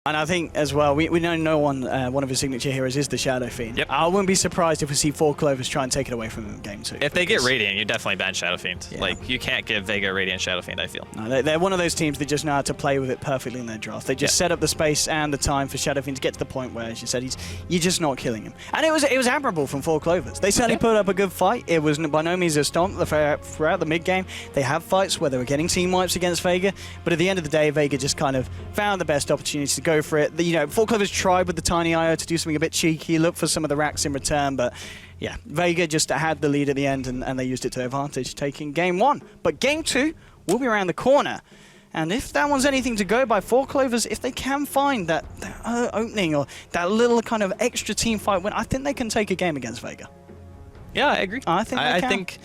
And I think as well, we know one of his signature heroes is the Shadow Fiend. Yep. I wouldn't be surprised if we see 4 Clovers try and take it away from him in game 2. If they get Radiant, you definitely ban Shadow Fiend. Yeah. Like, you can't give Vega Radiant Shadow Fiend, I feel. No, they're one of those teams that just know how to play with it perfectly in their draft. They just set up the space and the time for Shadow Fiend to get to the point where, as you said, you're just not killing him. And it was admirable from 4 Clovers. They certainly put up a good fight. It was by no means a stomp throughout the mid-game. They have fights where they were getting team wipes against Vega, but at the end of the day, Vega just kind of found the best opportunity to go for it. You know, 4 Clovers tried with the tiny IO to do something a bit cheeky, look for some of the racks in return, but yeah, Vega just had the lead at the end and they used it to their advantage, taking game 1. But game 2 will be around the corner. And if that one's anything to go by, 4 Clovers, if they can find that opening or that little kind of extra team fight win, I think they can take a game against Vega. Yeah, I agree. I think they can. I think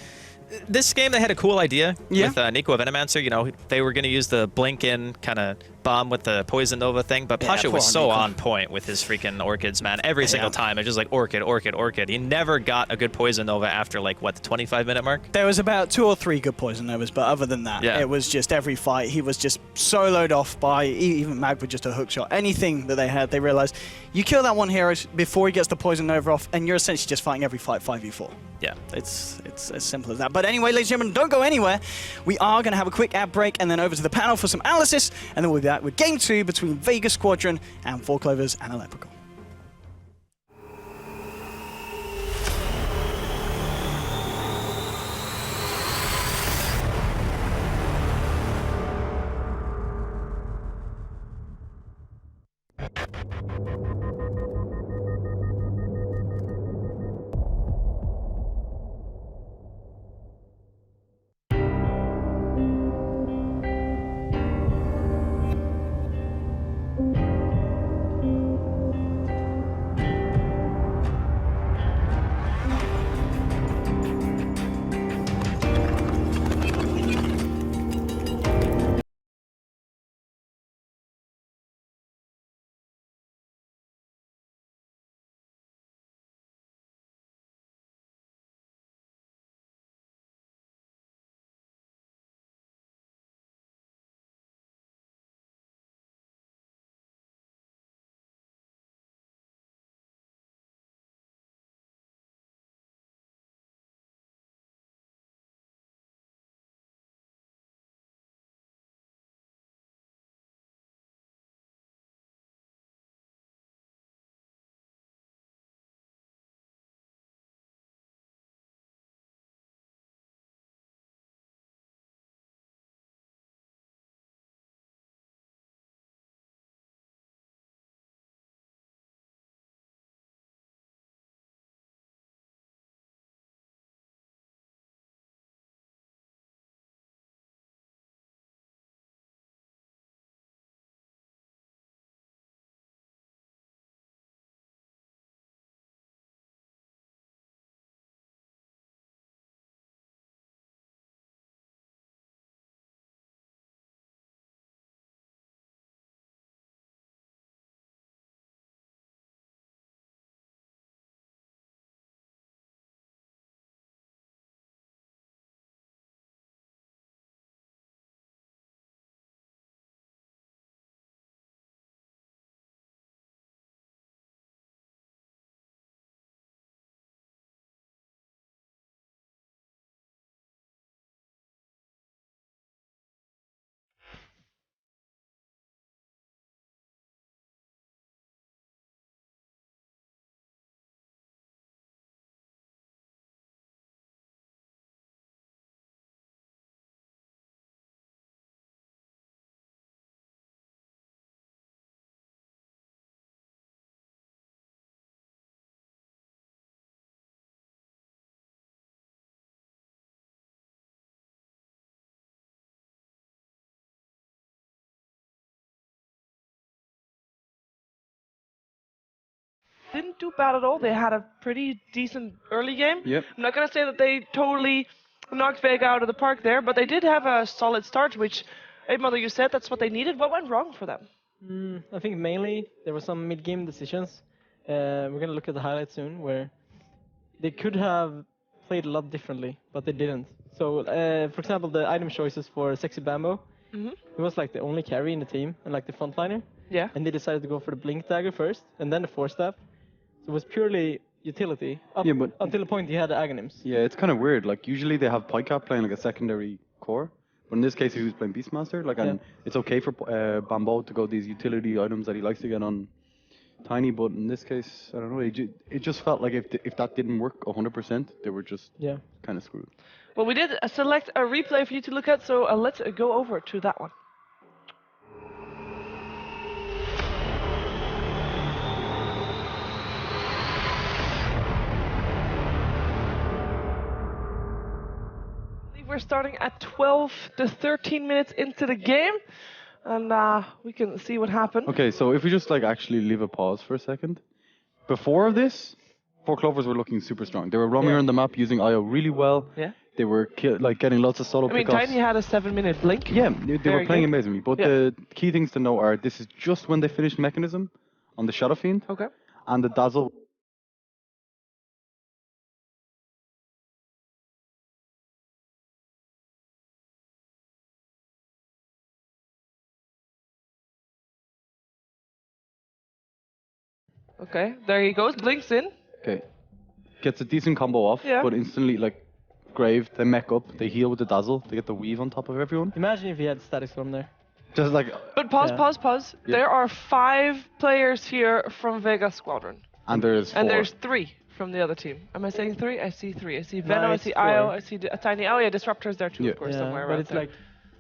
this game they had a cool idea with Nico of Venomancer. You know, they were going to use the blink in kind of bomb with the Poison Nova thing, but Pasha was so on point with his freaking Orchids, man. Every single time, it's just like Orchid, Orchid, Orchid. He never got a good Poison Nova after like, what, the 25-minute mark? There was about 2 or 3 good Poison Novas, but other than that, it was just every fight, he was just soloed off by even Mag with just a hook shot. Anything that they had, they realized, you kill that one hero before he gets the Poison Nova off, and you're essentially just fighting every fight 5v4. Yeah. It's as simple as that. But anyway, ladies and gentlemen, don't go anywhere. We are going to have a quick ad break and then over to the panel for some analysis, and then we'll be back with game 2 between Vega Squadron and 4 Clovers and a Leprechaun. Didn't do bad at all. They had a pretty decent early game. Yep. I'm not going to say that they totally knocked Vega out of the park there, but they did have a solid start, which, Mother, you said that's what they needed. What went wrong for them? I think mainly there were some mid-game decisions. We're going to look at the highlights soon, where they could have played a lot differently, but they didn't. So, for example, the item choices for Sexy Bambo, he was like the only carry in the team and like the frontliner. Yeah. and they decided to go for the blink dagger first, and then the force staff. So it was purely utility Yeah, but until the point you had the Aghanims. yeah, it's kind of weird. Like usually they have Pycat playing like a secondary core, but in this case he was playing Beastmaster. Like, and it's okay for Bambo to go these utility items that he likes to get on Tiny, but in this case, I don't know. It just felt like if that didn't work 100%, they were just kind of screwed. Well, we did select a replay for you to look at, so let's go over to that one. We're starting at 12 to 13 minutes into the game, and we can see what happened. Okay, so if we just like actually leave a pause for a second. Before this, 4Clovers were looking super strong. They were roaming around the map using IO really well. Yeah. They were like getting lots of solo I mean, pickoffs. Tiny had a 7-minute blink. Yeah, they were playing amazingly. But Yeah. the key things to know are this is just when they finished Mechanism on the Shadow Fiend, Okay. and the Dazzle. Okay, there he goes, blinks in. Okay. Gets a decent combo off, Yeah. but instantly, like, Grave, they mech up, they heal with the Dazzle, they get the weave on top of everyone. Imagine if he had Static Storm there. Just like, But pause, Yeah. pause. Yeah. There are 5 players here from Vega Squadron. and there's 4. And there's 3 from the other team. Am I saying 3? I see 3. I see Venom, I it's see 4. Io, I see a Tiny. Oh yeah, Disruptor's there too, Yeah. of course, somewhere but around it's there. like,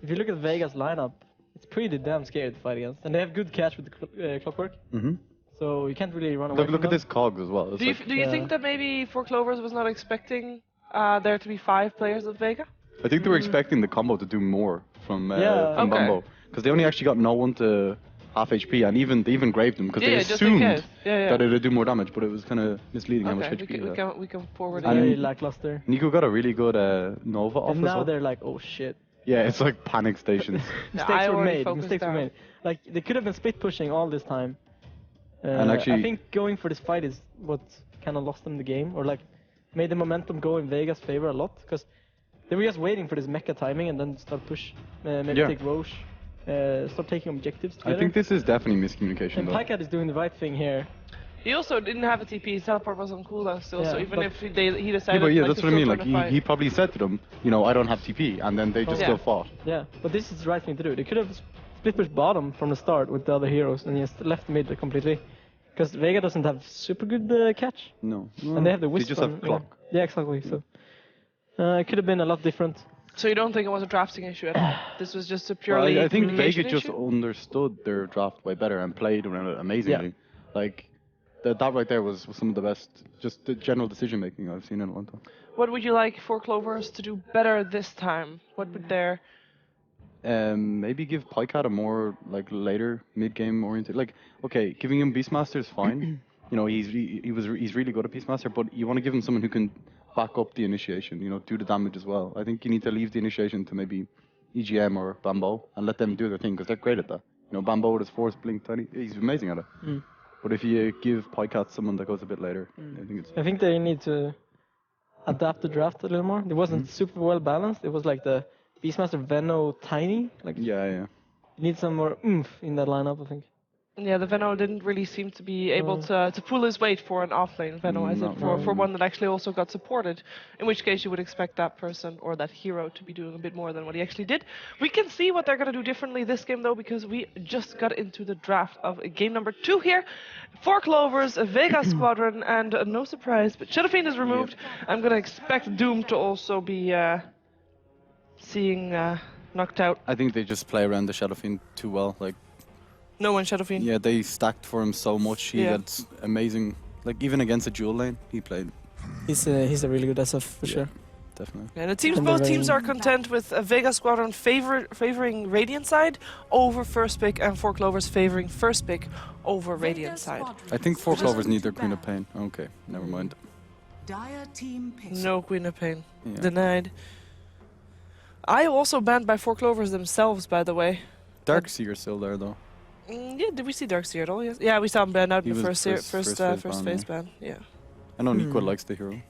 if you look at Vega's lineup, it's pretty damn scary to fight against. And they have good catch with the clockwork, so you can't really run away Look from at them. this cogs as well. It's do you, like, do you think that maybe 4Clovers was not expecting there to be 5 players at Vega? I think they were expecting the combo to do more from Yeah. from Okay. Bambo, because they only actually got no one to half HP, and they even graved them because Yeah, they just in assumed case. Yeah. that it would do more damage, but it was kind of misleading how much Okay, HP. we can forward And- it. Very lackluster. Nico got a really good Nova off And as now well. they're like, oh shit. Yeah, it's like panic stations. Mistakes I were already made. focused Mistakes were down. made. Like they could have been split pushing all this time. And actually- I think going for this fight is what kind of lost them the game, or like made the momentum go in Vega's favor a lot, because they were just waiting for this mecha timing and then start push, maybe Yeah. take Roche, start taking objectives I together. think this is definitely miscommunication And though. Pycat is doing the right thing here. He also didn't have a TP. His teleport was on cooldown still, so Yeah, even but- if he decided. Yeah, but yeah, like, that's to what I mean. still Like join the fight. he probably said to them, you know, I don't have TP, and then they just Yeah. still fought. Yeah, but this is the right thing to do. They could have split push bottom from the start with the other heroes and just left mid completely. Because Vega doesn't have super good catch. No, And they have the They wisp just have on- clock. Yeah, exactly. So it could have been a lot different. So you don't think it was a drafting issue at all? This was just a Well, purely. I think communication Vega just issue? understood their draft way better and played around it amazingly. Like that right there was some of the best, just the general decision making I've seen in a long time. What would you like 4Clovers to do better this time? What would their Maybe give Pycat a more like later mid game oriented. Like, okay, giving him Beastmaster is fine. You know, he's really good at Beastmaster, but you want to give him someone who can back up the initiation. You know, do the damage as well. I think you need to leave the initiation to maybe EGM or Bambo and let them do their thing because they're great at that. You know, Bambo with his force blink tiny, he's amazing at it. But if you give Pycat someone that goes a bit later, I think they need to adapt the draft a little more. It wasn't super well balanced. It was like the Beastmaster Venno Tiny. Like yeah. you need some more oomph in that lineup, I think. Yeah, the Venno didn't really seem to be able to pull his weight for an offlane Venno, as Not in for really. one that actually also got supported. In which case you would expect that person or that hero to be doing a bit more than what he actually did. We can see what they're going to do differently this game though, because we just got into the draft of game number 2 here. 4Clovers, a Vega Squadron, and no surprise, but Shadow Fiend is removed. I'm going to expect Doom to also be seeing knocked out. I think they just play around the Shadow Fiend too well. Like, No one Shadow Fiend. yeah, they stacked for him so much. He Yeah. had amazing, like even against a dual lane, he played He's a really good SF for sure. definitely. And it seems And both they're teams are content with Vega Squadron favoring Radiant side over first pick, and 4Clovers favoring first pick over Radiant side. I think 4Clovers need their Queen of Pain. Okay, never mind. Dire team picks. No Queen of Pain. Yeah. Denied. I also banned by 4Clovers themselves, by the way. Darkseer still there though. Yeah, did we see Darkseer at all? Yes. Yeah, we saw him banned out He in the was first phase ban, ban. Yeah. I know Nico likes the hero.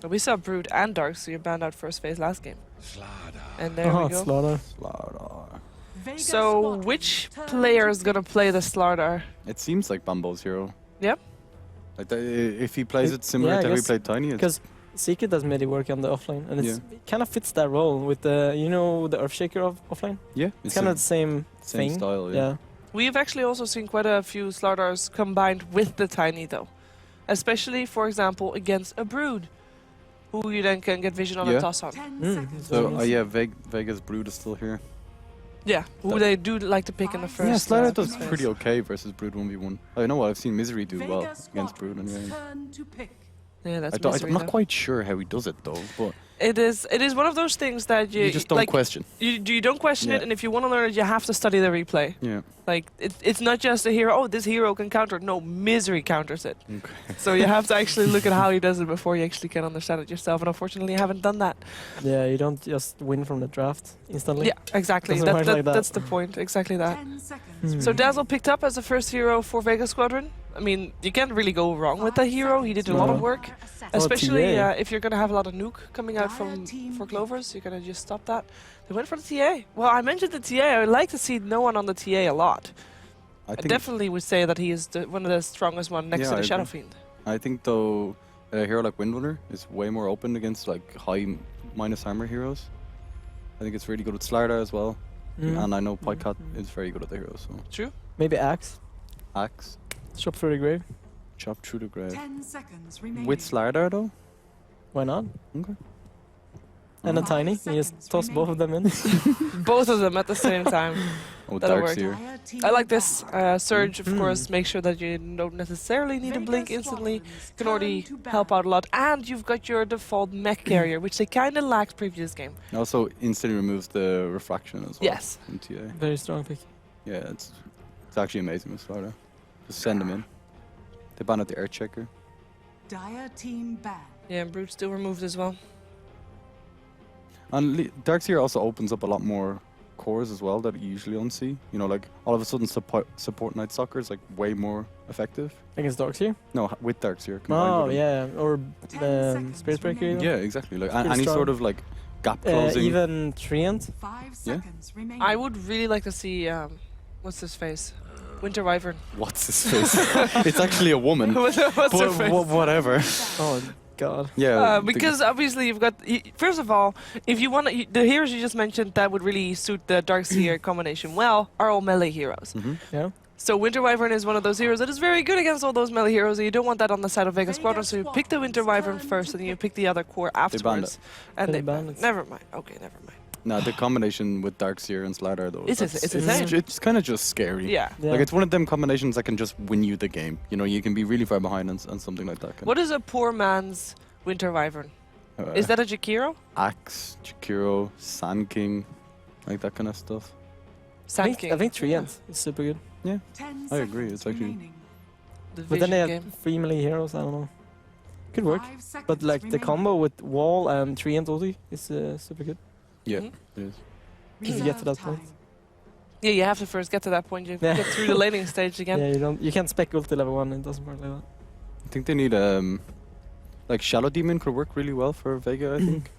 We saw Brood and Darkseer banned out first phase last game. And there we go. Slaughter. Slaughter. So which player is gonna play the Slardar? It seems like Bambo's hero. Yep. Like if he plays it similar yeah, I to how he guess played Tiny, it's Because Secret does midi work on the offlane, and Yeah. it kind of fits that role with the the Earthshaker offlane. yeah, It's kind of the same thing. style. Yeah. We've actually also seen quite a few Slardars combined with the Tiny though. Especially, for example, against a Brood, who you then can get vision on Yeah. a toss on. So yeah, Vega's Brood is still here. Yeah, who they do like to pick in the first. Yeah, Slardar does phase. pretty okay versus Brood 1v1. I know I've seen Misery do well against Brood anyway. Yeah, that's I'm Misery, not though. quite sure how he does it though, but It is one of those things that you just don't like, question. You don't question Yeah. it, and if you want to learn it, you have to study the replay. Yeah. Like it's not just a hero. Oh, this hero can counter it. No, Misery counters it. Okay. So you have to actually look at how he does it before you actually can understand it yourself. And unfortunately, I haven't done that. Yeah, you don't just win from the draft instantly. Yeah, exactly. Doesn't work like that. That's the point. Exactly that. 10 seconds. So Dazzle picked up as the first hero for Vega Squadron. I mean, you can't really go wrong with the hero. He did a lot of work, especially TA. if you're gonna have a lot of nuke coming out from for Clovers. You're gonna just stop that. They went for the TA. Well, I mentioned the TA. I would like to see no one on the TA a lot. I think definitely would say that he is one of the strongest one next Yeah, to the I Shadow agree. Fiend. I think though a hero like Windrunner is way more open against like high minus armor heroes. I think it's really good with Slardar as well, and I know Pycat is very good at the hero. So True. Maybe Axe. Axe, Chop through the grave. chop through the grave. 10 seconds remaining. With Slardar though. Why not? Okay. And a Mm. Tiny. You just toss both of them in. Both of them at the same time. Oh, That'll work. Darkseer. I like this. Surge, of course, make sure that you don't necessarily need to blink instantly. Can already help out a lot. And you've got your default mech carrier, which they kind of lacked previous game. Also instantly removes the refraction as well. Yes. In TA. Very strong pick. Yeah, it's actually amazing with Slardar. Just send them in. They ban at the Earthshaker. Dire team ban. Yeah, and Brute still removed as well. And Darkseer also opens up a lot more cores as well that you usually don't see. You know, like all of a sudden support Night Stalker is like way more effective. Against Darkseer? No, with Darkseer combined Oh, with him. yeah. Or 10 seconds Spirit Breaker. even. Yeah, exactly. Like Pretty any strong. sort of like gap closing. Even Treant. 5 seconds remaining. I would really like to see, what's his face? Winter Wyvern. What's his face? It's actually a woman. what's her But face? whatever. Oh, God. Yeah. Because obviously you've got, first of all, if you want to, the heroes you just mentioned that would really suit the Darkseer combination well are all melee heroes. Yeah. So Winter Wyvern is one of those heroes that is very good against all those melee heroes, and you don't want that on the side of Vega Squadron, so you pick the Winter Wyvern first, and then you pick the other core afterwards. And They they banned ban it. it. Never mind. Okay, never mind. No, the combination with Darkseer and Slardar though. It's insane. It's kind of just scary. Yeah. Yeah. Like it's one of them combinations that can just win you the game. You know, you can be really far behind and something like that. Can, What is a poor man's Winter Wyvern? Is that a Jakiro? Axe, Jakiro, Sand King, like that kind of stuff? Sand King. I think Treant is super good. 10 I agree, seconds it's actually- remaining. The But then they Vision have game. 3 melee heroes, I don't know. Could work. 5 seconds But like the remaining. combo with Wall and Treant ulti is super good. Yeah, Mhm. it is. If you get to that Reserve point. time. Yeah, you have to first get to that point. You Yeah. get through the laning stage again. Yeah, you can't spec ulti level 1, it doesn't work like that. I think they need like Shadow Demon could work really well for Vega. I think.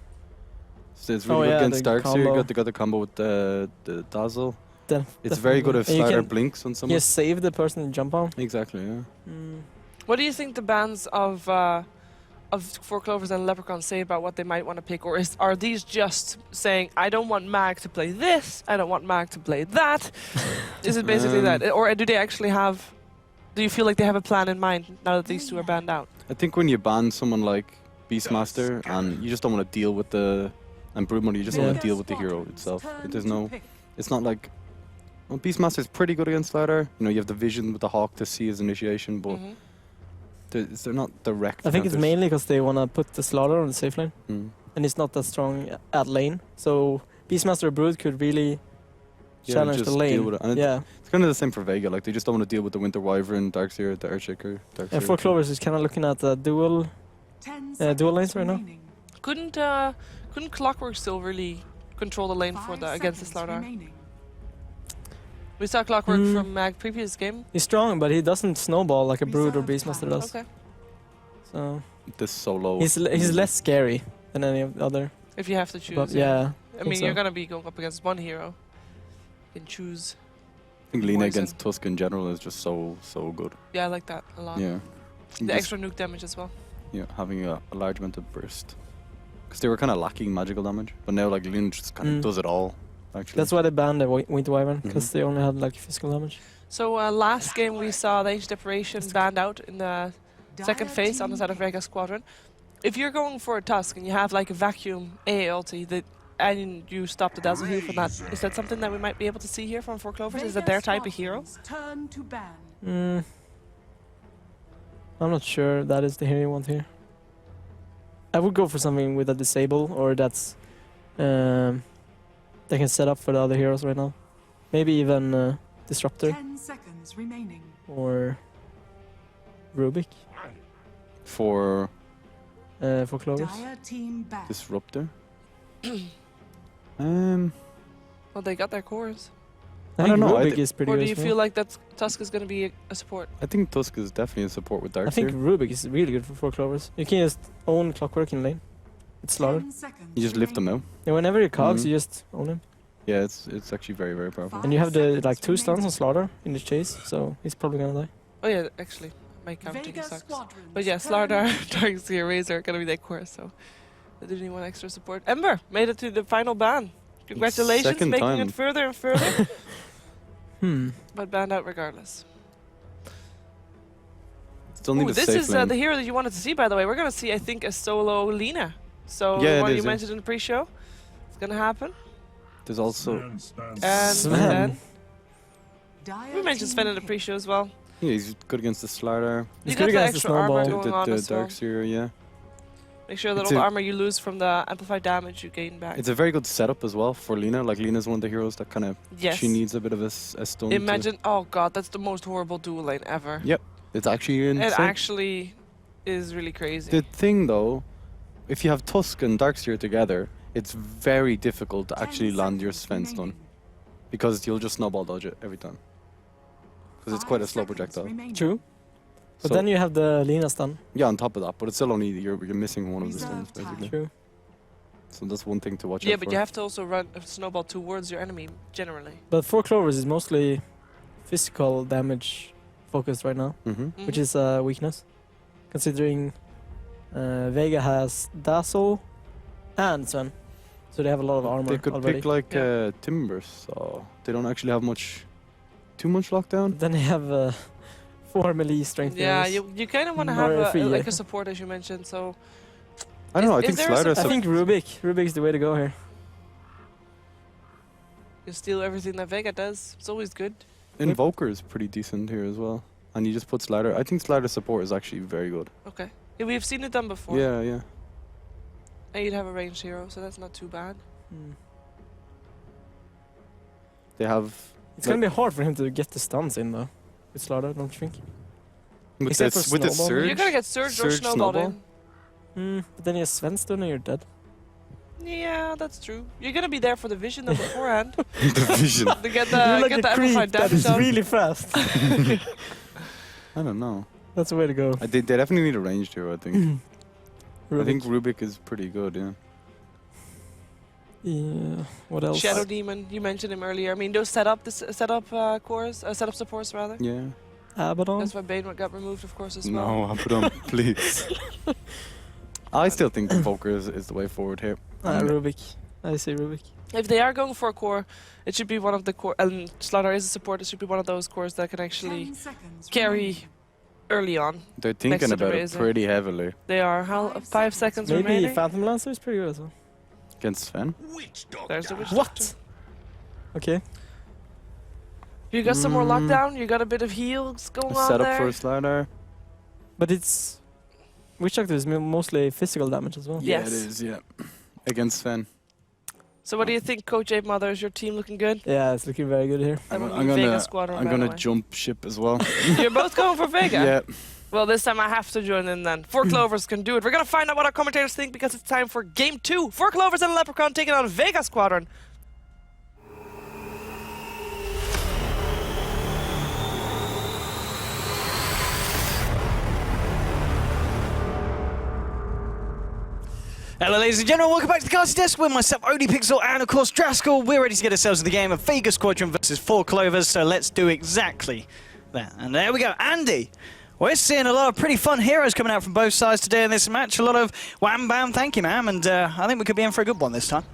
So it's really Oh, good yeah, against the Darkseer. combo. They got the combo with the Dazzle. Then It's very good if and you Slardar can blinks on someone. just save the person you jump on. Exactly. Yeah. What do you think the bans of Four Clovers and Leprechaun say about what they might want to pick? Or are these just saying, I don't want Mag to play this, I don't want Mag to play that? Is it basically that? Or do they actually have... Do you feel like they have a plan in mind now that these two are banned out? I think when you ban someone like Beastmaster and you just don't want to deal with the and Broodmother, you just don't want to deal with the hero itself. There's no, it's not like, well, Beastmaster's pretty good against Slardar. You know, you have the vision with the Hawk to see his initiation, but Mhm. they're not direct. I think it's counters. mainly because they want to put the Slaughter on the safe lane. Mm. And it's not that strong at lane. So Beastmaster Brood could really Yeah, challenge just the deal lane. with it. And Yeah. It's kind of the same for Vega. Like they just don't want to deal with the Winter Wyvern, Darkseer, the Earthshaker. And Darkseer. Four Clovers is kind of looking at the dual 10 dual seconds lanes right now. remaining. Couldn't Clockwork still really control the lane for 5 the against the seconds Slardar? remaining. We saw Clockwork Mm. from Mag previous game. He's strong, but he doesn't snowball like a Brood or Reserve Beastmaster time. does. Okay. So This solo. he's less scary than any of the other. If you have to choose. But yeah, I mean, so. you're gonna be going up against one hero. can choose. I think Lina Poison. against Tusk in general is just so good. Yeah, I like that a lot. Yeah. The Just, extra nuke damage as well. yeah, having a large amount of burst. Because they were kind of lacking magical damage, but now like Lina just kind of does it all. Actually. That's why they banned the Winter Wyvern, because they only had like physical damage. So last game we saw the Ancient Deprivation banned out in the second phase on the side of Vega Squadron. If you're going for a Tusk and you have like a vacuum AA ulti and you stop the Dazzle Heal from that, is that something that we might be able to see here from 4 Clovers? Is that their type of hero? Turn to ban. I'm not sure that is the hero you want here. I would go for something with a disable, or that's they can set up for the other heroes right now. Maybe even Disruptor 10 seconds remaining. or Rubik for Clovers. Dire team back. Disruptor. Well, they got their cores. I don't think know, I Rubik thi- is pretty Or good do you as well. feel like that Tusk is going to be a support? I think Tusk is definitely a support with Dark I think Seer. Rubik is really good for 4 Clovers. You can just own Clockwork in lane. It's Slaughter. 10 seconds You just lift them out. And whenever he cogs, Mhm. you just own him. Yeah, it's actually very powerful. And you have the 5 like 2 seconds stuns on remaining. Slaughter in the chase, so he's probably gonna die. Oh yeah, actually, my counting Vega sucks. squadrons But yeah, turn Slardar, to Darkseer, Razor are going to be their core, so they didn't need one extra support. Ember made it to the final ban. Congratulations, Second making time. it further and further, Hmm. but banned out regardless. Still need Ooh, a this safe is lane. the hero that you wanted to see, by the way. We're going to see, I think, a solo Lina. So Yeah, the it one is, you yeah. mentioned in the pre-show, it's going to happen. There's also And Sven. then Dire we mentioned Sven in the team pre-show as well. yeah, he's good against the Slardar, You He's got good the against the extra armor snowball. going on the as well. Dark Seer, yeah. Make sure that It's all the a- armor you lose from the amplified damage you gain back. It's a very good setup as well for Lina. Like Lina's one of the heroes that kind of Yes. she needs a bit of a stun. Imagine, oh god, that's the most horrible dual lane ever. Yep, it's actually insane. It actually is really crazy. The thing though, if you have Tusk and Darkseer together, it's very difficult to 10 actually land your seconds Sven stun remaining. because you'll just snowball dodge it every time. Because it's 5 quite a slow seconds projectile. remaining. True. But So- then you have the Lina stun. Yeah, on top of that, but it's still only you're missing one of the Reserve stuns time. basically. True. So that's one thing to watch Yeah, out but for. you have to also run a snowball towards your enemy, generally. But 4 Clovers is mostly physical damage focused right now, Mm-hmm. which is a weakness. Considering Vega has Dazzle and Sven. So they have a lot of armor They could already. pick like Yeah. Timbers, so they don't actually have too much lockdown. Then they have 4 melee strength. Yeah, heroes. you kind of want to Mm, have or free, like yeah. a support, as you mentioned. So I don't know. I Is think there a Slardar. I think Rubik is the way to go here. you steal everything that Vega does. It's always good. Invoker is pretty decent here as well, and you just put Slardar. I think Slardar support is actually very good. Okay. Yeah, we've seen it done before. Yeah, yeah. And you'd have a ranged hero, so that's not too bad. Hmm. They have It's gonna be hard for him to get the stuns in though. With Slaughter, don't you think? with Except this for with the Snowball. surge. You're gonna get surged or Surge snowballed snowball? in. But then you have Sven stun and you're dead. Yeah, that's true. You're gonna be there for the vision though beforehand the vision. to get the You're like get a the amplified creep that damage is on. really fast. I don't know. That's the way to go. They definitely need a ranged hero. I think. I Rubik. think Rubik is pretty good. Yeah. Yeah. What else? Shadow Demon, you mentioned him earlier. I mean, those setup cores, setup supports rather. Yeah. Abaddon. That's why Bane got removed, of course, as well. No, I put on please. I still think Invoker is the way forward here. Rubik. I say Rubik. If they are going for a core, it should be one of the core. And Slaughter is a support. It should be one of those cores that can actually 10 seconds carry remaining. early on. They're Next thinking to the about it Razor. pretty heavily They are 5 seconds Maybe remaining. Phantom Lancer is pretty good as well. against Sven. There's the Witch What? Doctor. Okay. You got some more Mm. lockdown. You got a bit of heals going on Set up there. for a Slardar. But it's... Witch Doctor is mostly physical damage as well. Yeah. Yeah, Yes. it is. Yeah, against Sven. So what do you think, Coach Ape Mother? Is your team looking good? Yeah, it's looking very good here. That I'm, would I'm be Vega gonna Squadron, I'm by the gonna way. jump ship as well. You're both going for Vega? Yeah. Well, this time I have to join in then. 4 Clovers can do it. We're going to find out what our commentators think because it's time for Game 2. 4 Clovers and a Leprechaun taking on Vega Squadron. Hello ladies and gentlemen, welcome back to the Casting Desk with myself, ODPixel, and of course Draskell. We're ready to get ourselves in the game of Vega Squadron versus 4Clovers, so let's do exactly that. And there we go, Andy! We're seeing a lot of pretty fun heroes coming out from both sides today in this match. A lot of wham bam, thank you ma'am, and I think we could be in for a good one this time.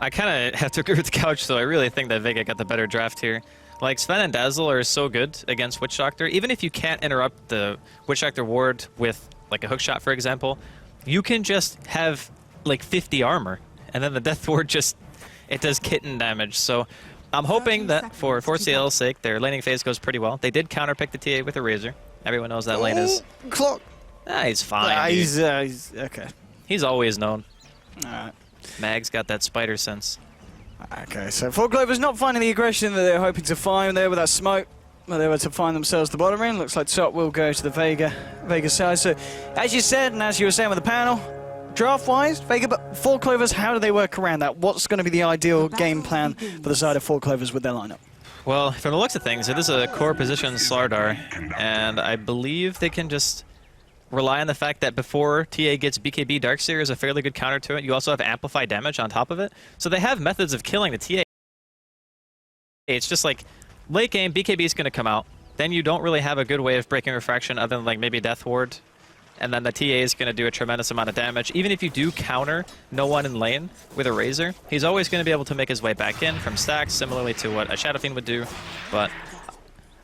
I kind of have to agree with the couch though. I really think that Vega got the better draft here. Like, Sven and Dazzle are so good against Witch Doctor. Even if you can't interrupt the Witch Doctor ward with like a hookshot, for example, you can just have like 50 armor, and then the Death Ward just, it does kitten damage. So I'm hoping that for 4C&L's sake, their laning phase goes pretty well. They did counterpick the TA with a Razor. Everyone knows that lane is... Clock! He's fine, he's okay. He's always known. Alright. Mag's got that spider sense. Okay, so 4Clovers not finding the aggression that they're hoping to find there with that smoke. Well, they were to find themselves the bottom lane. Looks like top will go to the Vega side. So, as you said, and as you were saying with the panel, draft-wise, Vega, but 4Clovers, how do they work around that? What's going to be the ideal game plan for the side of 4Clovers with their lineup? Well, from the looks of things, it is a core position Slardar, and I believe they can just rely on the fact that before TA gets BKB, Darkseer is a fairly good counter to it. You also have Amplify damage on top of it. So they have methods of killing the TA. It's just like, late game, BKB is going to come out. Then you don't really have a good way of breaking Refraction other than like maybe Death Ward. And then the TA is going to do a tremendous amount of damage. Even if you do counter no one in lane with a Razor, he's always going to be able to make his way back in from stacks, similarly to what a Shadow Fiend would do. But,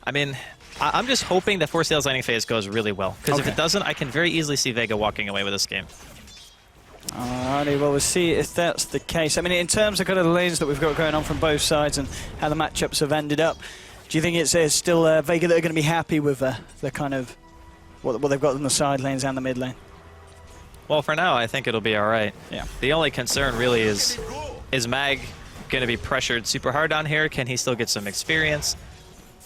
I mean, I'm just hoping that 4C&L's laning phase goes really well. Because if it doesn't, I can very easily see Vega walking away with this game. Alrighty, well, we'll see if that's the case. I mean, in terms of kind of the lanes that we've got going on from both sides and how the matchups have ended up, do you think it's still Vega that are going to be happy with the kind of what they've got in the side lanes and the mid lane? Well, for now, I think it'll be all right. Yeah. The only concern really is Mag going to be pressured super hard down here? Can he still get some experience?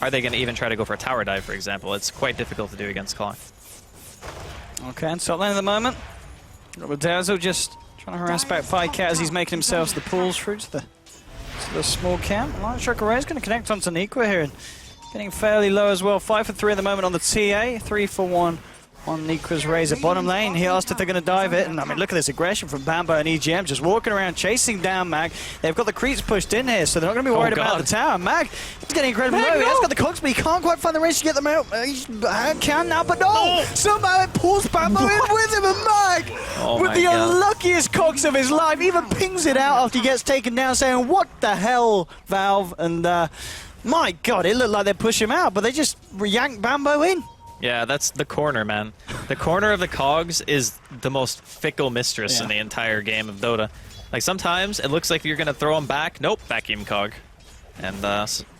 Are they going to even try to go for a tower dive, for example? It's quite difficult to do against Clock. Okay, and top lane at the moment. Got Dazzle just trying to harass back Firecat as he's making himself the pulls through to the small camp. Light Strike Array is going to connect onto Niqua here and getting fairly low as well. 5 for 3 at the moment on the TA, 3 for 1 on Niqua's Razor. Bottom lane, he asked if they're going to dive it, and I mean, look at this aggression from Bambo and EGM, just walking around, chasing down Mag. They've got the creeps pushed in here, so they're not going to be worried about the tower. Mag is getting incredibly low. He has got the cogs, but he can't quite find the range to get them out. He can now, but no! Somehow it pulls Bambo in with him, and Mag, with the unluckiest cogs of his life, even pings it out after he gets taken down, saying, "What the hell, Valve?" And my God, it looked like they push him out, but they just yank Bambo in. Yeah, that's the corner, man. The corner of the cogs is the most fickle mistress in the entire game of Dota. Like, sometimes it looks like you're going to throw him back. Nope, vacuum cog. And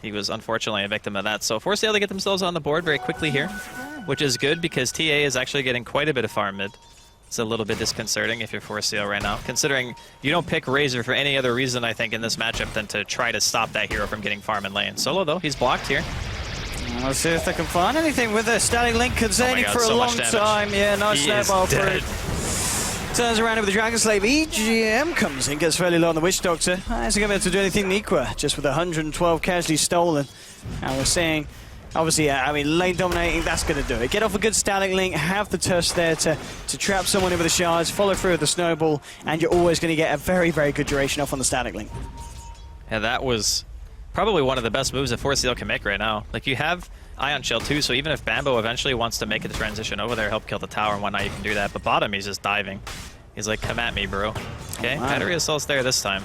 he was unfortunately a victim of that. So 4C&L to get themselves on the board very quickly here, which is good because TA is actually getting quite a bit of farm mid. It's a little bit disconcerting if you're 4C&L right now, considering you don't pick Razor for any other reason, I think, in this matchup than to try to stop that hero from getting farm in lane. Solo, though, he's blocked here. Let's see if they can find anything with a static link containing for a long time. Yeah, nice snowball through. Turns around with the Dragon Slave. EGM comes in, gets fairly low on the Witch Doctor. Isn't going to be able to do anything Niqua, just with 112 casually stolen. And we're seeing, obviously, I mean, lane dominating, that's going to do it. Get off a good static link, have the tusk there to trap someone in with the shards, follow through with the snowball, and you're always going to get a very, very good duration off on the static link. Yeah, that was probably one of the best moves that 4C&L can make right now. Like, you have Ion Shell too, so even if Bambo eventually wants to make it the transition over there, help kill the tower and whatnot, you can do that. But bottom, he's just diving. He's like, come at me, bro. Okay, battery assault's there this time.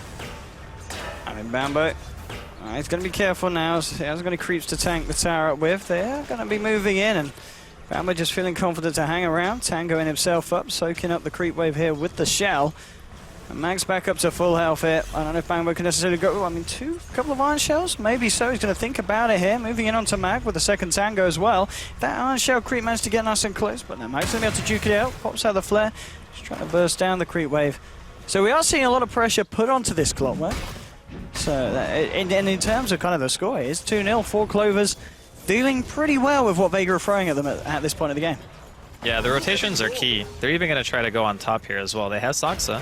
I mean, Bambo, he's going to be careful now. He hasn't got any creeps to tank the tower up with. They're going to be moving in, and Bambo just feeling confident to hang around. Tangoing himself up, soaking up the creep wave here with the shell. And Mag's back up to full health here. I don't know if Bambo can necessarily go. I mean, couple of Iron Shells? Maybe so. He's going to think about it here. Moving in onto Mag with the second Tango as well. That Iron Shell creep managed to get nice and close, but now Mag's going to be able to duke it out. Pops out the flare. Just trying to burst down the creep wave. So we are seeing a lot of pressure put onto this Clockwork. So, and in terms of kind of the score, it's 2-0. 4Clovers dealing pretty well with what Vega are throwing at them at this point of the game. Yeah, the rotations are key. They're even going to try to go on top here as well. They have Saksa.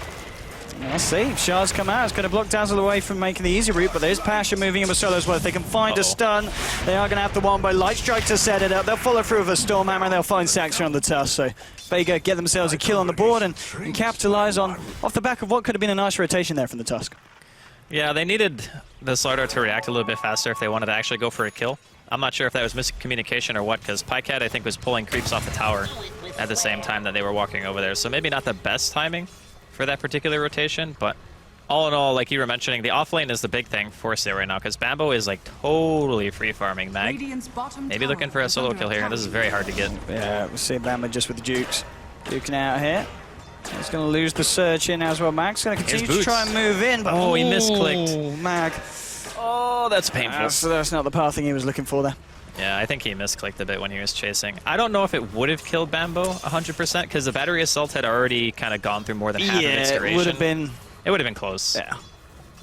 Let's see. Shards come out. It's going to block Dazzle away from making the easy route, but there's Pasha moving in with Solo as well. If they can find a stun, they are going to have the Wombo Light Strike to set it up. They'll follow through with a Stormhammer and they'll find Saxa on the tusk. So Vega get themselves a kill on the board and capitalize on off the back of what could have been a nice rotation there from the tusk. Yeah, they needed the Slardar to react a little bit faster if they wanted to actually go for a kill. I'm not sure if that was miscommunication or what, because Pycat, I think, was pulling creeps off the tower at the same time that they were walking over there. So maybe not the best timing for that particular rotation, but all in all, like you were mentioning, the offlane is the big thing for 4C right now, because Bambo is like totally free farming Mag. Maybe looking for a solo kill here, and this is very hard to get. Yeah, we'll see Bambo just with the Dukes. Duking out here. He's going to lose the Surge in as well. Mag's going to continue to try and move in, but he misclicked. Mag. Oh, that's painful. So that's not the pathing he was looking for there. Yeah, I think he misclicked a bit when he was chasing. I don't know if it would have killed Bambo 100%, because the battery assault had already kind of gone through more than half of its duration. It would have been... It would have been close. Yeah,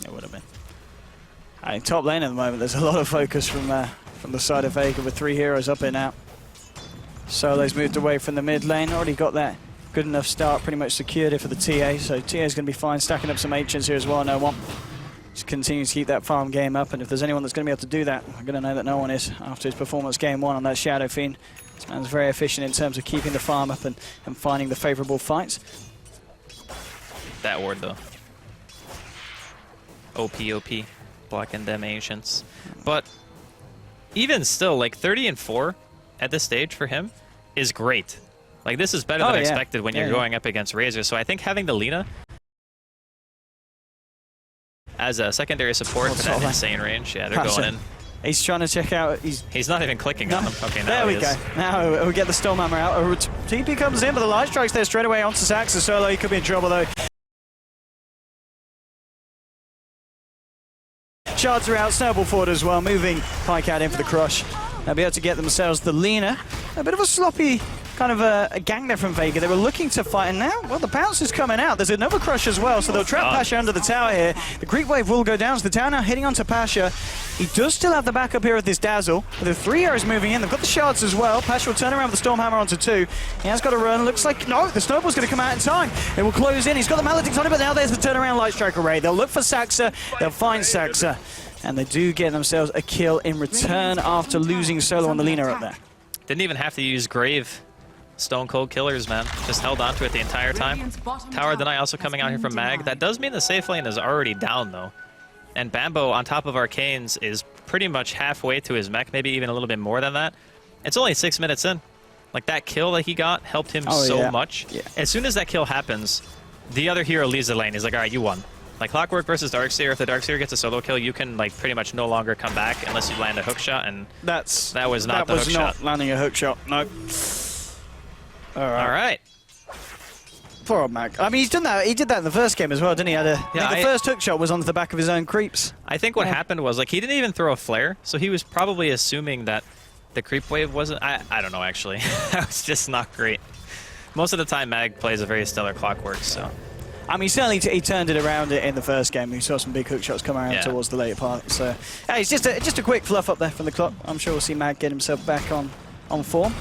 it would have been. Top lane at the moment, there's a lot of focus from the side of Vega with 3 heroes up here now. Solo's moved away from the mid lane, already got that good enough start, pretty much secured it for the TA, so TA's going to be fine, stacking up some Ancients here as well, no one. Just continue to keep that farm game up, and if there's anyone that's going to be able to do that, I'm going to know that no one is after his performance game 1 on that Shadow Fiend. This man's very efficient in terms of keeping the farm up and finding the favourable fights. That ward though. OP, blocking them Ancients. But even still, like 30 and 4 at this stage for him is great. Like this is better than expected when you're going up against Razor. So I think having the Lina as a secondary support for that insane range, yeah, they're going in. He's trying to check out. He's not even clicking on them. Okay, now there we go. Now we get the Stormhammer out. TP comes in, but the Light Strike's there straight away onto Saxa. Solo, he could be in trouble though. Shards are out, Snowball forward as well, moving Pycat in for the crush. They'll be able to get themselves the Lina. A bit of a sloppy kind of a gang there from Vega. They were looking to fight, and now, well, the bounce is coming out. There's another crush as well, so they'll trap Pasha under the tower here. The creep wave will go down, so the tower now heading onto Pasha. He does still have the backup here with this Dazzle. But the 3 heroes moving in. They've got the Shards as well. Pasha will turn around with the Stormhammer onto 2. He has got to run. Looks like, no, the Snowball's going to come out in time. It will close in. He's got the Maledicts on it, but now there's the turnaround Light Strike array. They'll look for Saxa. They'll find Saxa. And they do get themselves a kill in return after losing Solo on the Lina up there. Didn't even have to use Grave. Stone Cold Killers, man. Just held on to it the entire time. Tower Deny also coming out here from Mag. That does mean the safe lane is already down, though. And Bambo, on top of Arcanes, is pretty much halfway to his mech, maybe even a little bit more than that. It's only 6 minutes in. Like, that kill that he got helped him so much. Yeah. As soon as that kill happens, the other hero leaves the lane. He's like, all right, you won. Like Clockwork versus Darkseer, if the Darkseer gets a solo kill, you can like pretty much no longer come back unless you land a hook shot, and that was not the hook shot. That was not landing a hook shot, no. All right. Poor old Mac. I mean, he's done that. He did that in the first game as well, didn't he? The first hook shot was onto the back of his own creeps. I think what happened was, like, he didn't even throw a flare, so he was probably assuming that the creep wave wasn't... I don't know, actually. That was just not great. Most of the time, Mag plays a very stellar Clockwork, so... I mean, certainly he turned it around in the first game. We saw some big hook shots come around towards the later part. So, yeah, it's just a quick fluff up there from the clock. I'm sure we'll see Mag get himself back on form.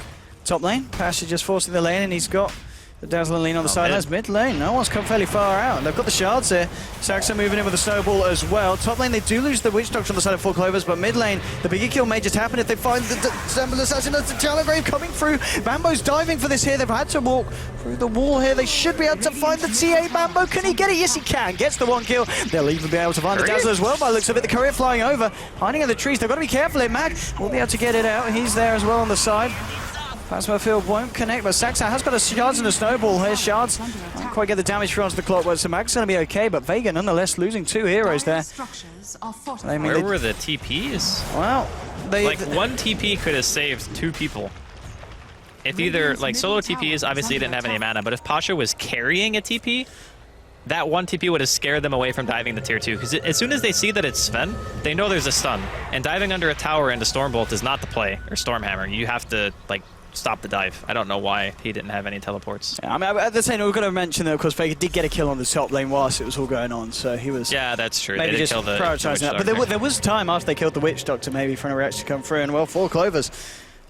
Top lane, Pasha just forcing the lane, and he's got the Dazzle and Lean on the side. That's mid lane. No one's come fairly far out. They've got the Shards here. Saxa moving in with the Snowball as well. Top lane, they do lose the Witch Doctor on the side of 4 Clovers, but mid lane, the bigger kill may just happen if they find the Dissemble Assassin. That's the Telegrave coming through. Bambo's diving for this here. They've had to walk through the wall here. They should be able to find the TA. Bambo, can he get it? Yes, he can. Gets the 1 kill. They'll even be able to find the Dazzle as well by the looks of it. The Courier flying over, hiding in the trees. They've got to be careful here. Mag will be able to get it out. He's there as well on the side. Plasma Field won't connect, but Saxa has got a Shards and a Snowball. Here's Shards. Can't quite get the damage through onto the Clockwork, so Mag's going to be okay, but Vega nonetheless losing 2 heroes there. I mean, where were the TPs? Well, like, 1 TP could have saved 2 people. If either, like, solo TPs, obviously didn't have any mana, but if Pasha was carrying a TP, that 1 TP would have scared them away from diving the tier 2, because as soon as they see that it's Sven, they know there's a stun, and diving under a tower into Stormbolt is not the play, or Stormhammer. You have to, like, stop the dive. I don't know why he didn't have any teleports. Yeah, I mean, at the same time, we've got to mention that, of course, Vega did get a kill on the top lane whilst it was all going on, so he was... Yeah, that's true. Maybe they just kill the prioritising that. But there was time after they killed the Witch Doctor maybe for a reaction to come through, and, well, 4 Clovers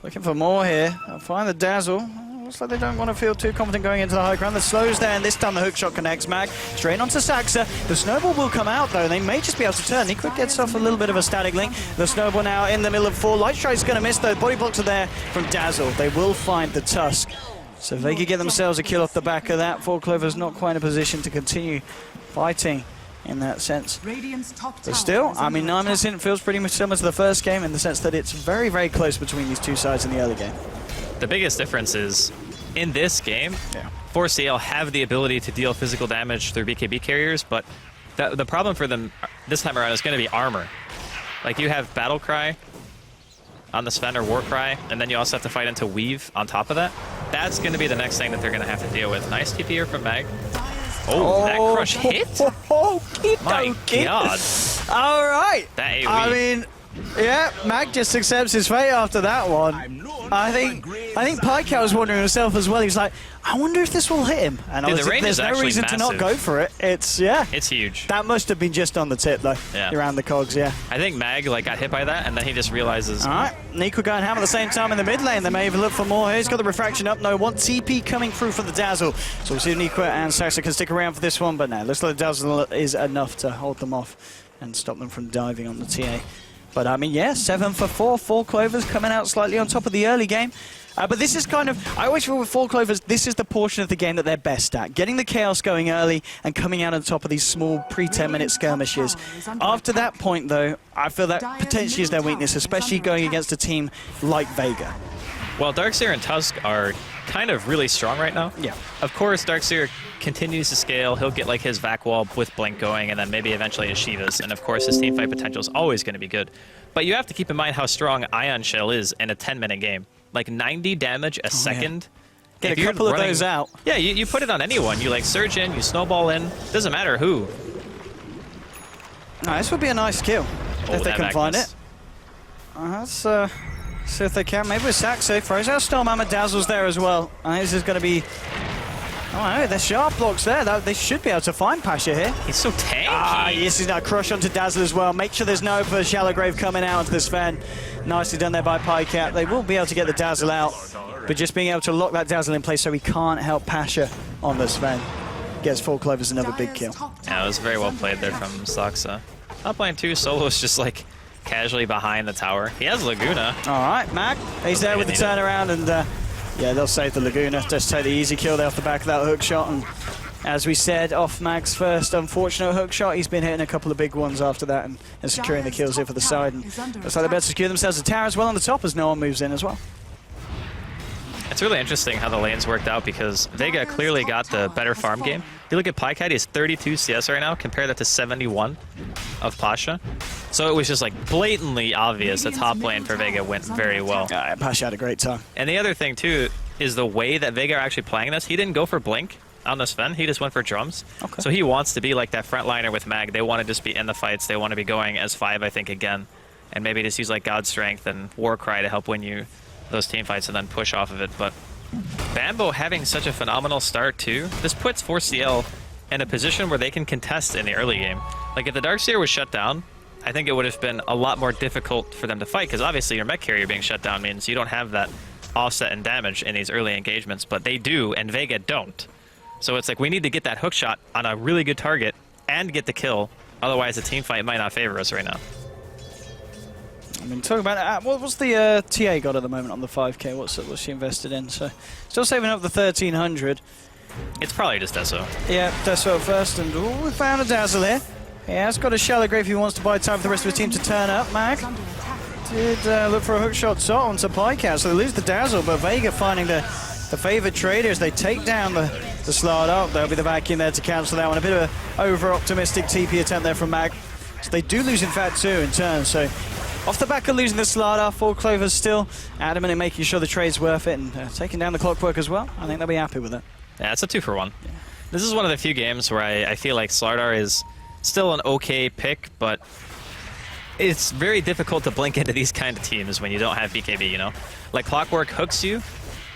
looking for more here. They'll find the Dazzle. looks like they don't want to feel too confident going into the high ground. The slow's there, and this time the hook shot connects. Mag straight onto Saxa. The snowball will come out, though. They may just be able to turn. Nico gets off a little bit of a static link. The snowball now in the middle of 4. Light Strike's going to miss, though. Body blocks are there from Dazzle. They will find the Tusk. So Vega get themselves a kill off the back of that. 4 Clover's not quite in a position to continue fighting in that sense. But still, I mean, 9 minutes in feels pretty much similar to the first game in the sense that it's very, very close between these two sides in the early game. The biggest difference is, in this game, 4C&L have the ability to deal physical damage through BKB carriers, but the problem for them this time around is going to be armor. Like, you have Battle Cry on the Sven or War Cry, and then you also have to fight into Weave on top of that. That's going to be the next thing that they're going to have to deal with. Nice TP here from Mag. Oh, that crush hit? My God. All right. That AoE. I mean, yeah, Mag just accepts his fate after that one. I think Pycat was wondering himself as well. He's like, I wonder if this will hit him. And Dude, the range there's is no actually reason to not massive. go for it. It's huge. That must have been just on the tip, though. Yeah. Around the cogs, yeah. I think Mag got hit by that, and then he just realizes. All right, Nico going ham at the same time in the mid lane. They may even look for more here. He's got the refraction up. No, one TP coming through for the Dazzle. So we'll see if Nico and Saxa can stick around for this one, but no, looks like the Dazzle is enough to hold them off and stop them from diving on the TA. But I mean, yeah, 7 for 4. 4 Clovers coming out slightly on top of the early game. But this is kind of, I always feel with 4 Clovers, this is the portion of the game that they're best at. Getting the chaos going early and coming out on top of these small pre-10-minute skirmishes. After that point, though, I feel that potentially is their weakness, especially going against a team like Vega. Well, Darkseer and Tusk are kind of really strong right now. Yeah. Of course, Darkseer continues to scale. He'll get his vac wall with Blink going, and then maybe eventually his Shivas. And of course, his team fight potential is always going to be good. But you have to keep in mind how strong Ion Shell is in a 10-minute game. Like 90 damage a second. Get If a you're couple of running- those out. Yeah, you put it on anyone. You surge in, you snowball in. Doesn't matter who. No, this would be a nice kill if they can find it. Let's see if they can. Maybe with Saxo. Throws out Stormhammer. Dazzle's there as well. I think this is going to be... Oh, no, there's sharp blocks there. They should be able to find Pasha here. He's so tanky. Ah, yes, he's now crush onto Dazzle as well. Make sure there's no for Shallow Grave coming out onto the Sven. Nicely done there by Pycat. They will be able to get the Dazzle out, but just being able to lock that Dazzle in place so he can't help Pasha on the Sven. Gets 4 Clovers another big kill. Yeah, it was very well played there from Saxa. Top lane 2, Solo's just casually behind the tower. He has Laguna. All right, Mag. He's there with the turnaround, and yeah, they'll save the Laguna. Just take the easy kill there off the back of that hook shot. And as we said, off Mag's first unfortunate hook shot, he's been hitting a couple of big ones after that and securing the kills here for the side. And looks like they're better to secure themselves a tower as well on the top as no one moves in as well. It's really interesting how the lanes worked out because Vega clearly got the better farm game. You look at Pycat, he has 32 CS right now. Compare that to 71 of Pasha. So it was just blatantly obvious the top lane for Vega went very well. Pasha had a great time. And the other thing too is the way that Vega are actually playing this. He didn't go for Blink on the Sven, he just went for drums. Okay. So he wants to be like that frontliner with Mag. They want to just be in the fights. They want to be going as 5, I think, again. And maybe just use God Strength and War Cry to help win you those team fights and then push off of it. But Bambo having such a phenomenal start too, this puts 4C&L in a position where they can contest in the early game. If the Darkseer was shut down, I think it would have been a lot more difficult for them to fight because obviously your mech carrier being shut down means you don't have that offset in damage in these early engagements, but they do and Vega don't. So it's we need to get that hook shot on a really good target and get the kill, otherwise the team fight might not favor us right now. I mean, talking about what's the TA got at the moment on the 5K? What's she invested in? So still saving up the 1300. It's probably just Deso. Yeah, Deso first, and we found a Dazzle here. Yeah, it's got a Shallow Grave. He wants to buy time for the rest of his team to turn up. Mag did look for a hook shot shot onto Pycat, so they lose the Dazzle, but Vega finding the favoured trader as they take down the Slard up. There'll be the vacuum there to cancel that one. A bit of an over-optimistic TP attempt there from Mag. So they do lose, in fact, 2 in turn. So off the back of losing the Slardar, 4 Clovers still adamant in making sure the trade's worth it and taking down the Clockwork as well. I think they'll be happy with it. Yeah, it's a 2-for-1. Yeah. This is one of the few games where I feel like Slardar is still an okay pick, but it's very difficult to blink into these kind of teams when you don't have BKB, you know? Clockwork hooks you,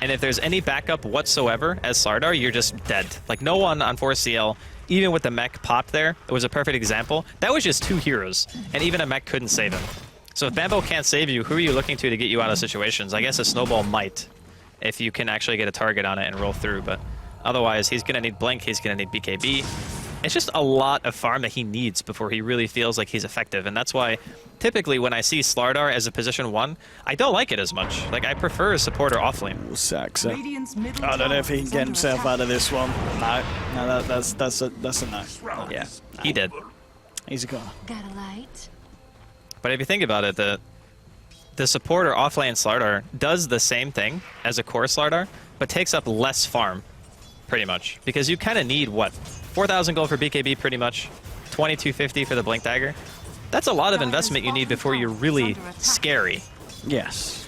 and if there's any backup whatsoever as Slardar, you're just dead. No one on 4C&L, even with the mech popped there, it was a perfect example. That was just 2 heroes, and even a mech couldn't save him. So if Bambo can't save you, who are you looking to get you out of situations? I guess a snowball might. if you can actually get a target on it and roll through. But otherwise, he's going to need Blink, he's going to need BKB. It's just a lot of farm that he needs before he really feels like he's effective. And that's why typically when I see Slardar as a position 1, I don't like it as much. Like, I prefer a supporter offlane. Saxa. Radiant's middle I don't know if he can tower get is himself under out of this one. No, that's a no. Yeah, he did. He's a goner. Got a light? But if you think about it, the supporter offlane Slardar does the same thing as a core Slardar, but takes up less farm, pretty much. Because you kind of need, what, 4,000 gold for BKB pretty much, 2250 for the Blink Dagger. That's a lot of investment you need before you're really scary. Yes.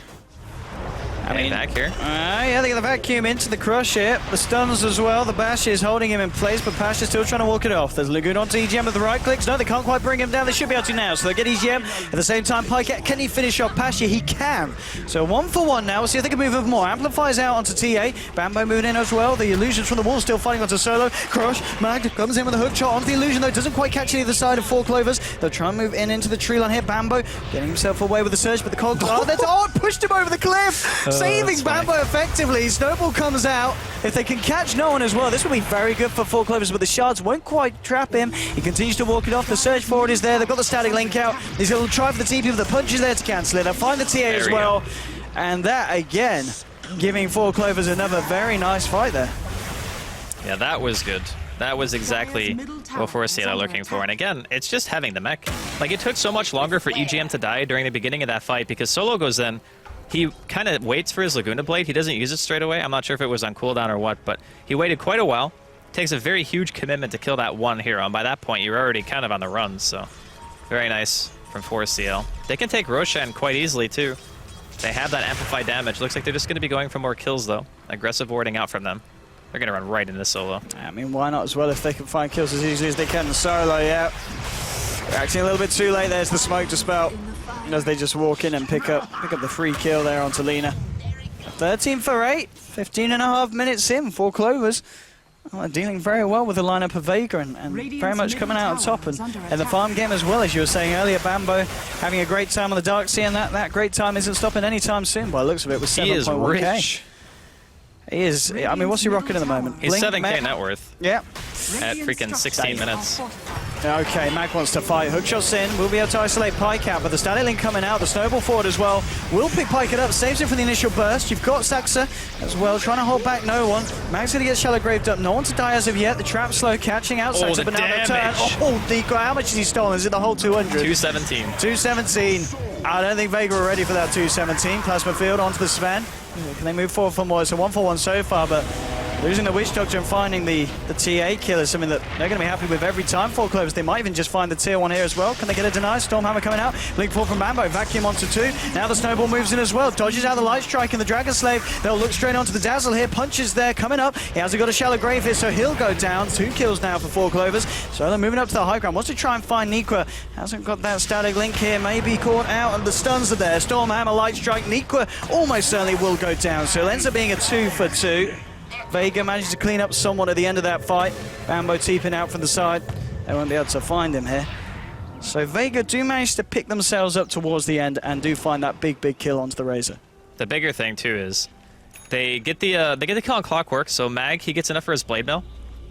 I mean, back here. Yeah, they get the vacuum into the crush here. The stuns as well. The bash is holding him in place, but Pasha's still trying to walk it off. There's Lagoon onto EGM with the right clicks. No, they can't quite bring him down. They should be able to now. So they get EGM. At the same time, Pike, can he finish off Pasha? He can. So 1-for-1 now. We'll see if they can move him more. Amplifies out onto TA. Bambo moving in as well. The illusions from the wall still fighting onto Solo. Crush. Mag comes in with a hook shot onto the illusion, though. Doesn't quite catch either side of 4 Clovers. They'll try and move in into the tree line here. Bambo getting himself away with the surge, but the Cog. Oh, pushed him over the cliff. Saving Bambo effectively. Snowball comes out. If they can catch no one as well, this will be very good for 4 Clovers, but the shards won't quite trap him. He continues to walk it off. The surge forward is there. They've got the static link out. He's going to try for the TP, but the punch is there to cancel it. They'll find the TA as well. And that, again, giving 4 Clovers another very nice fight there. Yeah, that was good. That was exactly what 4C are looking for. And again, it's just having the mech. Like, it took so much longer for EGM to die during the beginning of that fight because Solo goes in. He kind of waits for his Laguna Blade. He doesn't use it straight away. I'm not sure if it was on cooldown or what, but he waited quite a while. Takes a very huge commitment to kill that one hero, and by that point, you're already kind of on the run, so very nice from 4CL. They can take Roshan quite easily, too. They have that amplified damage. Looks like they're just going to be going for more kills, though. Aggressive warding out from them. They're going to run right into Solo. I mean, why not as well if they can find kills as easily as they can. Solo, yeah. Reacting a little bit too late. There's the smoke to spell. As they just walk in and pick up the free kill there onto Lina. 13 for 8, 15.5 minutes in, 4 Clovers. Well, dealing very well with the lineup of Vega and very much coming out on top. And the farm game as well, as you were saying earlier, Bambo having a great time on the Dark Sea, and that great time isn't stopping anytime soon by the looks of it with 7.1k. He is rich. He is, I mean, what's he rocking at the moment? He's 7k net worth. Yeah. At freaking 16 minutes. Okay, Mag wants to fight. Hookshot's in. We'll be able to isolate Pike out, but the static link coming out. The snowball forward as well. Will pick Pike it up. Saves him from the initial burst. You've got Saxa as well, trying to hold back no one. Mag's going to get shallow graved up. No one to die as of yet. The trap slow catching out Saxa, but now the turn. Oh, Decoy. How much has he stolen? Is it the whole 200? 217. 217. I don't think Vega were ready for that 217. Plasma field onto the Sven. Can they move forward for more? It's a 1-for-1 so far, but losing the Witch Doctor and finding the TA kill is something that they're going to be happy with every time. 4 Clovers, they might even just find the tier 1 here as well. Can they get a deny? Stormhammer coming out. Blink 4 from Bambo. Vacuum onto 2. Now the Snowball moves in as well. Dodges out the Light Strike and the Dragon Slave. They'll look straight onto the Dazzle here. Punches there coming up. He hasn't got a shallow grave here, so he'll go down. 2 kills now for 4 Clovers. So they're moving up to the high ground. Wants to try and find Nikwa. Hasn't got that static link here. Maybe caught out, and the stuns are there. Stormhammer, Light Strike. Nikwa almost certainly will go down. So it ends up being a 2-for-2. Vega manages to clean up somewhat at the end of that fight. Bambo teeping out from the side. They won't be able to find him here. So Vega do manage to pick themselves up towards the end and do find that big kill onto the Razor. The bigger thing too is they get the kill on Clockwork. So Mag, he gets enough for his Blade Mill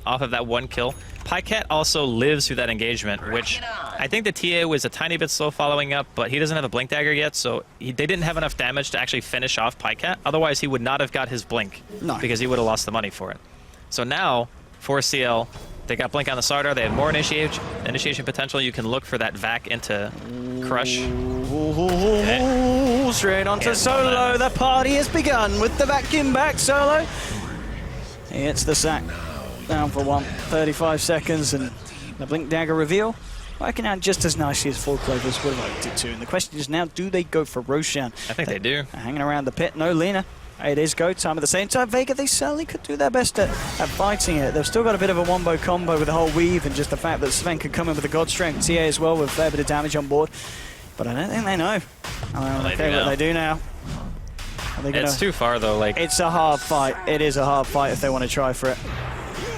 off of that 1 kill. Pycat also lives through that engagement, which I think the TA was a tiny bit slow following up, but he doesn't have a Blink Dagger yet, so they didn't have enough damage to actually finish off Pycat. Otherwise, he would not have got his Blink, because he would have lost the money for it. So now, 4CL, they got Blink on the Sardar, they have more initiation potential. You can look for that Vac into Crush. Ooh, straight onto Solo. The party has begun with the vacuum back. Solo. He hits the sack. Down for 1. 35 seconds, and the Blink Dagger reveal working out just as nicely as 4 Clovers would have liked it to. And the question is now, do they go for Roshan? I think they do. Hanging around the pit. No Lina. It is go time. At the same time, Vega, they certainly could do their best at fighting it. They've still got a bit of a wombo combo with the whole weave and just the fact that Sven could come in with a God Strength TA as well with a fair bit of damage on board. But I don't think they know. Okay, what they do now. It's too far, though. Like, it's a hard fight. It is a hard fight if they want to try for it.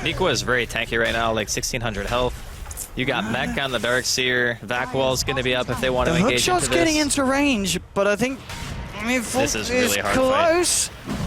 Nikwa is very tanky right now, like 1600 health. You got Mech on the Dark Seer. Vac Wall's going to be up if they want to engage into this. The hookshot's getting into range, but I think... this is really hard close. fight.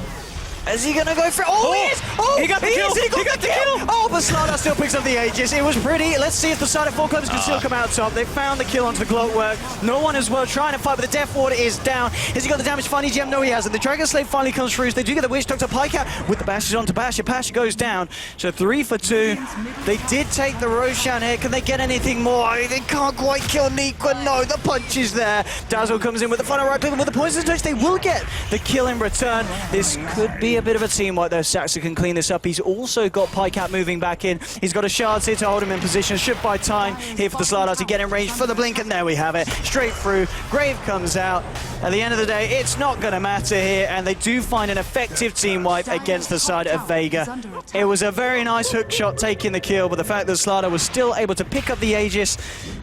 Is he gonna go for it? Oh, he is! Oh, he got the kill! He got the kill! Oh, but Slardar still picks up the Aegis. It was pretty. Let's see if the side of Four Clovers can still come out top. They found the kill onto the Clockwork. No one as well trying to fight, but the Death Ward is down. Has he got the damage finally, GM? No, he hasn't. The Dragon Slave finally comes through. So they do get the Witch Doctor Pikeout with the bashes onto Pasha. Pasha goes down. So 3 for 2. They did take the Roshan here. Can they get anything more? They can't quite kill Niqua. No, the punch is there. Dazzle comes in with the final right click, and with the poison touch, they will get the kill in return. This could be a bit of a team wipe though. Saxa can clean this up. He's also got Pikeout moving back in. He's got a Shards here to hold him in position. Should buy time here for the Slardar to get in range for the blink, and there we have it. Straight through. Grave comes out. At the end of the day, it's not going to matter here, and they do find an effective team wipe against the side of Vega. It was a very nice hook shot taking the kill, but the fact that Slardar was still able to pick up the Aegis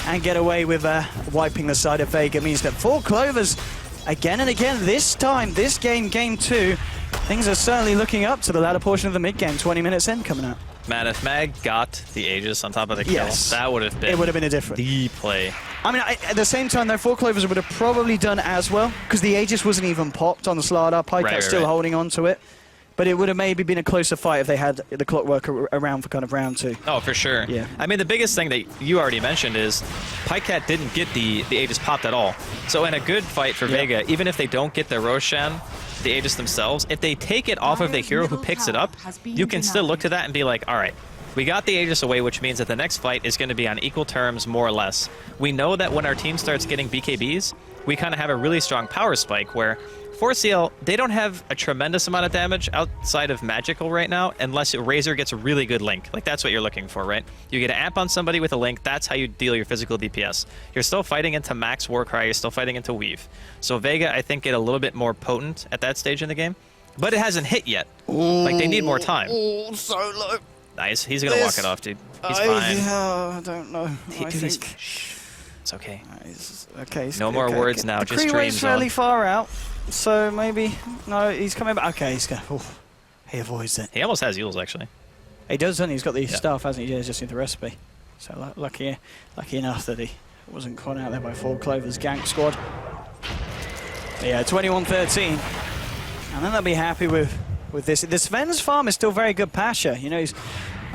and get away with wiping the side of Vega means that Four Clovers, again and again, this time, this game, game 2, things are certainly looking up to the latter portion of the mid-game. 20 minutes in coming up. Man, if Mag got the Aegis on top of the kill, that would have been... It would have been a different... the play. I mean, at the same time, though, Four Clovers would have probably done as well, because the Aegis wasn't even popped on the Slardar. Pikeout's still holding on to it. But it would have maybe been a closer fight if they had the Clockwork around for kind of round 2. Oh, for sure. Yeah. I mean, the biggest thing that you already mentioned is Pikeout didn't get the Aegis popped at all. So in a good fight for Vega, even if they don't get the Roshan, the Aegis themselves, if they take it off of the hero who picks it up, you can still look to that and be like, all right, we got the Aegis away, which means that the next fight is going to be on equal terms, more or less. We know that when our team starts getting BKBs, we kind of have a really strong power spike where 4CL, they don't have a tremendous amount of damage outside of Magical right now, unless Razor gets a really good link. Like, that's what you're looking for, right? You get an amp on somebody with a link, that's how you deal your physical DPS. You're still fighting into Max Warcry, you're still fighting into Weave. So Vega, I think, get a little bit more potent at that stage in the game, but it hasn't hit yet. Like, they need more time. Oh, so low. Nice, he's gonna walk it off, dude. He's fine. I don't know. It's okay. Okay. No more words now, just dreams dreams fairly on. far out, so maybe... No, he's coming back. Okay, he's going... Oh, he avoids it. He almost has Eels, actually. He does, doesn't he? He's got the stuff, hasn't he? Yeah, just in the recipe. So lucky enough that he wasn't caught out there by Four Clovers gank squad. But yeah, 21-13. And then they'll be happy with this. The Sven's farm is still very good Pasha. You know, he's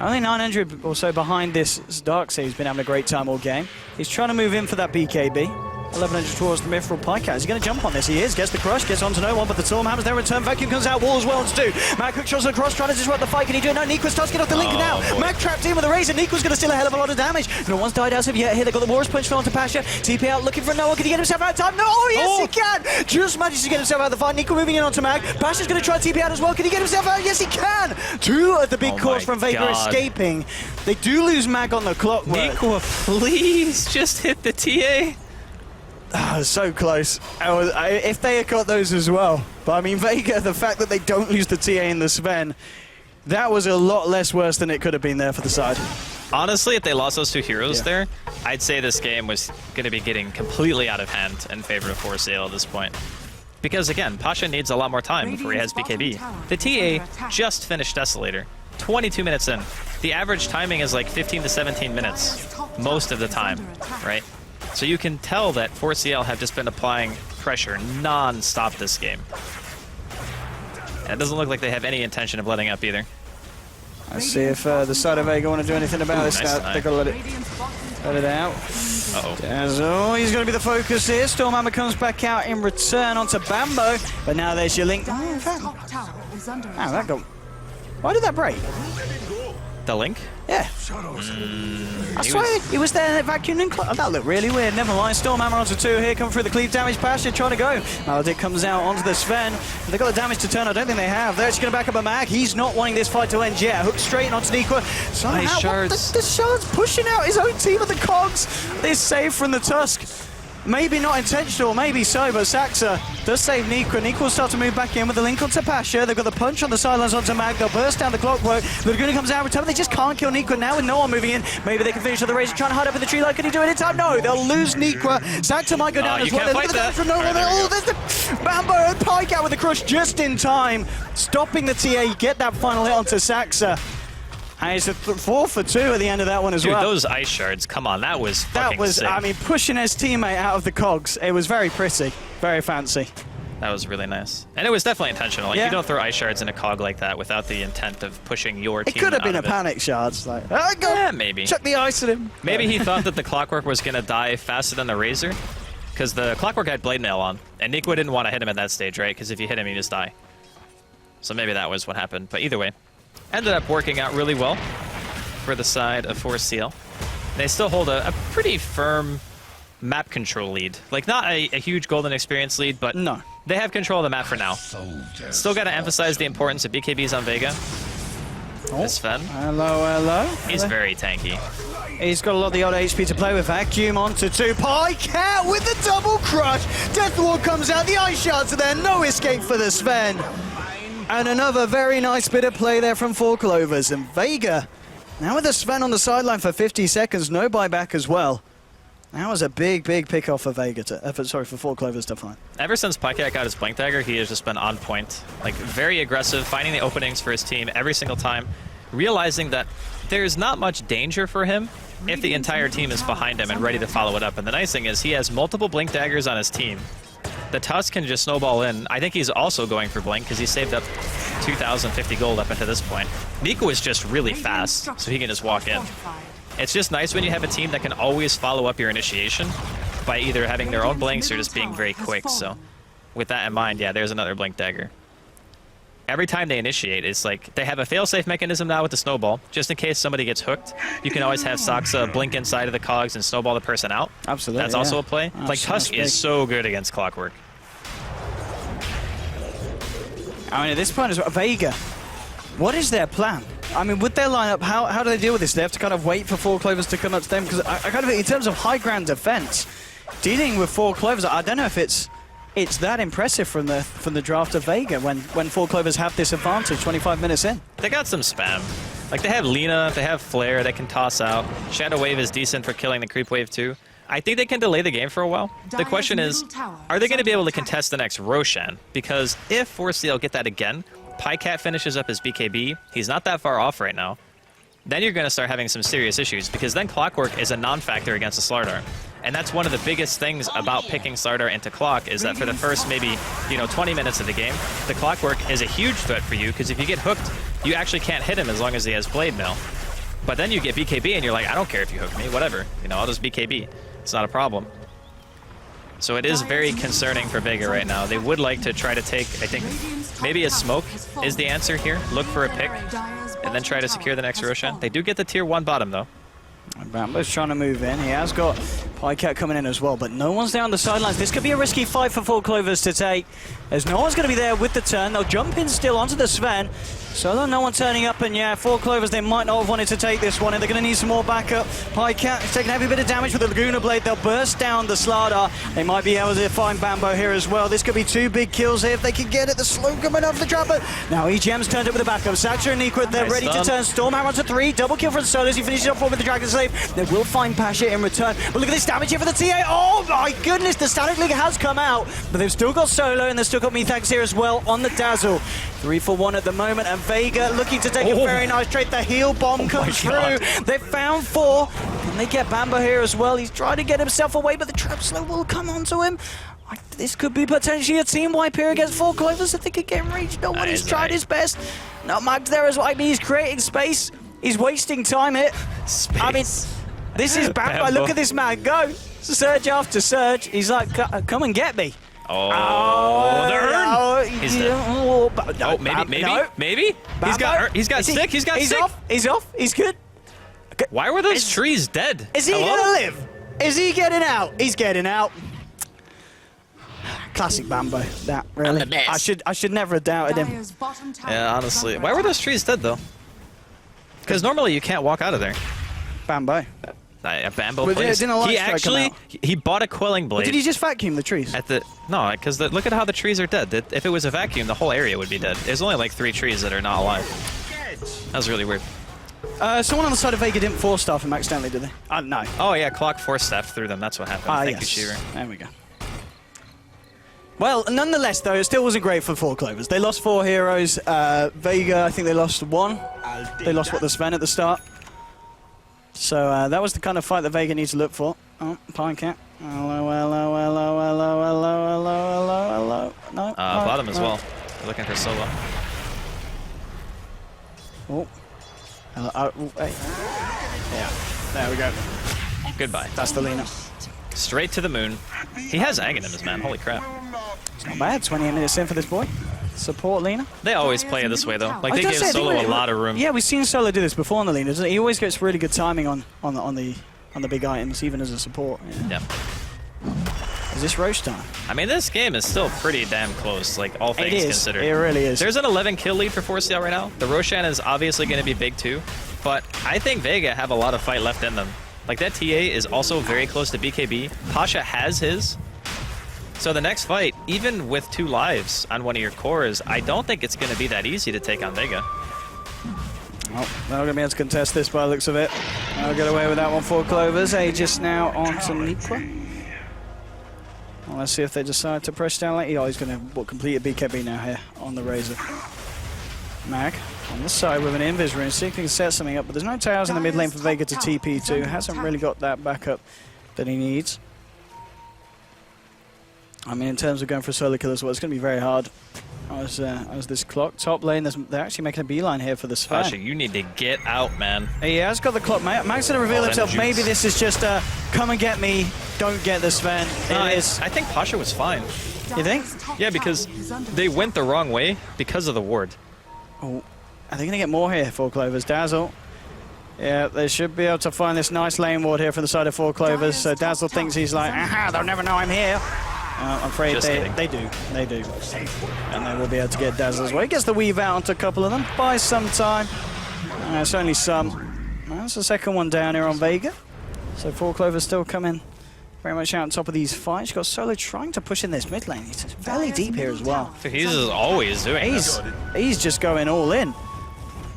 only 900 or so behind this Darkseid. He's been having a great time all game. He's trying to move in for that BKB. 1100 towards the Mithril Pikeout. Is he going to jump on this? He is. Gets the crush. Gets onto no one, but the Storm Hammers there return. Vacuum comes out. Wall as well to do. Mag hook shots across, trying to disrupt the fight. Can he do it? No, Niqua starts to get off the link now. Boy. Mag trapped in with a Razor. Niqua's going to steal a hell of a lot of damage. No one's died as of yet here. They got the Warriors Punch fell onto Pasha. TP out looking for no one. Can he get himself out of time? No, yes, he can. Just manages to get himself out of the fight. Niqua moving in onto Mag. Pasha's going to try TP out as well. Can he get himself out? Yes, he can. Two of the big cores from Vega escaping. They do lose Mag on the Clockwork. Niqua, please just hit the TA. Oh, so close. If they had got those as well. But I mean, Vega, the fact that they don't lose the TA in the Sven, that was a lot less worse than it could have been there for the side. Honestly, if they lost those two heroes there, I'd say this game was going to be getting completely out of hand in favor of 4CL at this point. Because again, Pasha needs a lot more time before he has BKB. The TA just finished Desolator. 22 minutes in. The average timing is like 15 to 17 minutes most of the time, right? So you can tell that 4CL have just been applying pressure non-stop this game. And it doesn't look like they have any intention of letting up either. Let's see if the side of Vega want to do anything about this nice now. They've got to let it out. Uh-oh. He's going to be the focus here. Stormhammer comes back out in return onto Bambo. But now there's your link. That got... Why did that break? The link? Yeah. I swear he was there vacuuming and that looked really weird. Never mind. Stormhammer onto 2 here. Coming through the cleave damage. Pasha trying to go. Maledict comes out onto the Sven. They've got the damage to turn. I don't think they have. They're just going to back up a Mag. He's not wanting this fight to end yet. Hook straight onto Niqua. Somehow, nice shards. The shards pushing out his own team of the Cogs. This save from the Tusk. Maybe not intentional, maybe so, but Saxa does save Niqua. Niqua will start to move back in with the link onto Pasha. They've got the punch on the sidelines onto Mag. They'll burst down the Clockwork. Laguna comes out in return. They just can't kill Niqua now with no one moving in. Maybe they can finish with the Razor trying to hide up in the tree line. Can he do it in time? No, they'll lose Niqua. Saxa might go down as well. Fight that. From no one. Oh, there's the Bambo and Pike out with the crush just in time. Stopping the TA, get that final hit onto Saxa. And it's a 4 for 2 at the end of that one as well. Dude, those ice shards, come on, that was fucking sick. I mean, pushing his teammate out of the cogs. It was very pretty, very fancy. That was really nice. And it was definitely intentional. Like, Yeah. you don't throw ice shards in a cog like that without the intent of pushing your team It could have been a out of it. panic shard. It's like, oh, go. Yeah, maybe. Chuck the ice at him. Maybe he thought that the Clockwork was going to die faster than the Razor, because the Clockwork had Blade Mail on, and Nico didn't want to hit him at that stage, right? Because if you hit him, you just die. So maybe that was what happened. But either way, ended up working out really well for the side of 4C&L. They still hold a pretty firm map control lead. Like, not a huge golden experience lead, but No. they have control of the map for now. Still got to emphasize the importance of BKBs on Vega. This Sven. Hello. He's very tanky. He's got a lot of the old HP to play with. Vacuum onto 2. Cat with the double crush. Death Ward comes out. The ice shards are there. No escape for the Sven. And another very nice bit of play there from 4 Clovers. And Vega, now with the Sven on the sideline for 50 seconds. No buyback as well. That was a big pick off for Vega for 4 Clovers to find. Ever since Pycat got his Blink Dagger, he has just been on point. Like, very aggressive, finding the openings for his team every single time, realizing that there's not much danger for him if the entire team is behind him and ready to follow it up. And the nice thing is he has multiple Blink Daggers on his team. The Tusk can just snowball in. I think he's also going for Blink because he saved up 2,050 gold up until this point. Nico is just really fast, so he can just walk in. It's just nice when you have a team that can always follow up your initiation by either having their own blinks or just being very quick. So with that in mind, yeah, there's another Blink Dagger. Every time they initiate, it's like they have a failsafe mechanism now with the snowball. Just in case somebody gets hooked, you can always have Saksa blink inside of the cogs and snowball the person out. Absolutely. That's also a play. Oh, Like, so Tusk big. is so good against Clockwork. I mean, at this point as well, Vega, what is their plan? I mean, with their lineup, how do they deal with this? They have to kind of wait for 4 Clovers to come up to them? Because I kind of think in terms of high ground defense, dealing with 4 Clovers, I don't know if it's that impressive from the draft of Vega when 4 Clovers have this advantage 25 minutes in. They got some spam. Like, they have Lina, they have Flare they can toss out. Shadow Wave is decent for killing the Creep Wave too. I think they can delay the game for a while. The question is, are they going to be able to contest the next Roshan? Because if 4C&L get that again, Pycat finishes up his BKB, he's not that far off right now, then you're going to start having some serious issues, because then Clockwork is a non-factor against the Slardar. And that's one of the biggest things about picking Slardar into Clock, is that for the first maybe 20 minutes of the game, the Clockwork is a huge threat for you, because if you get hooked, you actually can't hit him as long as he has Blade Mail. But then you get BKB and you're like, I don't care if you hook me, whatever. I'll just BKB. It's not a problem. So it is very concerning for Vega right now. They would like to try to take, I think, maybe a smoke is the answer here. Look for a pick, and then try to secure the next Roshan. They do get the tier 1 bottom, though. Bambo's trying to move in. He has got Pycat coming in as well, but no one's there on the sidelines. This could be a risky fight for 4 Clovers to take, as no one's going to be there with the turn. They'll jump in still onto the Sven. Solo, no one turning up, and yeah, 4 Clovers, they might not have wanted to take this one, and they're going to need some more backup. Pycat is taking a heavy bit of damage with the Laguna Blade. They'll burst down the Slardar. They might be able to find Bambo here as well. This could be 2 big kills here if they can get it. The slow coming off the trap, but now EGM's turned up with the backup. Sacha and Nequid, they're ready to turn. Stormhammer onto 3. Double kill from Solo as he finishes off 4 with the Dragon Slave. They will find Pasha in return. But look at this damage here for the TA. Oh my goodness, the Static League has come out, but they've still got Solo, and they've still got Methax here as well on the Dazzle. 3 for 1 at the moment, and Vega looking to take a very nice trade. The heal bomb comes through. They've found 4. Can they get Bambo here as well? He's trying to get himself away, but the trap slow will come onto him. This could be potentially a team wipe here against 4 Clovers if they could get in reach. No one has tried his best. Not Magged there as well. I mean, he's creating space. He's wasting time here. Space. I mean, this is Bambo. Look at this man go. Surge after surge. He's like, come and get me. Oh, the urn. He's dead. Oh, maybe. He's got stick. He's got stick. He's off. He's good. Okay. Why were those trees dead? Is he gonna live? Is he getting out? He's getting out. Classic Bambo. That really. I should never have doubted him. Yeah, honestly. Why were those trees dead though? Because normally you can't walk out of there. Bambo. A Bambo But plays. didn't a light He strike actually come he bought a quelling blade. Did he just vacuum the trees? No, because look at how the trees are dead. If it was a vacuum, the whole area would be dead. There's only like 3 trees that are not alive. That was really weird. Someone on the side of Vega didn't 4-staff him accidentally, did they? No. Oh yeah, Clock 4-staff through them. That's what happened. Thank you, Shiver. There we go. Well, nonetheless, though, it still wasn't great for 4 Clovers. They lost 4 heroes. Vega, I think they lost 1. They lost the Sven at the start. So that was the kind of fight that Vega needs to look for. Oh, Pycat. Hello. No. Bottom as well. They're looking for solo. Oh. Hey. Yeah. There we go. Goodbye. That's the Lina. Straight to the moon. He has Aghanims, man. Holy crap. It's not bad. 28 minutes in for this boy. Support Lina. They always play it this way, though. Like, they give I Solo a lot of room. Yeah, we've seen Solo do this before on the Lina, doesn't he? He always gets really good timing on the big items, even as a support. Yeah. Is this Roche time? I mean, this game is still pretty damn close, like, all things considered. It really is. There's an 11 kill lead for 4C&L right now. The Roshan is obviously going to be big, too. But I think Vega have a lot of fight left in them. Like, that TA is also very close to BKB. Pasha has his. So the next fight, even with 2 lives on one of your cores, I don't think it's going to be that easy to take on Vega. Oh, they're not going to be able to contest this by the looks of it. I'll get away with that one for Clovers. Aegis now onto Nikwa. Well, let's see if they decide to press down late. Oh, he's going to complete a BKB now here on the Razor. Mag on the side with an Invis rune, see if he can set something up, but there's no towers in the mid lane for Vega to TP to. Hasn't really got that backup that he needs. I mean, in terms of going for a solo kill as well, it's going to be very hard as this clock. Top lane, they're actually making a beeline here for the Sven. Pasha, you need to get out, man. He has got the clock. Mag's going to reveal himself. Maybe this is just a come and get me, don't get the Sven. It is. I think Pasha was fine. You think? Yeah, because they went the wrong way because of the ward. Oh, are they going to get more here for Clovers? Dazzle. Yeah, they should be able to find this nice lane ward here from the side of 4 Clovers. So Dazzle thinks he's like, aha, they'll never know I'm here. I'm afraid they do. And they will be able to get Dazzle as well. He gets the weave out onto a couple of them. Buys some time. It's only some. That's the second one down here on Vega. So 4 Clovers still coming very much out on top of these fights. You've got Solo trying to push in this mid lane. He's fairly deep here as well. He's just always doing this. He's just going all in.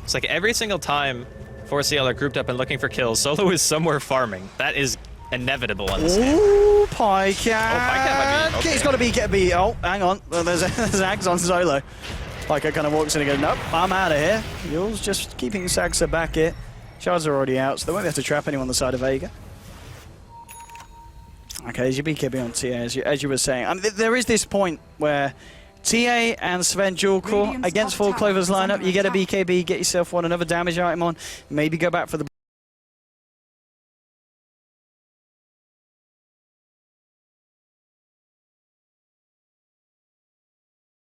It's like every single time 4C&L are grouped up and looking for kills, Solo is somewhere farming. That is inevitable on this game. Ooh, Pycat. Pycat might be, okay. He's got to be. Oh, hang on. There's Zags on Solo. Pycat kind of walks in and goes, nope, I'm out of here. Yule's just keeping Sagsa back here. Shards are already out, so they won't have to trap anyone on the side of Vega. Okay, as your BKB on TA, as you were saying. I mean, there is this point where TA and Sven dual core against 4 Clovers lineup. You get a BKB, get yourself another damage item on, maybe go back for the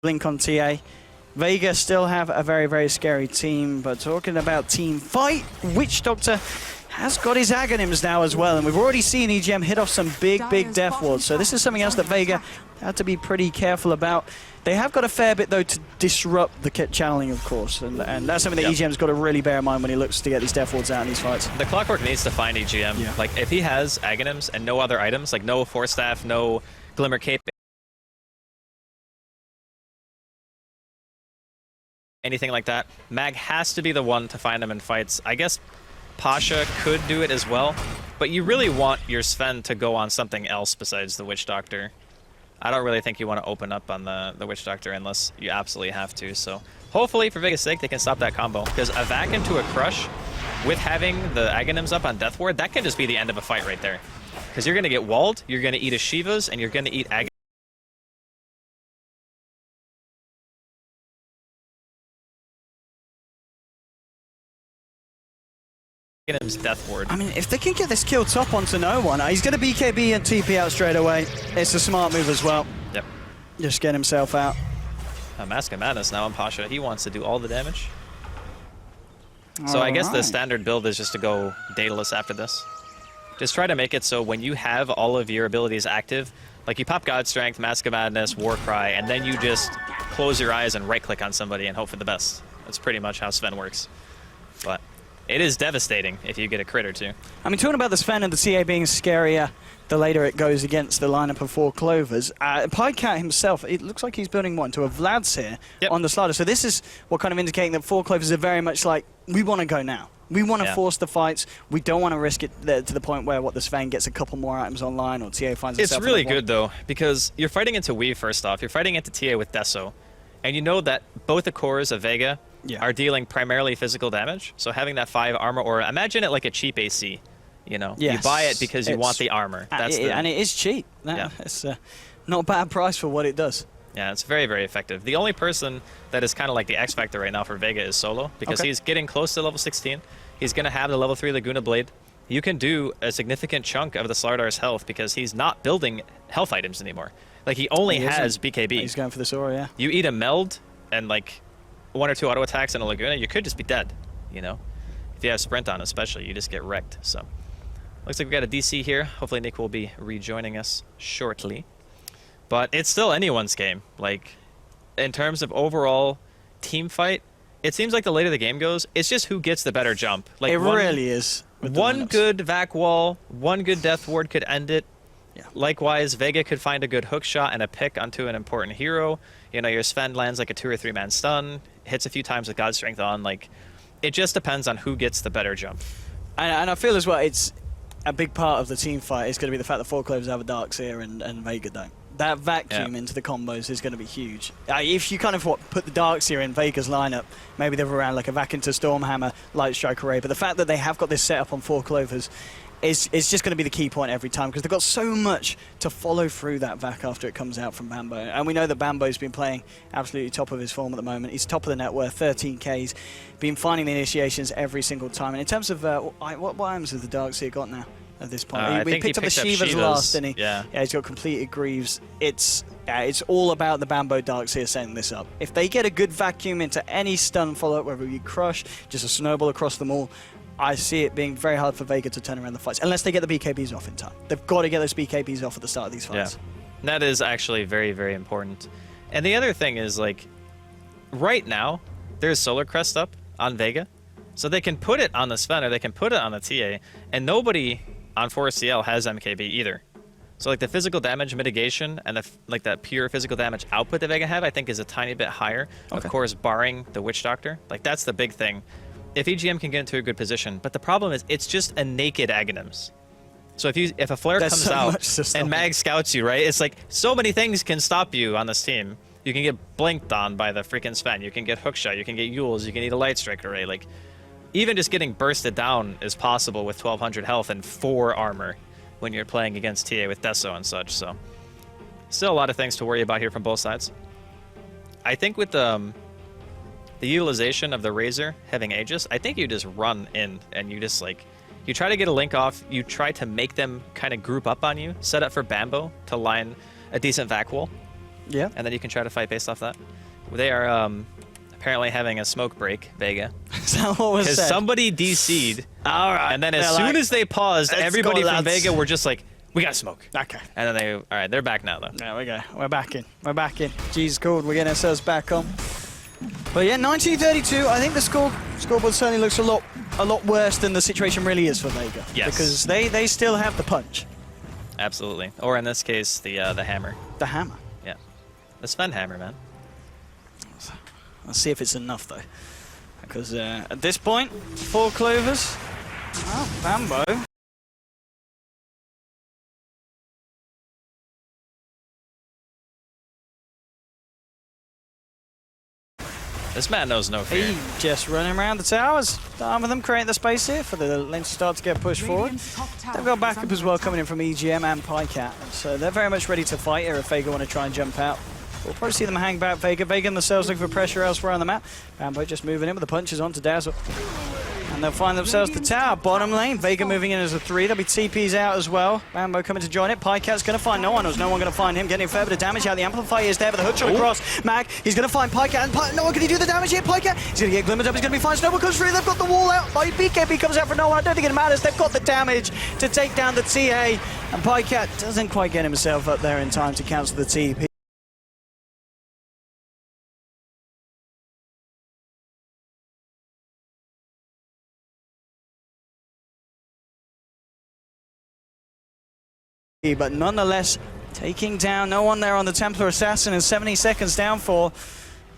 blink on TA. Vega still have a very, very scary team, but talking about team fight, Witch Doctor has got his Aghanims now as well, and we've already seen EGM hit off some big death wards, so this is something else that Vega had to be pretty careful about. They have got a fair bit, though, to disrupt the channeling, of course, and that's something that EGM's got to really bear in mind when he looks to get these death wards out in these fights. The Clockwork needs to find EGM. Yeah. Like, if he has Aghanims and no other items, like no Force Staff, no Glimmer Cape, anything like that, Mag has to be the one to find them in fights. I guess Pasha could do it as well, but you really want your Sven to go on something else besides the Witch Doctor. I don't really think you want to open up on the Witch Doctor unless you absolutely have to, so hopefully for Vega's sake they can stop that combo, because a Vac into a Crush with having the Aghanims up on Death Ward, that can just be the end of a fight right there. Because you're going to get walled, you're going to eat a Shivas, and you're going to eat Aghanims Death Ward. I mean, if they can get this kill top onto no one, he's going to BKB and TP out straight away. It's a smart move as well. Yep. Just get himself out. Mask of Madness now on Pasha. He wants to do all the damage. So I guess the standard build is just to go Daedalus after this. Just try to make it so when you have all of your abilities active, like you pop God Strength, Mask of Madness, Warcry, and then you just close your eyes and right-click on somebody and hope for the best. That's pretty much how Sven works. But it is devastating if you get a crit or two. I mean, talking about the Sven and the TA being scarier the later it goes against the lineup of 4 Clovers. Pycat himself, it looks like he's building one to a Vlad's here on the slider. So this is what kind of indicating that 4 Clovers are very much like, we want to go now. We want to force the fights. We don't want to risk it to the point where the Sven gets a couple more items online or TA finds It's itself really good, though, because you're fighting into Weave first off. You're fighting into TA with Deso. And you know that both the cores of Vega are dealing primarily physical damage. So having that 5 armor aura, imagine it like a cheap AC. You know, you buy it because you want the armor. And it is cheap. It's not a bad price for what it does. Yeah, it's very, very effective. The only person that is kind of like the X factor right now for Vega is Solo, because he's getting close to level 16. He's going to have the level 3 Laguna Blade. You can do a significant chunk of the Slardar's health because he's not building health items anymore. Like, he only has BKB. He's going for the Sora, yeah. You eat a meld and, like, 1 or 2 auto attacks in a Laguna, you could just be dead, you know? If you have Sprint on especially, you just get wrecked, so. Looks like we got a DC here. Hopefully Nick will be rejoining us shortly. But it's still anyone's game. Like, in terms of overall team fight, it seems like the later the game goes, it's just who gets the better jump. Like, it really is. One good vac wall, one good death ward could end it. Yeah. Likewise, Vega could find a good hook shot and a pick onto an important hero. You know, your Sven lands like a 2 or 3 man stun, hits a few times with God Strength on. Like, it just depends on who gets the better jump. And I feel as well, it's a big part of the team fight is going to be the fact that 4 Clovers have a Darkseer and Vega don't. That vacuum into the combos is going to be huge. If you kind of put the Darkseer in Vega's lineup, maybe they're around like a vac into Stormhammer, Light Strike Array, but the fact that they have got this setup on 4 Clovers is just going to be the key point every time, because they've got so much to follow through that vac after it comes out from Bambo. And we know that Bambo's been playing absolutely top of his form at the moment. He's top of the net worth, 13Ks, been finding the initiations every single time. And in terms of what items has the Darkseer got now at this point? We picked up the Shiva's last, didn't he? Yeah, he's got completed Greaves. It's all about the Bambo Darkseer setting this up. If they get a good vacuum into any stun follow-up, whether it be Crush, just a snowball across them all, I see it being very hard for Vega to turn around the fights, unless they get the BKBs off in time. They've got to get those BKBs off at the start of these fights. Yeah, that is actually very, very important. And the other thing is, like, right now, there's Solar Crest up on Vega, so they can put it on the Sven or they can put it on the TA, and nobody on 4CL has MKB either. So, like, the physical damage mitigation and like that pure physical damage output that Vega have, I think, is a tiny bit higher. Of course, barring the Witch Doctor. Like, that's the big thing. If EGM can get into a good position, but the problem is it's just a naked Aghanims. So if a flare comes out and Mag scouts you, right? It's like so many things can stop you on this team. You can get blinked on by the freaking Sven. You can get hookshot. You can get Yules. You can eat a Light Strike Array. Like, even just getting bursted down is possible with 1200 health and 4 armor when you're playing against TA with Deso and such. So still a lot of things to worry about here from both sides. I think with the utilization of the Razor having Aegis, I think you just run in and you just, like, you try to get a link off, you try to make them kind of group up on you, set up for Bambo to line a decent vac wall. Yeah. And then you can try to fight based off that. They are apparently having a smoke break, Vega. Is that what was said? Because somebody DC'd. All right. And then as soon as they paused, everybody from Vega were just like, we got smoke. Okay. And then all right, they're back now, though. There we go. We're back in. We're back in. G's called. We're getting ourselves back on. But yeah, 1932. I think the scoreboard certainly looks a lot worse than the situation really is for Vega. Yes. Because they still have the punch. Absolutely. Or in this case, the hammer. The hammer. Yeah. The Sven hammer, man. Let's see if it's enough though. Because at this point, 4 Clovers. Well, Bambo. This man knows no fear. He just running around the towers. Some of them creating the space here for the lane to start to get pushed forward. They've got backup as well coming in from EGM and Pycat. So they're very much ready to fight here if Vega want to try and jump out. We'll probably see them hang back Vega. Vega themselves looking for pressure elsewhere on the map. Bambo just moving in with the punches onto Dazzle. And they'll find themselves the tower. Bottom lane, Vega moving in as a 3. There'll be TPs out as well. Bambo coming to join it. Pycat's going to find no one. There's no one going to find him. Getting a fair bit of damage out. The Amplifier is there, but the hook shot across. Mag, he's going to find Pycat. And no one can he do the damage here. Pycat, he's going to get glimmered up. He's going to be fine. Snowball comes through. They've got the wall out. BKB comes out for no one. I don't think it matters. They've got the damage to take down the TA. And Pycat doesn't quite get himself up there in time to cancel the TP. But nonetheless, taking down no one there on the Templar Assassin and 70 seconds down for.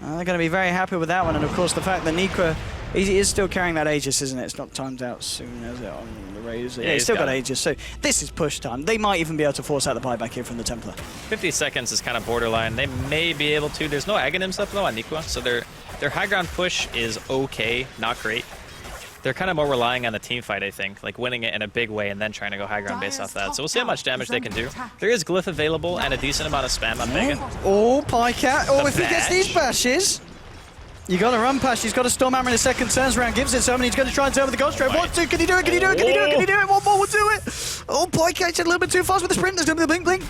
They're going to be very happy with that one. And of course, the fact that Nikwa he is still carrying that Aegis, isn't it? It's not timed out soon, is it, on the Razor? Yeah, he's still got Aegis. So this is push time. They might even be able to force out the buyback here from the Templar. 50 seconds is kind of borderline. They may be able to. There's no Aghanims up though on Nikwa, so their high ground push is okay, not great. they're kind of more relying on the team fight, I think, like winning it in a big way and then trying to go high ground based off that. So we'll see how much damage they can do. There is Glyph available and a decent amount of spam on Vega. Oh, Pycat. Oh, if he bash. gets these bashes. You got to run past. He's got a Storm Hammer in a second. Turns around, gives it to him, and he's going to try and turn with the Ghost Trap. What? Can he do it? Can he do it? Can he do it? Can he do it? One more will do it. Oh, Pycat's a little bit too fast with the sprint. There's going to be the blink.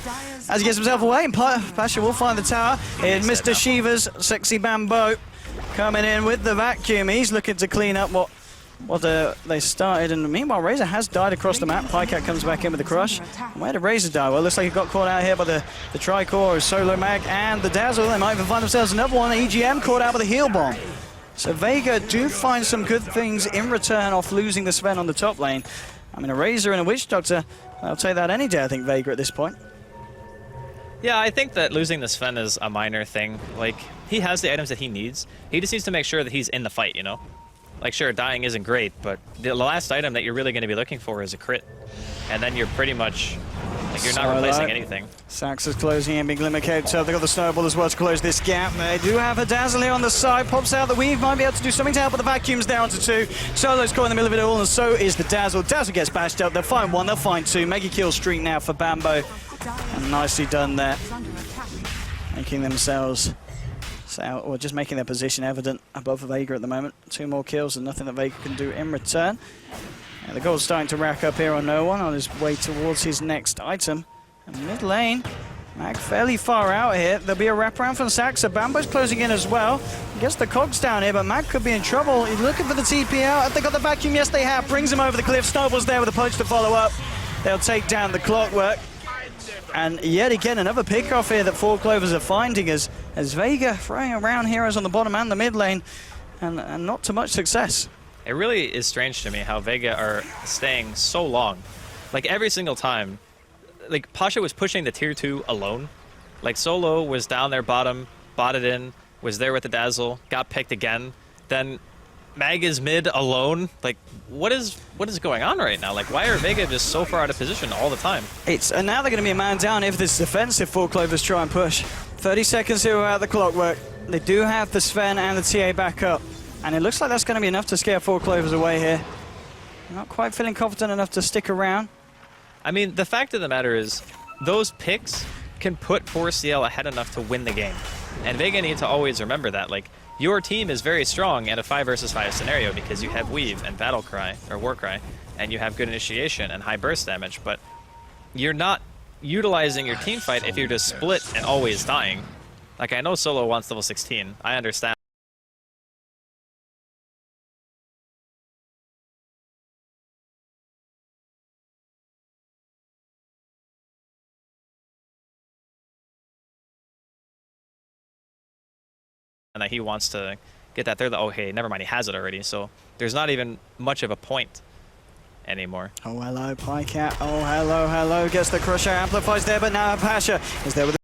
As he gets himself away, and Pasha will find the tower. And Mr. Shiva's Sexy Bambo coming in with the vacuum. He's looking to clean up what they started, and meanwhile Razor has died across the map. Pycat comes back in with the crush. Where did Razor die? Well, looks like he got caught out here by the Tricore, Solo Mag, and the Dazzle. They might even find themselves another one. EGM caught out by the heal bomb. So Vega do find some good things in return off losing the Sven on the top lane. I mean, a Razor and a Witch Doctor, I'll take that any day, I think, Vega at this point. Yeah, I think that losing the Sven is a minor thing. Like, he has the items that he needs. He just needs to make sure that he's in the fight, you know? Like, sure, dying isn't great, but the last item that you're really going to be looking for is a crit. And then you're pretty much, like, you're not replacing anything. Sax is closing in, big limit cape, so they've got the Snowball as well to close this gap. They do have a Dazzle here on the side, pops out the weave, might be able to do something to help, but the vacuum's down to 2. Solo's caught in the middle of it all, and so is the Dazzle. Dazzle gets bashed up, they'll find 1, they'll find 2. Mega kill streak now for Bambo, and nicely done there. Making themselves... or just making their position evident above Vega at the moment. 2 more kills and nothing that Vega can do in return. And the gold's starting to rack up here on No One on his way towards his next item. And mid lane, Mag fairly far out here. There'll be a wraparound from Saxa. Bambo's closing in as well. He gets the cogs down here, but Mag could be in trouble. He's looking for the TP out. Have they got the vacuum? Yes, they have. Brings him over the cliff. Snowball's there with a punch to follow up. They'll take down the Clockwork. And yet again, another pick off here that 4Clovers are finding as Vega throwing around heroes on the bottom and the mid lane, and not to much success. It really is strange to me how Vega are staying so long. Like, every single time, like, Pasha was pushing the tier 2 alone. Like, Solo was down there bottom, botted in, was there with the Dazzle, got picked again. Then Mag is mid alone. Like, what is going on right now? Like, why are Vega just so far out of position all the time? And now they're going to be a man down if this defensive 4Clovers try and push. 30 seconds here without the Clockwork. They do have the Sven and the TA back up. And it looks like that's going to be enough to scare 4Clovers away here. Not quite feeling confident enough to stick around. I mean, the fact of the matter is, those picks can put 4CL ahead enough to win the game. And Vega need to always remember that. Like, your team is very strong in a 5 versus 5 scenario because you have Weave and Battle Cry, or War Cry, and you have good initiation and high burst damage, but you're not utilizing your team fight if you're just split and always dying. Like, I know Solo wants level 16, I understand. And that he wants to get that there. Oh, hey, never mind, he has it already, so there's not even much of a point anymore. Oh, hello, Pycat. Oh, hello. Gets the Crusher, amplifies there, but now Pasha is there with the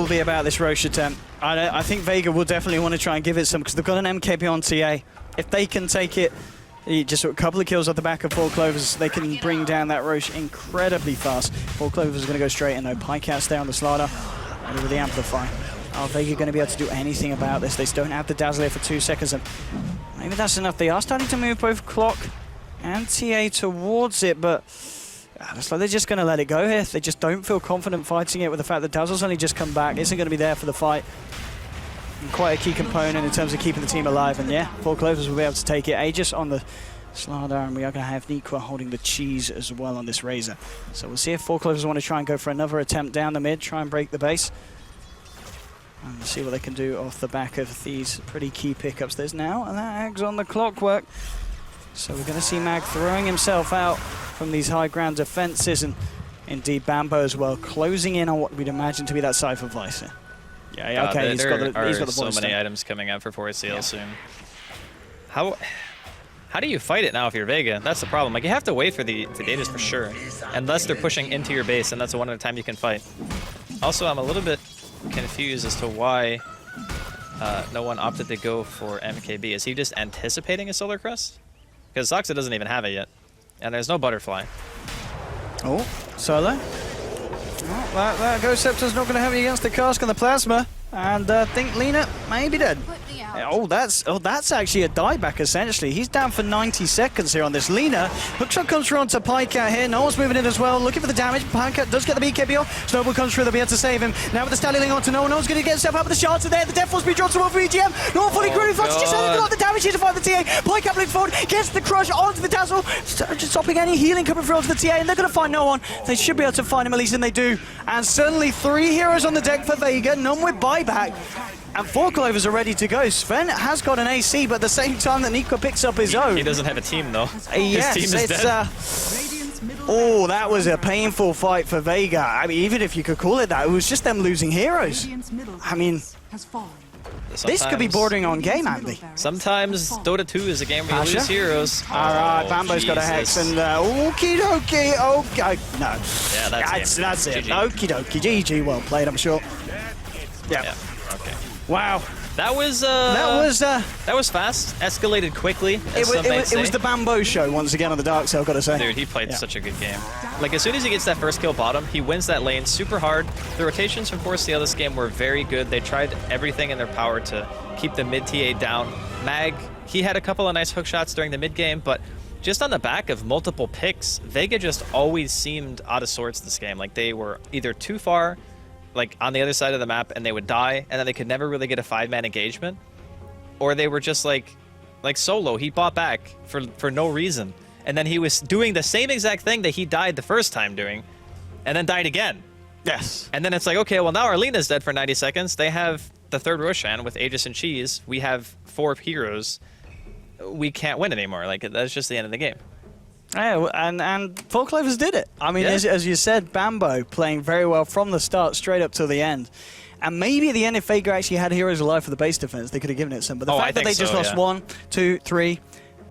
will be about this Roche attempt. I think Vega will definitely want to try and give it some, because they've got an MKP on TA. If they can take it, just a couple of kills off the back of 4Clovers, they can bring down that Roche incredibly fast. 4Clovers is going to go straight in though. Pycat's there on the slider, and with the Amplify. Are Vega going to be able to do anything about this? They don't have the Dazzle here for 2 seconds, and maybe that's enough. They are starting to move both Clock and TA towards it, but it's like they're just going to let it go here. They just don't feel confident fighting it with the fact that Dazzle's only just come back. Isn't going to be there for the fight. And quite a key component in terms of keeping the team alive. And yeah, 4Clovers will be able to take it. Aegis on the Slardar, and we are going to have Nikwa holding the cheese as well on this Razor. So we'll see if 4Clovers want to try and go for another attempt down the mid, try and break the base. And see what they can do off the back of these pretty key pickups. There's now an Ags on the clockwork. So we're going to see Mag throwing himself out from these high ground defenses, and indeed Bambo as well, closing in on what we'd imagine to be that Cypher Visor. Yeah, okay, he's got the so many items coming out for 4C&L soon. How do you fight it now if you're Vega? That's the problem. Like, you have to wait for the Aegis for sure, unless they're pushing into your base, and that's the one at a time you can fight. Also, I'm a little bit confused as to why no one opted to go for MKB. Is he just anticipating a Solar Crest? Because Soxa doesn't even have it yet, and there's no Butterfly. Oh, Solo. Oh, that Ghost Scepter's not going to have you against the Cask and the Plasma. And I think Lena may be dead. Oh, that's actually a dieback, essentially. He's down for 90 seconds here on this. Lena, hookshot comes through onto Pycat here. No one's moving in as well, looking for the damage. Pycat does get the BKB off. Snowball comes through, they'll be able to save him. Now with the Stallion onto no one's going to get himself up with the shards are there. The Death Force be dropped to one for EGM. Not fully grooved. Fox just hasn't got the damage here to fight the TA. Pycat blinks forward, gets the crush onto the Dazzle. Just stopping any healing coming through onto the TA, and they're going to find no one. They should be able to find him, at least, and they do. And suddenly 3 heroes on the deck for Vega, none with buyback. And 4 Clovers are ready to go. Sven has got an AC, but at the same time that Nico picks up his own. He doesn't have a team, though. Yes, his team is dead. Oh, that was a painful fight for Vega. I mean, even if you could call it that, it was just them losing heroes. I mean, this could be bordering on game, Andy. Sometimes Dota2 is a game where you lose heroes. All right, Bambo's got a Hex, and okie dokie, okay, no. Yeah, that's it. Okie dokie, GG, well played, I'm sure. Yeah. Okay. Wow. That was fast. Escalated quickly. It was the Bambo show once again on the dark side, I've got to say. Dude, he played such a good game. Like, as soon as he gets that first kill bottom, he wins that lane super hard. The rotations from 4C&L this game were very good. They tried everything in their power to keep the mid TA down. Mag, he had a couple of nice hook shots during the mid game, but just on the back of multiple picks, Vega just always seemed out of sorts this game. Like, they were either too far, like on the other side of the map, and they would die, and then they could never really get a 5-man engagement, or they were just like Solo. He bought back for no reason, and then he was doing the same exact thing that he died the first time doing, and then died again. Yes. And then it's like, okay, well, now Arlena's dead for 90 seconds. They have the third Roshan with Aegis and Cheese. We have 4 heroes. We can't win anymore. Like, that's just the end of the game. Yeah, and 4 Clovers did it. I mean, as you said, Bambo playing very well from the start straight up to the end. And maybe at the end, if Vega actually had heroes alive for the base defense, they could have given it some. But the fact that they just lost 1, 2, 3,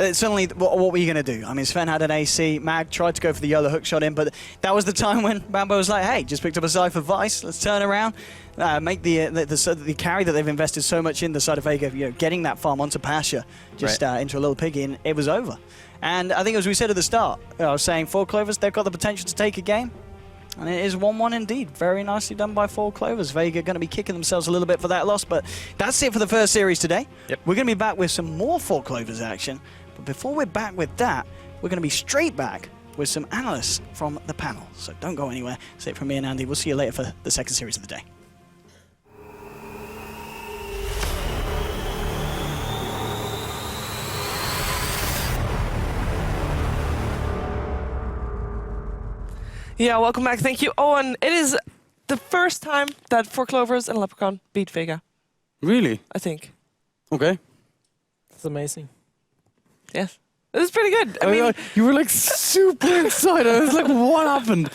suddenly, what were you going to do? I mean, Sven had an AC. Mag tried to go for the yellow hook shot in, but that was the time when Bambo was like, hey, just picked up a Cypher Vice. Let's turn around, make the carry that they've invested so much in the side of Vega, getting that farm onto Pasha, just into a little piggy, and it was over. And I think, as we said at the start, I was saying 4 Clovers, they've got the potential to take a game. And it is 1-1 indeed. Very nicely done by 4 Clovers. Vega going to be kicking themselves a little bit for that loss, but that's it for the first series today. Yep. We're going to be back with some more 4 Clovers action. But before we're back with that, we're going to be straight back with some analysts from the panel. So don't go anywhere. That's it from me and Andy. We'll see you later for the second series of the day. Yeah, welcome back. Thank you, Owen. It is the first time that 4 Clovers and Leprechaun beat Vega. Really? I think. Okay. That's amazing. Yes. This is pretty good. I mean, you were like super excited. I was like, what happened?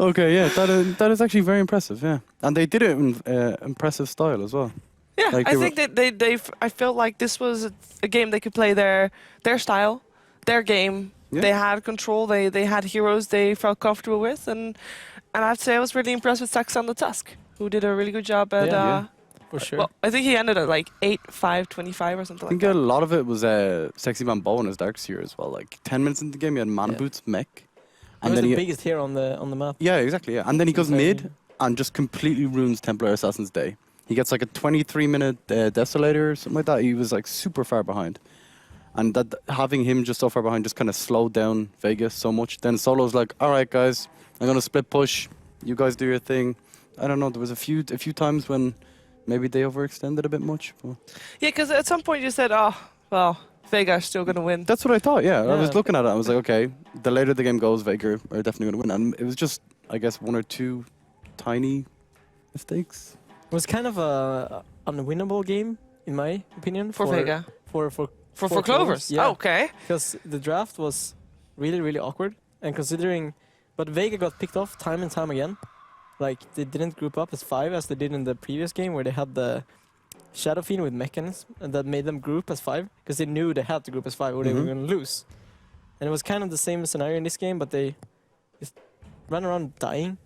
Okay, yeah, that is actually very impressive, yeah. And they did it in impressive style as well. yeah, like I think that I felt like this was a game they could play their style, their game. Yeah. They had control. They had heroes they felt comfortable with, and I have to say I was really impressed with Saxa and the Tusk, who did a really good job at. For sure. Well, I think he ended at like 8-5-25 or something I think like that. a lot of it was Sexy Man Bow in his Darkseer as well. Like 10 minutes into the game, he had Mana Boots, Mech. And he was the biggest hero on the map. Yeah, exactly, yeah. And then he goes mid and just completely ruins Templar Assassin's Day. He gets like a 23-minute Desolator or something like that. He was like super far behind. And that having him just so far behind just kind of slowed down Vegas so much. Then Solo's like, all right, guys, I'm going to split push. You guys do your thing. I don't know, there was a few times when maybe they overextended a bit much. But Yeah, because at some point you said, oh, well, Vega's still going to win. that's what I thought, yeah. I was looking at it. I was like, okay, the later the game goes, Vega are definitely going to win. And it was just, I guess, 1 or 2 tiny mistakes. was kind of a unwinnable game, in my opinion. For Vega. For Clovers. Yeah. Okay. Because the draft was really, really awkward. And considering... But Vega got picked off time and time again. Like, they didn't group up as 5 as they did in the previous game, where they had the Shadow Fiend with mechanism, and that made them group as 5, because they knew they had to group as 5 or they were going to lose. And it was kind of the same scenario in this game, but they just ran around dying.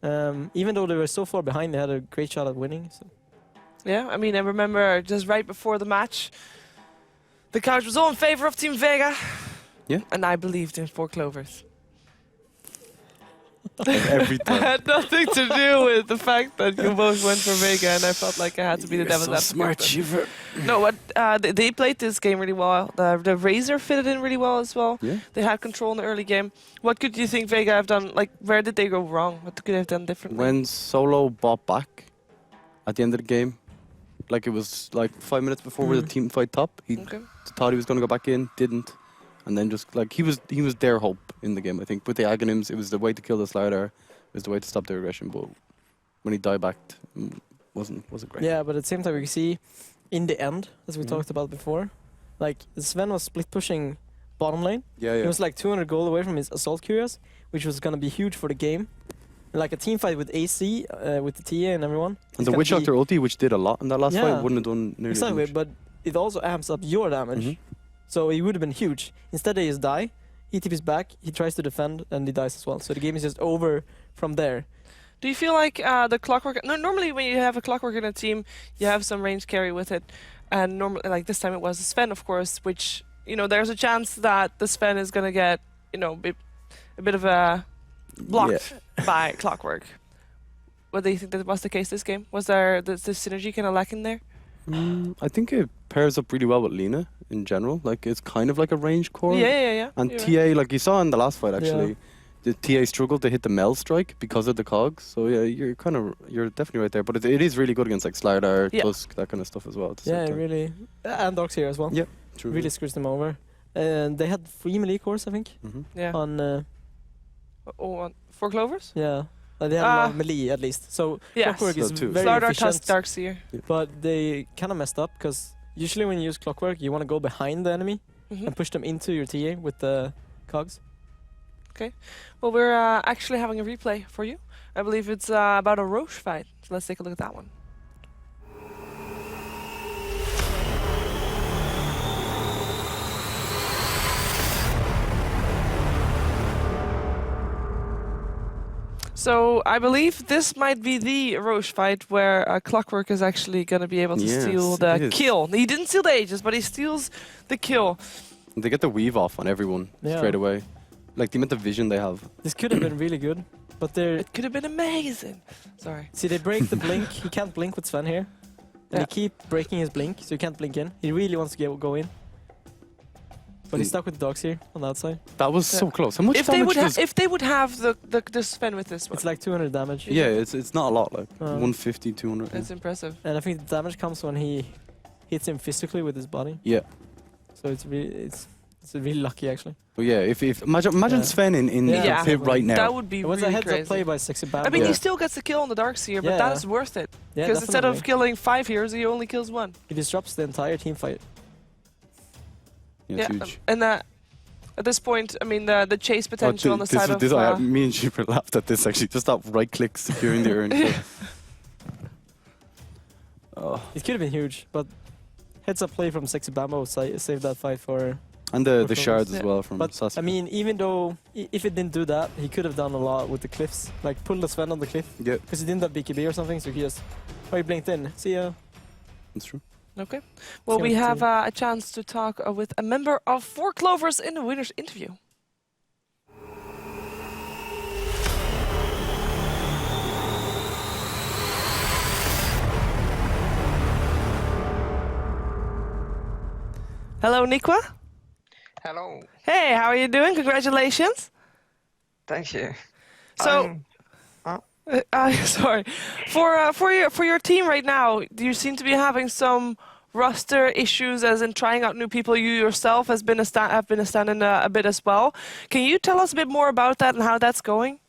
Even though they were so far behind, they had a great shot at winning. So. Yeah, I mean, I remember just right before the match, the couch was all in favor of Team Vega. Yeah. And I believed in 4 Clovers. Every It time. had nothing to do with the fact that you both went for Vega, and I felt like I had to be the devil's advocate. No, what they played this game really well. The Razor fitted in really well as well. Yeah. They had control in the early game. What could you think Vega have done? Like, where did they go wrong? What could they have done differently? When Solo bought back at the end of the game, like it was like 5 minutes before the team fight top, he thought he was going to go back in, didn't. And then just like he was their hope in the game, I think. With the Aghanims, it was the way to kill the Slardar, it was the way to stop their aggression. But when he died back, wasn't great. Yeah, but at the same time, we see in the end, as we talked about before, like Sven was split pushing bottom lane. Yeah. He was like 200 gold away from his Assault Curious, which was gonna be huge for the game. And like a team fight with AC, with the TA and everyone. And the Witch Doctor ulti, which did a lot in that last fight, wouldn't have done nearly as exactly, much. but it also amps up your damage. So it would have been huge. Instead they just die, he TPs back, he tries to defend, and he dies as well. So the game is just over from there. Do you feel like the Clockwork... No, normally when you have a Clockwork in a team, you have some range carry with it. And normally, like this time it was the Sven, of course, which, you know, there's a chance that the Sven is going to get, you know, a bit of a blocked by Clockwork. What do you think that was the case this game? Was there the synergy kind of lacking there? I think it pairs up really well with Lina in general. Like it's kind of like a range core. Yeah. And You're TA, like you saw in the last fight actually, the TA struggled to hit the Mel strike because of the cogs. So yeah, you're definitely right there. But it is really good against like Slardar, Tusk, that kind of stuff as well. Yeah, really. And Dogs here as well. Yeah, true. Really screws them over. And they had 3 melee cores, I think. Yeah. On 4 Clovers? Yeah. They had a lot of melee at least. So Clockwork is very Slardar, efficient. Tusk, Darkseer. But they kind of messed up because usually when you use Clockwork, you want to go behind the enemy and push them into your TA with the cogs. Okay. Well, we're actually having a replay for you. I believe it's about a Roche fight. So let's take a look at that one. So I believe this might be the Roche fight where Clockwork is actually going to be able to steal the kill. He didn't steal the Aegis, but he steals the kill. They get the weave off on everyone straight away. Like the amount of vision they have. This could have been really good, but it could have been amazing. Sorry. See, they break the blink. He can't blink with Sven here. And they keep breaking his blink, so he can't blink in. He really wants to go in. But he's stuck with the dogs here on the outside. That was so close. How much if damage if they would have the Sven with this one. It's like 200 damage. Yeah, it's not a lot, like 150, 200. That's impressive. And I think the damage comes when he hits him physically with his body. Yeah. So it's really lucky actually. But yeah, if imagine Sven in the pit right now. That would be really crazy. It was a heads-up play by Sexy Bam. I mean, he still gets the kill on the Darkseer, but that is worth it. Because instead of killing 5 heroes, he only kills 1. He disrupts the entire team fight. Yeah, it's huge. And at this point, I mean, the chase potential on the side of... me and Sheeper laughed at this actually. Just that right-click securing the urn. It could have been huge, but heads-up play from Sexy Bambo saved that fight for... And the shards as well from Sasuke. I mean, even though, if it didn't do that, he could have done a lot with the cliffs. Like, pull the Sven on the cliff. Yeah. Because he didn't have BKB or something, so he just... Oh, he blinked in. See ya. That's true. Okay. Well, we have a chance to talk with a member of 4 Clovers in the winner's interview. Hello, Nikwa. Hello. Hey, how are you doing? Congratulations. Thank you. So, sorry. For your team right now, you seem to be having some roster issues, as in trying out new people. You yourself have been a stand-in a bit as well. Can you tell us a bit more about that and how that's going?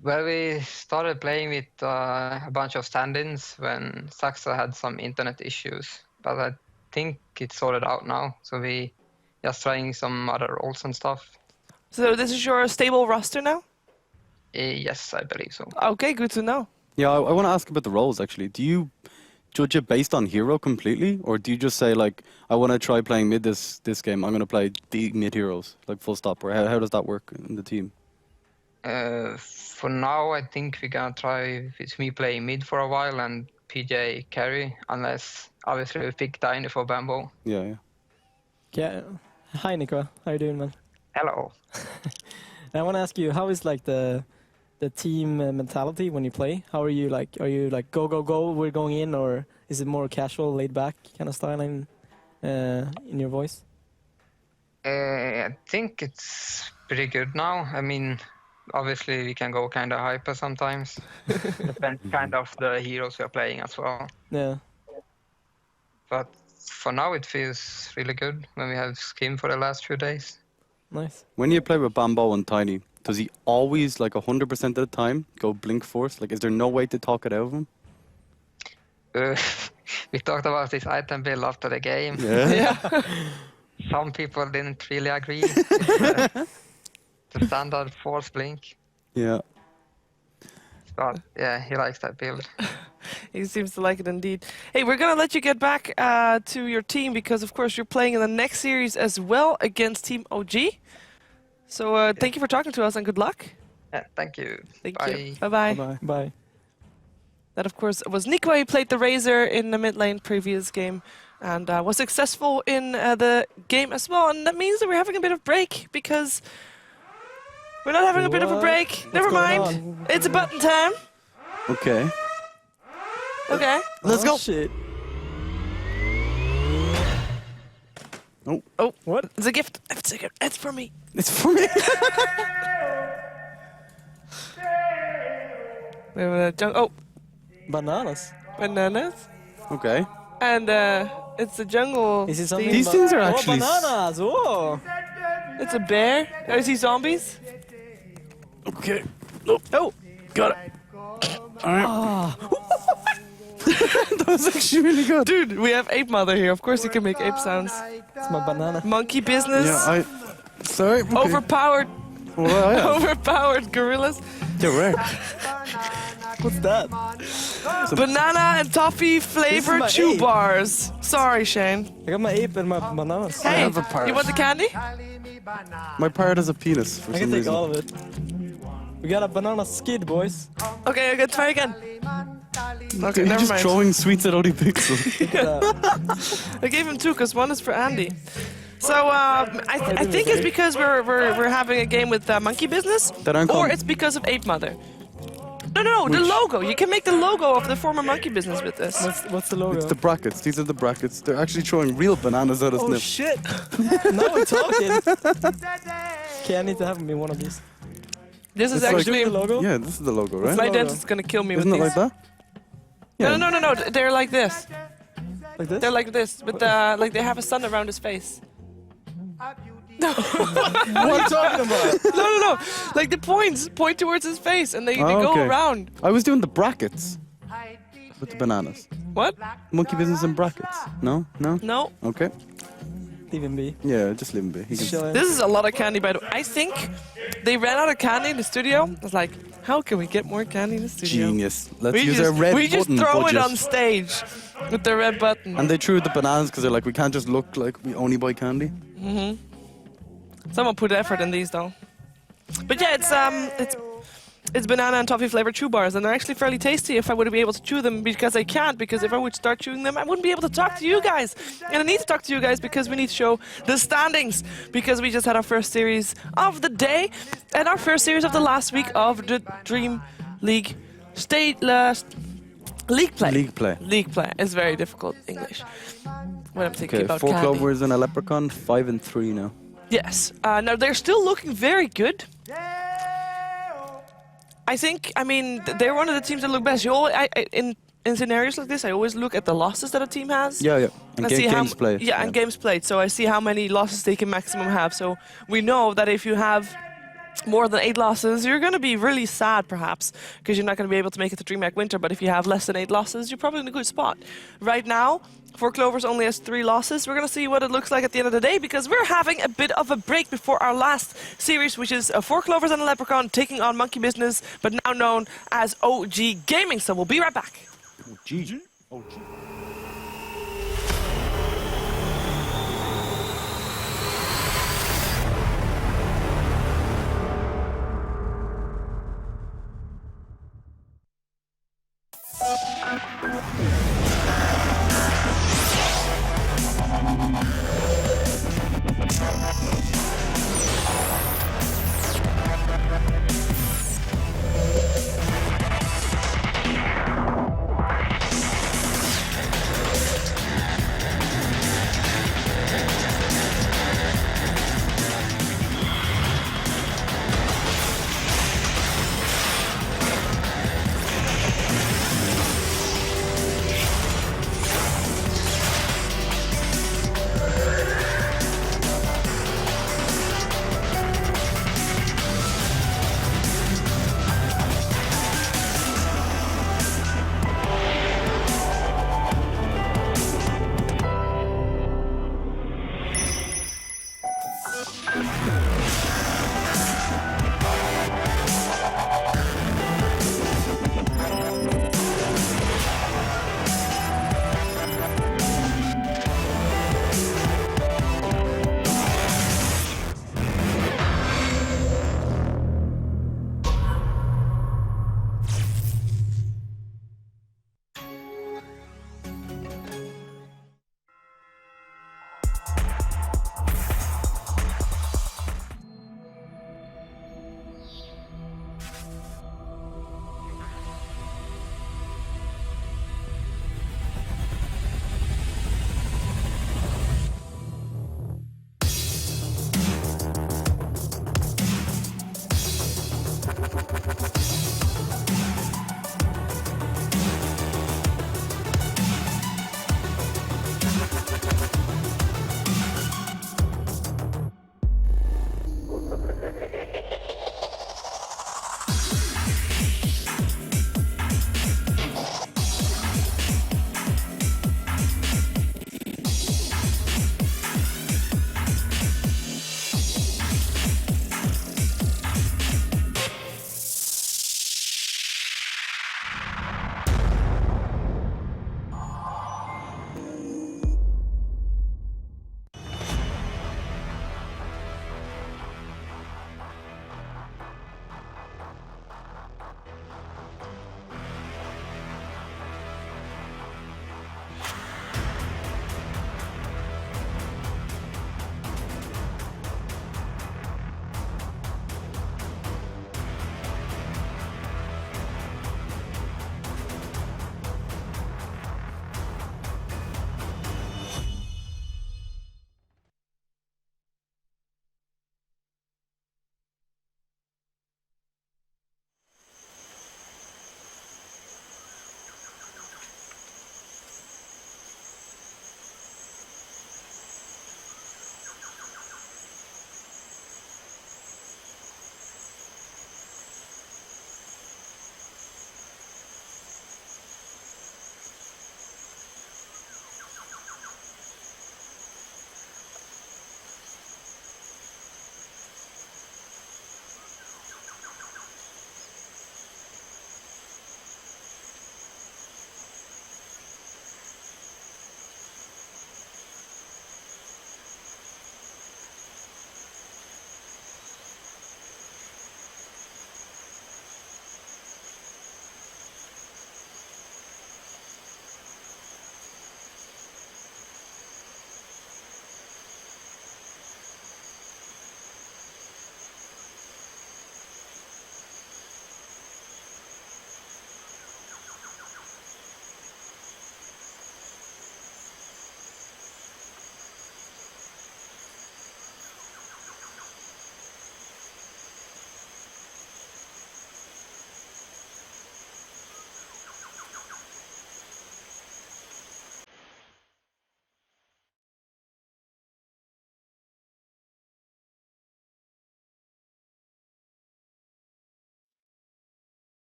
Well, we started playing with a bunch of stand-ins when Saxa had some internet issues, but I think it's sorted out now. So we just trying some other roles and stuff. So this is your stable roster now? Yes, I believe so. Okay, good to know. Yeah, I want to ask about the roles actually. Do you judge it based on hero completely, or do you just say like, I want to try playing mid this game, I'm going to play the mid heroes, like full stop, or how does that work in the team? For now, I think we're gonna try with me playing mid for a while and PJ carry, unless obviously we pick Tiny for Bambo. Yeah. Yeah. Hi, Nico. How you doing, man? Hello. I want to ask you, how is like the team mentality when you play? How are you like? Are you like go go go? We're going in, or is it more casual, laid back kind of style in your voice? I think it's pretty good now. I mean, obviously we can go kind of hyper sometimes. Depends kind of the heroes we're playing as well. Yeah. But for now it feels really good when we have skim for the last few days. Nice. When you play with Bambo and Tiny, does he always, like 100% of the time, go blink force? Like, is there no way to talk it out of him? We talked about this item build after the game. Yeah. Some people didn't really agree with the standard force blink. Yeah. But yeah, he likes that build. He seems to like it indeed. Hey, we're gonna let you get back to your team because, of course, you're playing in the next series as well against Team OG. So thank you for talking to us and good luck. Yeah, thank you. Thank Bye. you. Bye-bye. Bye. Bye. That, of course, was Nico. He played the Razor in the mid lane previous game and was successful in the game as well. And that means that we're having a bit of break because we're not having a bit of a break. What's Never going mind. on? It's a button time. Okay. Okay. Let's go. Shit. Oh, What? it's a gift. It's a gift. It's for me. It's for me. We have a oh, Bananas. bananas. Okay. And it's a jungle. Is it something? theme. These things are Oh, actually bananas. Whoa. It's a bear. Oh, is he zombies? Okay. Oh, Got it. Alright. That was actually really good. dude, we have Ape Mother here. Of course, he can make ape sounds. It's my banana. Monkey business. Yeah, Sorry. Okay. Overpowered, Well, yeah. overpowered gorillas. Correct. What's that? Banana and toffee flavored my chew ape. bars. Sorry, Shane. I got my ape and my bananas. Hey, have a part. you want the candy? My parrot has a penis for I some can take reason. all of it. We got a banana skid, boys. Okay, try again. Okay, He's never just mind. throwing sweets at Odie Pixel. Look at that. I gave him two because one is for Andy. So I think it's because we're having a game with Monkey Business, That aren't or com- it's because of Ape Mother. No, the logo. You can make the logo of the former Monkey Business with this. What's the logo? It's the brackets. These are the brackets. They're actually throwing real bananas at us Oh now. shit! Now we're talking. Okay, I need to have me one of these. This is It's like- actually The logo? Yeah, this is the logo, right? my logo. dentist is gonna kill me Isn't with it these. like that? Yeah. No. They're like this. Like this? They're like this, but like they have a sun around his face. What are you talking about? No. Like the points point towards his face, and they go okay. around. I was doing the brackets with the bananas. What? Monkey business and brackets. No? No? No. Okay. Leave him be. Yeah, just leave him be. He can... Chill. This is a lot of candy, by the way. I think they ran out of candy in the studio. I was like, how can we get more candy in the studio? Genius. Let's use our red we just button throw budget. it on stage with the red button. And they threw the bananas because they're like, we can't just look like we only buy candy. Someone put effort in these though. But yeah, it's banana and toffee flavored chew bars, and they're actually fairly tasty if I would be able to chew them, because I can't, because if I would start chewing them, I wouldn't be able to talk to you guys. And I need to talk to you guys because we need to show the standings, because we just had our first series of the day and our first series of the last week of the Dream League League play. League play. League play is very difficult English when I'm thinking Okay, about 4 candy. clovers and a leprechaun, 5 and 3 now. Yes. Now they're still looking very good. I think. I mean, they're one of the teams that look best. In scenarios like this, I always look at the losses that a team has. Yeah. And see games played. Yeah, and games played. So I see how many losses they can maximum have. So we know that if you have more than 8 losses, you're going to be really sad, perhaps, because you're not going to be able to make it to DreamHack Winter. But if you have less than 8 losses, you're probably in a good spot. Right now, 4Clovers only has 3 losses. We're going to see what it looks like at the end of the day, because we're having a bit of a break before our last series, which is 4Clovers and a Leprechaun taking on Monkey Business, but now known as OG Gaming. So we'll be right back. OG.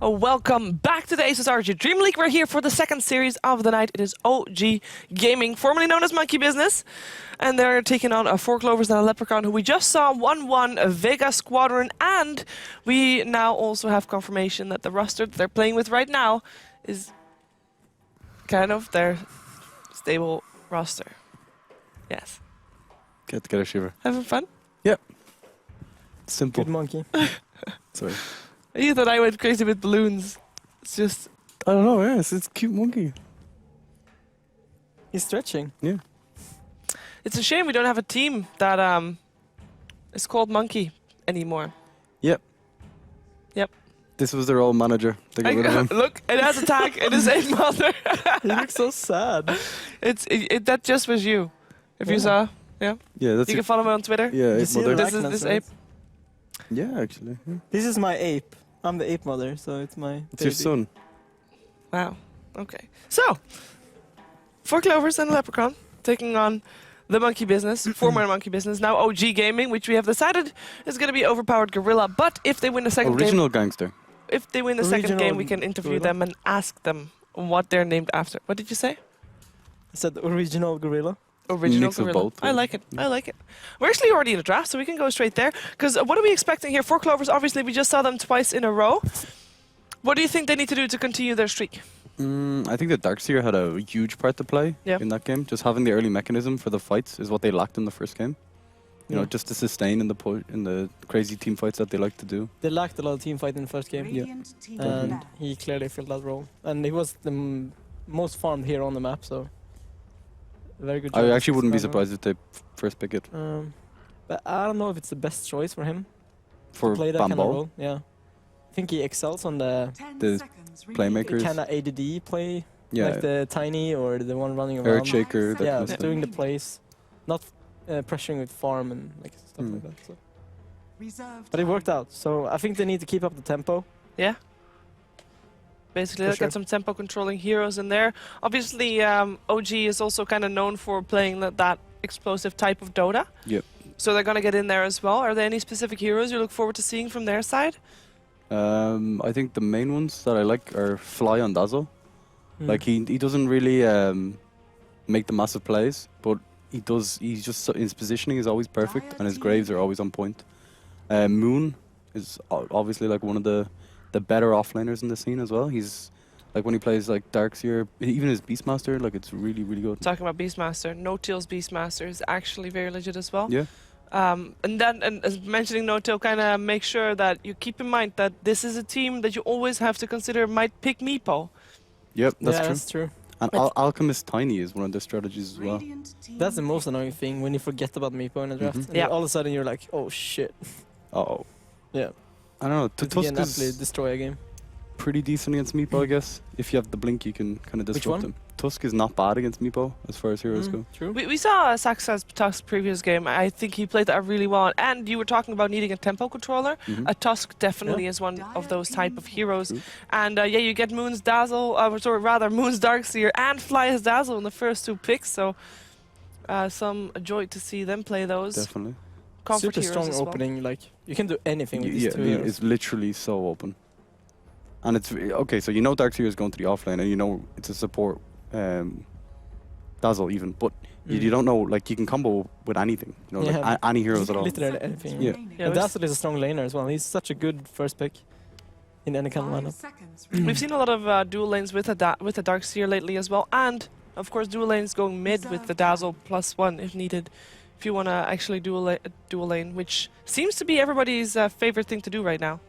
Welcome back to the ASUS ROG Dream League. We're here for the second series of the night. It is OG Gaming, formerly known as Monkey Business. And they're taking on a 4Clovers and a Leprechaun, who we just saw 1-1 a Vega Squadron. And we now also have confirmation that the roster that they're playing with right now is kind of their stable roster. Yes. Get a shiver. Having fun? Yep. Simple. Good monkey. Sorry. You thought I went crazy with balloons. It's just... I don't know, yes, it's a cute monkey. He's stretching. Yeah. It's a shame we don't have a team that is called Monkey anymore. Yep. Yep. This was their old manager. They got rid of him. Look, it has a tag. It is a mother. He looks so sad. That just was you. If you saw, yeah. Yeah, that's You can follow me on Twitter. Yeah, You ape see mother. the This is this likeness, ape. Yeah, actually. Yeah. This is my ape. I'm the ape mother, so it's my It's your baby. son. Wow. Okay. So, 4Clovers and Leprechaun taking on the Monkey Business, former Monkey Business, now OG Gaming, which we have decided is going to be overpowered Gorilla. But if they win the second Original game, gangster. if they win the second Original game, we can interview Gorilla. them and ask them what they're named after. What did you say? I said original gorilla. Original Mix of Gorilla. both, I yeah. like it. I like it. We're actually already in the draft, so we can go straight there. Because what are we expecting here? 4Clovers, obviously, we just saw them twice in a row. What do you think they need to do to continue their streak? I think that Darkseer had a huge part to play in that game. Just having the early mechanism for the fights is what they lacked in the first game. You know, just to sustain in the crazy team fights that they like to do. They lacked a lot of team fight in the first game. Radiant team And ban. he clearly filled that role. And he was the most farmed hero on the map, so... Very good job. I actually wouldn't be Squadron. surprised if they first pick it But I don't know if it's the best choice for him for to play that kind of Bambal. role. Yeah. I think he excels on the 10 the seconds playmakers. kind of ADD play, Yeah, like the tiny or the one running around. Earth Shaker, that Yeah, kind of stuff. doing the plays, not pressuring with farm and like stuff like that. So. Reserved But it time. worked out. So I think they need to keep up the tempo. Yeah. Basically, For look sure. at some tempo controlling heroes in there. Obviously, OG is also kind of known for playing that explosive type of Dota. Yep. So they're going to get in there as well. Are there any specific heroes you look forward to seeing from their side? I think the main ones that I like are Fly on Dazzle. Like he doesn't really make the massive plays, but he does. He's just his positioning is always perfect, and his graves are always on point. Moon is obviously like one of the better offlaners in the scene as well. He's like when he plays like Darkseer, even his Beastmaster, like it's really good. Talking about Beastmaster, No-Tail's Beastmaster is actually very legit as well. Yeah. And as mentioning No-Tail, kind of make sure that you keep in mind that this is a team that you always have to consider might pick Meepo. Yep, that's yeah, true. that's true. And Alchemist Tiny is one of their strategies as well. Radiant team That's the most ban. annoying thing when you forget about Meepo in the draft. Mhm. And Yeah. all of a sudden you're like, oh shit. Oh, Yeah. I don't know. It can Tusk absolutely is destroy a game. pretty decent against Meepo, I guess. If you have the blink, you can kind of Which disrupt one? him. Tusk is not bad against Meepo as far as heroes go. True. We saw Saxa's Tusk previous game. I think he played that really well. And you were talking about needing a tempo controller. Mhm. A Tusk definitely is one of those type of heroes. True. And yeah, you get Moon's Dazzle, Moon's Darkseer and Fly's Dazzle in the first two picks. So some joy to see them play those. Definitely. Comfort Super heroes strong as well. opening. Like you can do anything with Yeah, these two heroes. it's literally so open. And it's okay. So you know Darkseer is going to the offlane, and you know it's a support Dazzle even, but you don't know like you can combo with anything. You know, like Yeah. any heroes at all. Literally Seconds anything. Yeah. remaining. Yeah, And we've Dazzle is a strong laner as well. He's such a good first pick in any kind of 5 lineup. seconds We've seen a lot of dual lanes with the Darkseer lately as well. And of course dual lanes going mid with the Dazzle +1 if needed. If you want to actually dual lane, which seems to be everybody's favorite thing to do right now.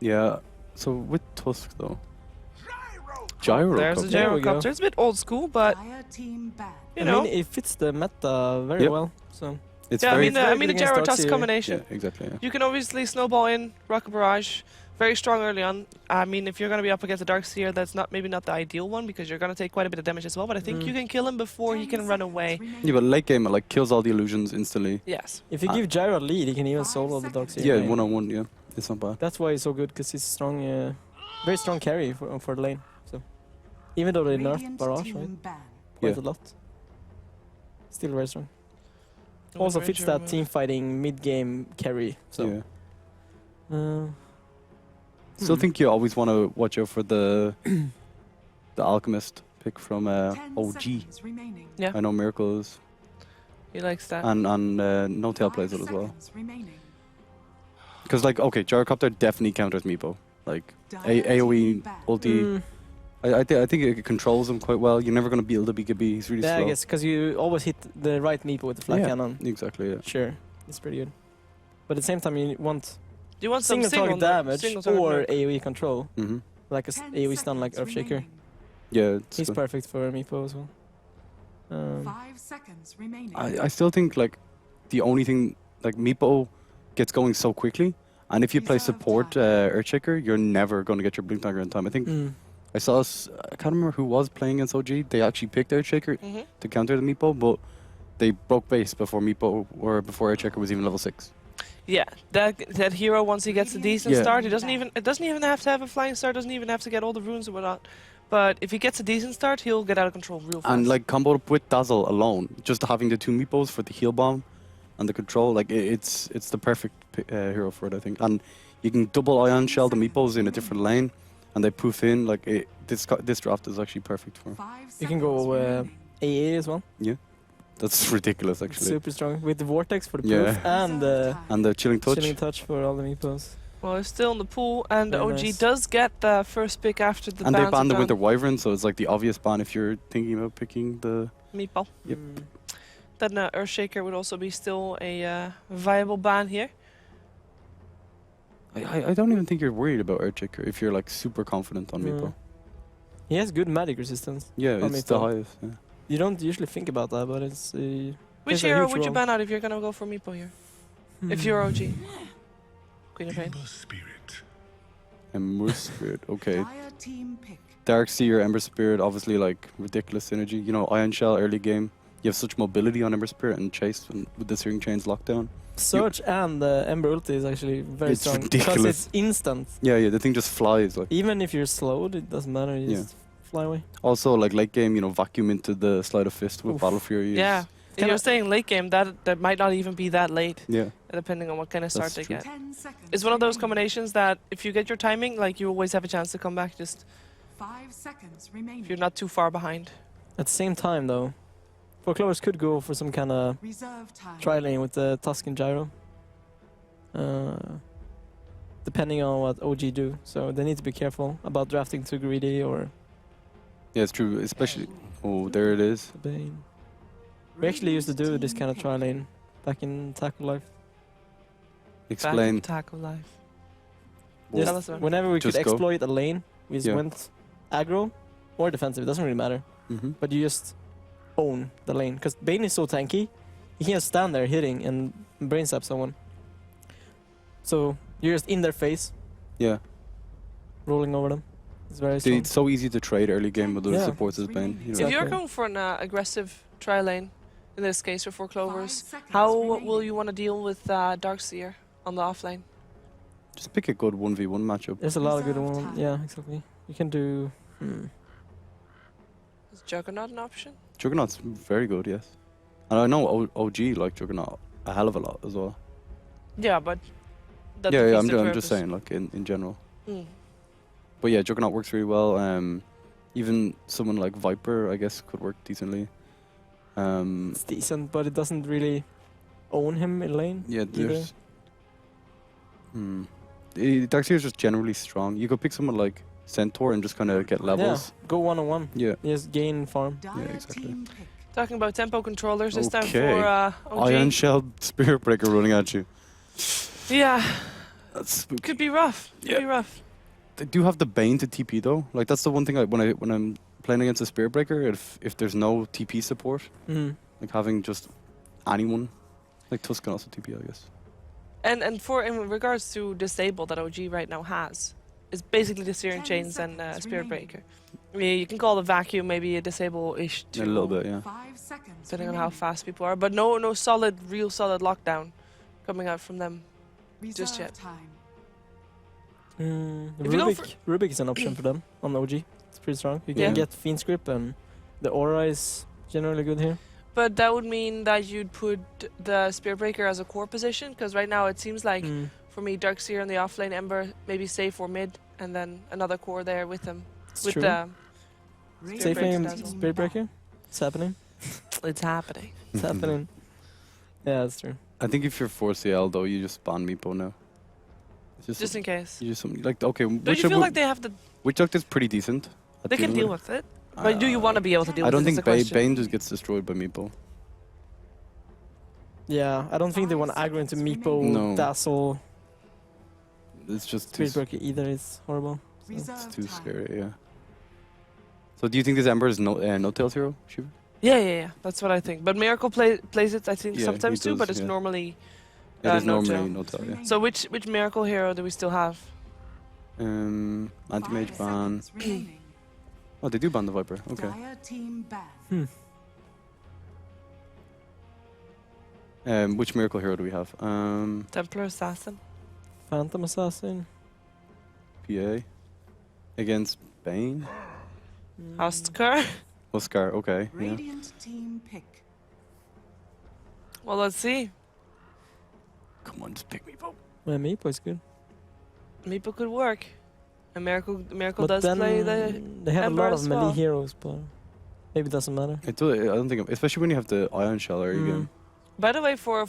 Yeah. So with Tusk though, Gyrocopter. There's a There we go. gyrocopter. It's a bit old school, but Dire team ban. you I know. mean, it fits the meta very Yep. well. So It's Yeah, I very mean, very the good against gyro Tusk Darkseer. combination. yeah, exactly. Yeah. You can obviously snowball in, rocket barrage, very strong early on. I mean, if you're going to be up against a Darkseer, that's maybe not the ideal one because you're going to take quite a bit of damage as well. But I think you can kill him before he 10 can run seconds away. remaining. Yeah, but late game it like kills all the illusions instantly. Yes. if you give Gyro a lead, he can even 5 solo the seconds. Darkseer. Yeah, lane. 1-on-1. Yeah, it's not bad. That's why he's so good because he's strong, very strong carry for the lane. So even though they nerfed Radiant barrage, team right, ban. quite Yeah. a lot, still very strong. Also fits that team fighting mid game carry. So Yeah. Still think you always want to watch out for the Alchemist pick from 10 OG. seconds remaining. Yeah. I know Miracle is, He likes that. and No Tail 5 plays it as well. seconds remaining. Because like, okay, Gyrocopter definitely counters Meepo. Like Dire AOE team back. ulti. I think it controls him quite well. You're never gonna be able to beat Gibby. He's really Yeah, slow. I guess because you always hit the right meeple with the flat Yeah. cannon. Exactly. Yeah. Sure, it's pretty good. But at the same time, you want Do you want some single target damage single target or nerf? AOE control, Mm-hmm. like a 10 AOE stun like seconds Earthshaker. remaining. Yeah. It's He's good. perfect for meepo as well. 5 seconds remaining. I still think like the only thing like Meepo gets going so quickly, and if you play Reserve support time. Earthshaker, you're never gonna get your blink dagger in time. I think Mm. I saw I can't remember who was playing against OG. They actually picked Earthshaker Mhm. to counter the Meepo, but they broke base before Meepo or before Earthshaker was even level 6. Yeah, that hero once he gets a decent Yeah. start, it doesn't even have to have a flying start, doesn't even have to get all the runes and whatnot. But if he gets a decent start, he'll get out of control real fast. And like comboed up with Dazzle alone, just having the 2 Meepos for the heal bomb and the control, like it's the perfect hero for it, I think. And you can double Ion Shell the Meepos in a different lane, and they poof in. Like this draft is actually perfect for him. 5 You can seconds go remaining. AA as well. That's ridiculous, actually. Super strong with the vortex for the Yeah. proof and Reserve time. And the chilling touch. chilling touch for all the meepos. Well, he's still in the pool, and Very OG nice. does get the first pick after the And they bounce banned the down Winter Wyvern, so it's like the obvious ban if you're thinking about picking the. meatball. Yep. Then Earthshaker would also be still a viable ban here. I don't even think you're worried about Earthshaker if you're like super confident on Meepo. He has good magic resistance. Yeah, On it's the Meepo. highest. Yeah. You don't usually think about that, but it's. Which Plays a hero huge would you role. ban out if you're gonna go for meatball here? If you're OG. Queen of Pain. Ember Spirit, okay. Dire team pick. Dark Seer, Ember Spirit, obviously like ridiculous synergy. You know, Ion Shell early game. You have such mobility on Ember Spirit and Chase with the Searing Chains lockdown. Surge and Ember ulti is actually very It's strong because ridiculous. it's instant. Yeah, the thing just flies. Like Even if you're slowed, it doesn't matter. You Yeah. just fly away. also like late game, you know, vacuum into the Sleight of Fist with Oof. Battle Fury. is- Yeah. If you're saying late game, that might not even be that late, Yeah. depending on what kind of start That's they true. get. 10 seconds. It's one of those remaining. combinations that if you get your timing, like you always have a chance to come back, just 5 seconds remaining. if you're not too far behind. At the same time, though, Four Clovers could go for some kind of Reserve time. tri lane with the Tuscan Gyro. Depending on what OG do. So they need to be careful about drafting too greedy or Yeah, it's true. Especially. Oh, there it is. Bane. We actually used to do this kind of tri lane back in Tackle Life. Explain. Back attack of life. Well, Tell us about it. Whenever we could Just go. exploit a lane, we just Yeah. went aggro or defensive, it doesn't really matter. Mhm. But you just own the lane. Because Bane is so tanky, he can just stand there hitting and brain sap someone. So you're just in their face, Yeah. rolling over them. It's very strong. It's so easy to trade early game with the Yeah. supports as Bane. You know. If you're Exactly. going for an aggressive tri lane, in this case for 4 Clovers, 5 seconds how remaining. will you want to deal with Darkseer on the offlane? Just pick a good 1v1 matchup. There's a lot of good Reserve ones. time. Yeah, exactly. You can do. Is Juggernaut an option? Juggernaut's very good, yes. And I know OG like Juggernaut a hell of a lot as well. Yeah, but that Yeah, defeats I'm the just purpose. saying, like in general. Mm. But yeah, Juggernaut works really well. Even someone like Viper, I guess, could work decently. It's decent, but it doesn't really own him in lane. Yeah, either. there's. Darkseer is just generally strong. You could pick someone like Centaur and just kind of get levels. Yeah, go 1-on-1. Yeah. Just gain farm. Dire exactly. team pick. Talking about tempo controllers, this time Okay. for OG. Iron Shell Spirit Breaker running at you. Yeah, That's spooky. could be rough. Could be rough. They do have the Bane to TP though. Like that's the one thing when I'm playing against a Spirit Breaker, if there's no TP support, like having just anyone, like Tusk can also TP, I guess. And for in regards to disable that OG right now has, is basically the Searing 10 Chains and seconds Spirit remaining. Breaker. I mean, you can call the vacuum maybe a disable-ish A little bit, yeah. 5 seconds depending on how remaining. fast people are, but no real solid lockdown coming out from them. just Reserve yet. time. If you go Rubik is an option for them on OG. It's pretty strong. You can Yeah. get Fiend's Grip and the aura is generally good here. But that would mean that you'd put the Spirit Breaker as a core position, because right now it seems like for me. Darkseer on the offlane, Ember maybe safe or mid, and then another core there with him. It's with true. Safe Breaker aim, does. Spirit Breaker. It's happening. It's happening. It's happening. Yeah, that's true. I think if you're 4CL though, you just ban Meepo now. It's Just in case. you just something like okay. Don't you feel like they have the? Witch is pretty decent. at They can deal with with it. But do you want to be able to deal I with don't it? think Bane just gets destroyed by Meepo. Yeah, I don't think they want to aggro into Meepo, No. Dazzle, It's just too, Spirit Breaker either. It's horrible. it's too scary. Yeah. So do you think this Ember is no tails hero? Shiva? Yeah. That's what I think. But Miracle plays it, I think, Yeah, sometimes he too. But does, it's yeah. normally. It is no normally tail. no tail. Yeah. So which Miracle hero do we still have? Anti-mage ban. Oh, they do ban the Viper. Okay. Dire team ban. Which miracle hero do we have? Templar Assassin. Phantom Assassin. PA against Bane. Oscar. Oscar. Okay. Yeah. Radiant team pick. Well, let's see. Come on, just pick Meepo. Yeah, Meepo is good. Meepo could work. And Miracle But does then play the. they have Ember a lot of as melee well. heroes, but maybe it doesn't matter. I don't think, especially when you have the Ion Shell early game. By the way, for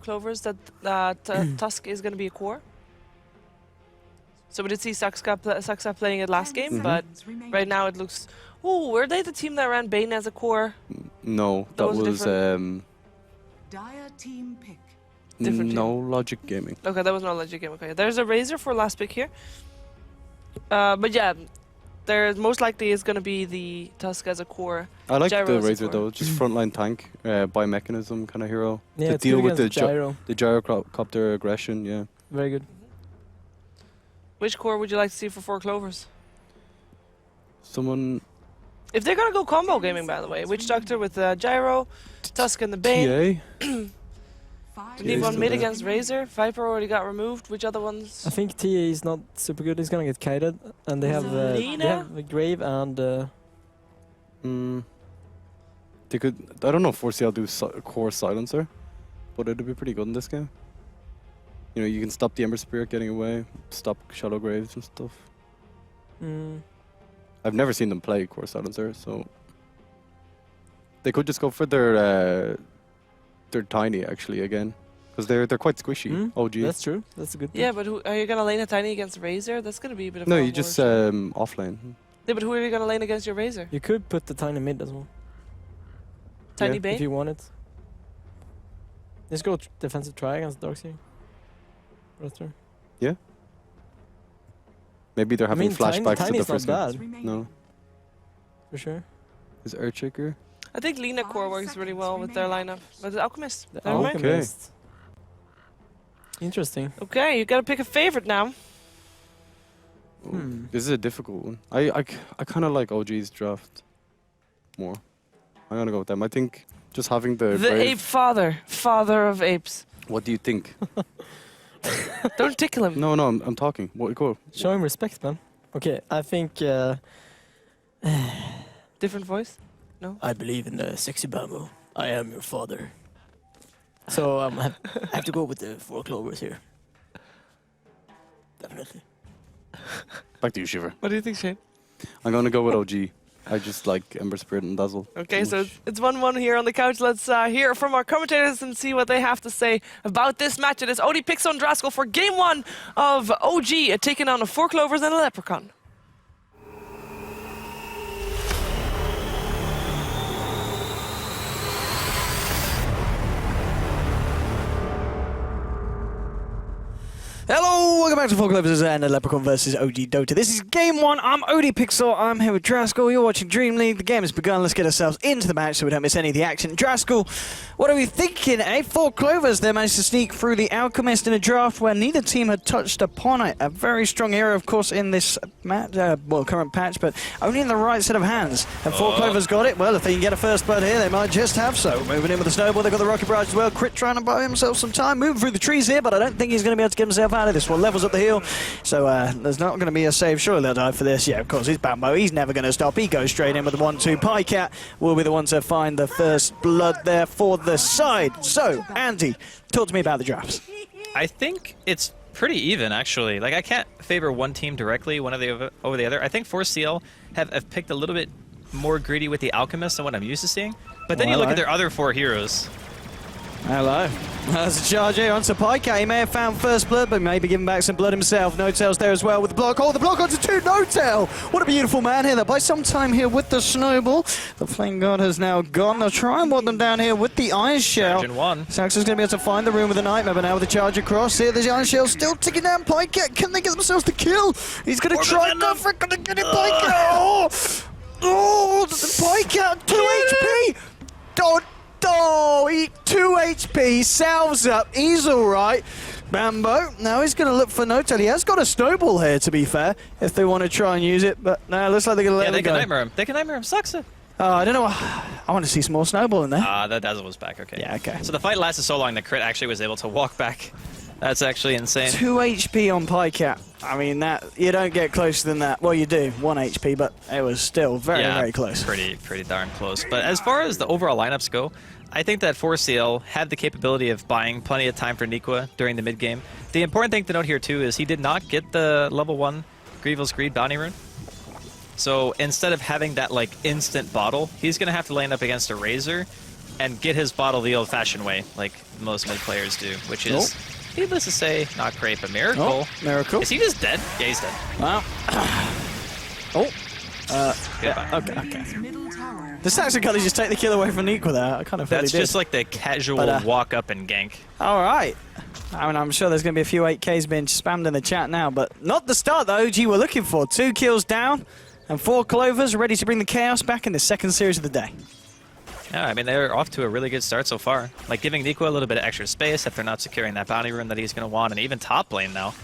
Clovers, that Tusk is going to be a core. So we did see Saxa playing it last game, but right now it looks. Oh, were they the team that ran Bane as a core? No, that was was Dire team pick. Different no Logic Gaming. Okay, that was not a legit game. Okay, there's a Razor for last pick here. But yeah, there most likely is going to be the Tusk as a core. I like Gyro the as a Razor core. though, just frontline tank, by mechanism kind of hero. Yeah, to it's deal good with the against gyro. the gyrocopter aggression. Yeah. Very good. Which core would you like to see for 4 Clovers? Someone If they're going to go combo gaming, by the way, Witch Doctor with Gyro, Tusk and the Bane. TA. You need Yeah, one still mid there. against Razor. Viper already got removed. Which other ones? I think TA is not super good. He's gonna get kited, and they have a Grave and They could. I don't know if 4CL do core silencer, but it'd be pretty good in this game. You know, you can stop the Ember Spirit getting away, stop Shadow Graves and stuff. I've never seen them play core silencer, so they could just go for their tiny actually again, because they're quite squishy. OG. That's true. That's a good. Yeah, but who, are you gonna lane a tiny against Razor? That's gonna be a bit of. No, a you just horror. offlane. Yeah, but who are you gonna lane against your Razor? You could put the tiny mid as well Tiny Yeah. Bane. if you want it. Let's go defensive try against Darkseer. Rather. Maybe they're having flashbacks to the Tiny's first not game. bad, No, for sure. is Earthshaker? I think Lina core works really well with their lineup. But the Alchemist. The Never mind. Alchemist. Interesting. Okay, you gotta pick a favorite now. This is a difficult one. I kind of like OG's draft more. I'm gonna go with them. I think just having the The brave- ape father of apes. What do you think? Don't tickle him. No, I'm talking. What go? Show him respect, man. Okay, I think Different voice. I believe in the sexy bamboo. I am your father. So I have to go with the 4 Clovers here. Definitely. Back to you, Shiver. What do you think, Shane? I'm gonna go with OG. I just like Ember Spirit and Dazzle. Okay, so it's 1-1 here on the couch. Let's hear from our commentators and see what they have to say about this match. It is OD picks on Draskell for game 1 of OG, taking on a 4 Clovers and a Leprechaun. Hello, welcome back to 4 Clovers and a Leprechaun versus OG Dota. This is game 1. I'm OD Pixel. I'm here with Draskell. You're watching Dream League. The game has begun. Let's get ourselves into the match so we don't miss any of the action. Draskell, what are we thinking, eh? 4 Clovers, they managed to sneak through the Alchemist in a draft where neither team had touched upon it. A very strong hero, of course, in this match, current patch, but only in the right set of hands. And 4 Clovers got it. Well, if they can get a first blood here, they might just have so. Moving in with the snowball, they've got the Rocket Barrage as well. Crit trying to buy himself some time. Moving through the trees here, but I don't think he's going to be able to get himself out of this one. Levels up the hill, so there's not going to be a save. Surely they'll die for this. Yeah, of course, it's Bambo. He's never going to stop. He goes straight in with the 1-2. Pycat will be the one to find the first blood there for the side. So, Andy, talk to me about the drafts. I think it's pretty even, actually. Like, I can't favor one team directly, one over the other. I think 4CL have picked a little bit more greedy with the Alchemist than what I'm used to seeing. But then you look at their other 4 heroes. Hello. That's a charge here onto Pika. He may have found first blood, but maybe giving back some blood himself. No-Tail's there as well with the block. Oh, the block onto 2. No-Tail! What a beautiful man here. That by some time here with the snowball. The Flame God has now gone. They'll try and want them down here with the Iron Shell. Saxon's going to be able to find the room with the Nightmare, but now with the charge across here, the Iron Shell still ticking down Pika. Can they get themselves the kill? He's going to try and go for it. Going to get it, Pika! Oh, Pika, 2 HP! Oh, 2 HP, salves up, he's alright. Bambo, now he's going to look for No-Tail. He has got a snowball here, to be fair, if they want to try and use it, but no, looks like they're going to let him go. They can Nightmare him. They can Nightmare him. Sucks it. Oh, I don't know. I want to see some more snowball in there. The Dazzle was back, okay. Yeah, okay. So the fight lasted so long, the crit actually was able to walk back. That's actually insane. 2 HP on Pycat. I mean, that you don't get closer than that. Well, you do, 1 HP, but it was still very, very close. Pretty darn close. But as far as the overall lineups go, I think that 4CL had the capability of buying plenty of time for Nikwa during the mid game. The important thing to note here too is he did not get the level 1 Grievel's Greed bounty rune. So instead of having that like instant bottle, he's gonna have to line up against a Razor and get his bottle the old-fashioned way, like most mid players do, which is, needless to say, not great, but Miracle. Oh, Miracle. Is he just dead? Yeah, he's dead. Wow. Okay. The Saxon can't just take the kill away from Nikwa there. I kind of feel That's just like the casual walk up and gank. All right. I mean, I'm sure there's going to be a few 8Ks being spammed in the chat now, but not the start that OG were looking for. 2 kills down and 4 Clovers ready to bring the chaos back in the second series of the day. Yeah, I mean, they're off to a really good start so far. Like, giving Nikwa a little bit of extra space if they're not securing that bounty rune that he's going to want, and even top lane now.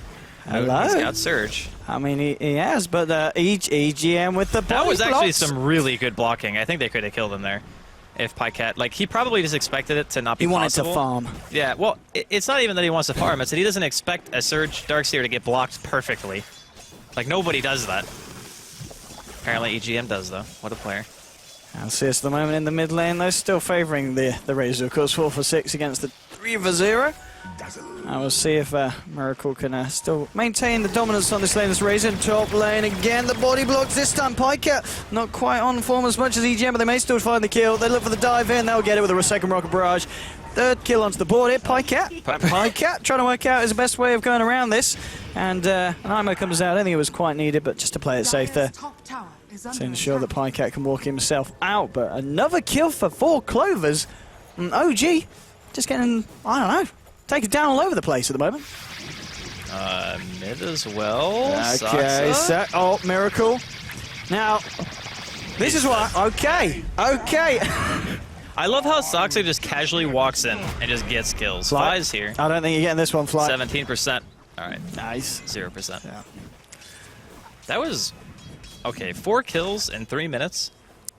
Hello. He's got Surge. I mean, he has, but EGM with the body That was actually blocks. some really good blocking. I think they could have killed him there if Pycat... Like, he probably just expected it to not be possible. He wanted to farm. Yeah, well, it's not even that he wants to farm. It's that he doesn't expect a Surge Darkseer to get blocked perfectly. Like, nobody does that. Apparently EGM does, though. What a player. ASUS at the moment in the mid lane, though, still favouring the Razor. Of course, 4 for 6 against the 3 for 0. And we'll see if Miracle can still maintain the dominance on this lane as Razor. Top lane again, the body blocks this time. Pycat not quite on form as much as EGM, but they may still find the kill. They look for the dive in, they'll get it with a second Rocket Barrage. 3rd kill onto the board here, Pycat. Pycat trying to work out his best way of going around this. And an IMO comes out, I don't think it was quite needed, but just to play it safe there. To ensure that Pycat can walk himself out. But another kill for 4 Clovers. And OG just getting, I don't know, taken down all over the place at the moment. Mid as well. Okay, so, Miracle. Now, this is what, okay. I love how Saksa just casually walks in and just gets kills. Fly's here. I don't think you're getting this one, Fly. 17%. All right. Nice. 0%. Yeah. That was, okay, 4 kills in 3 minutes.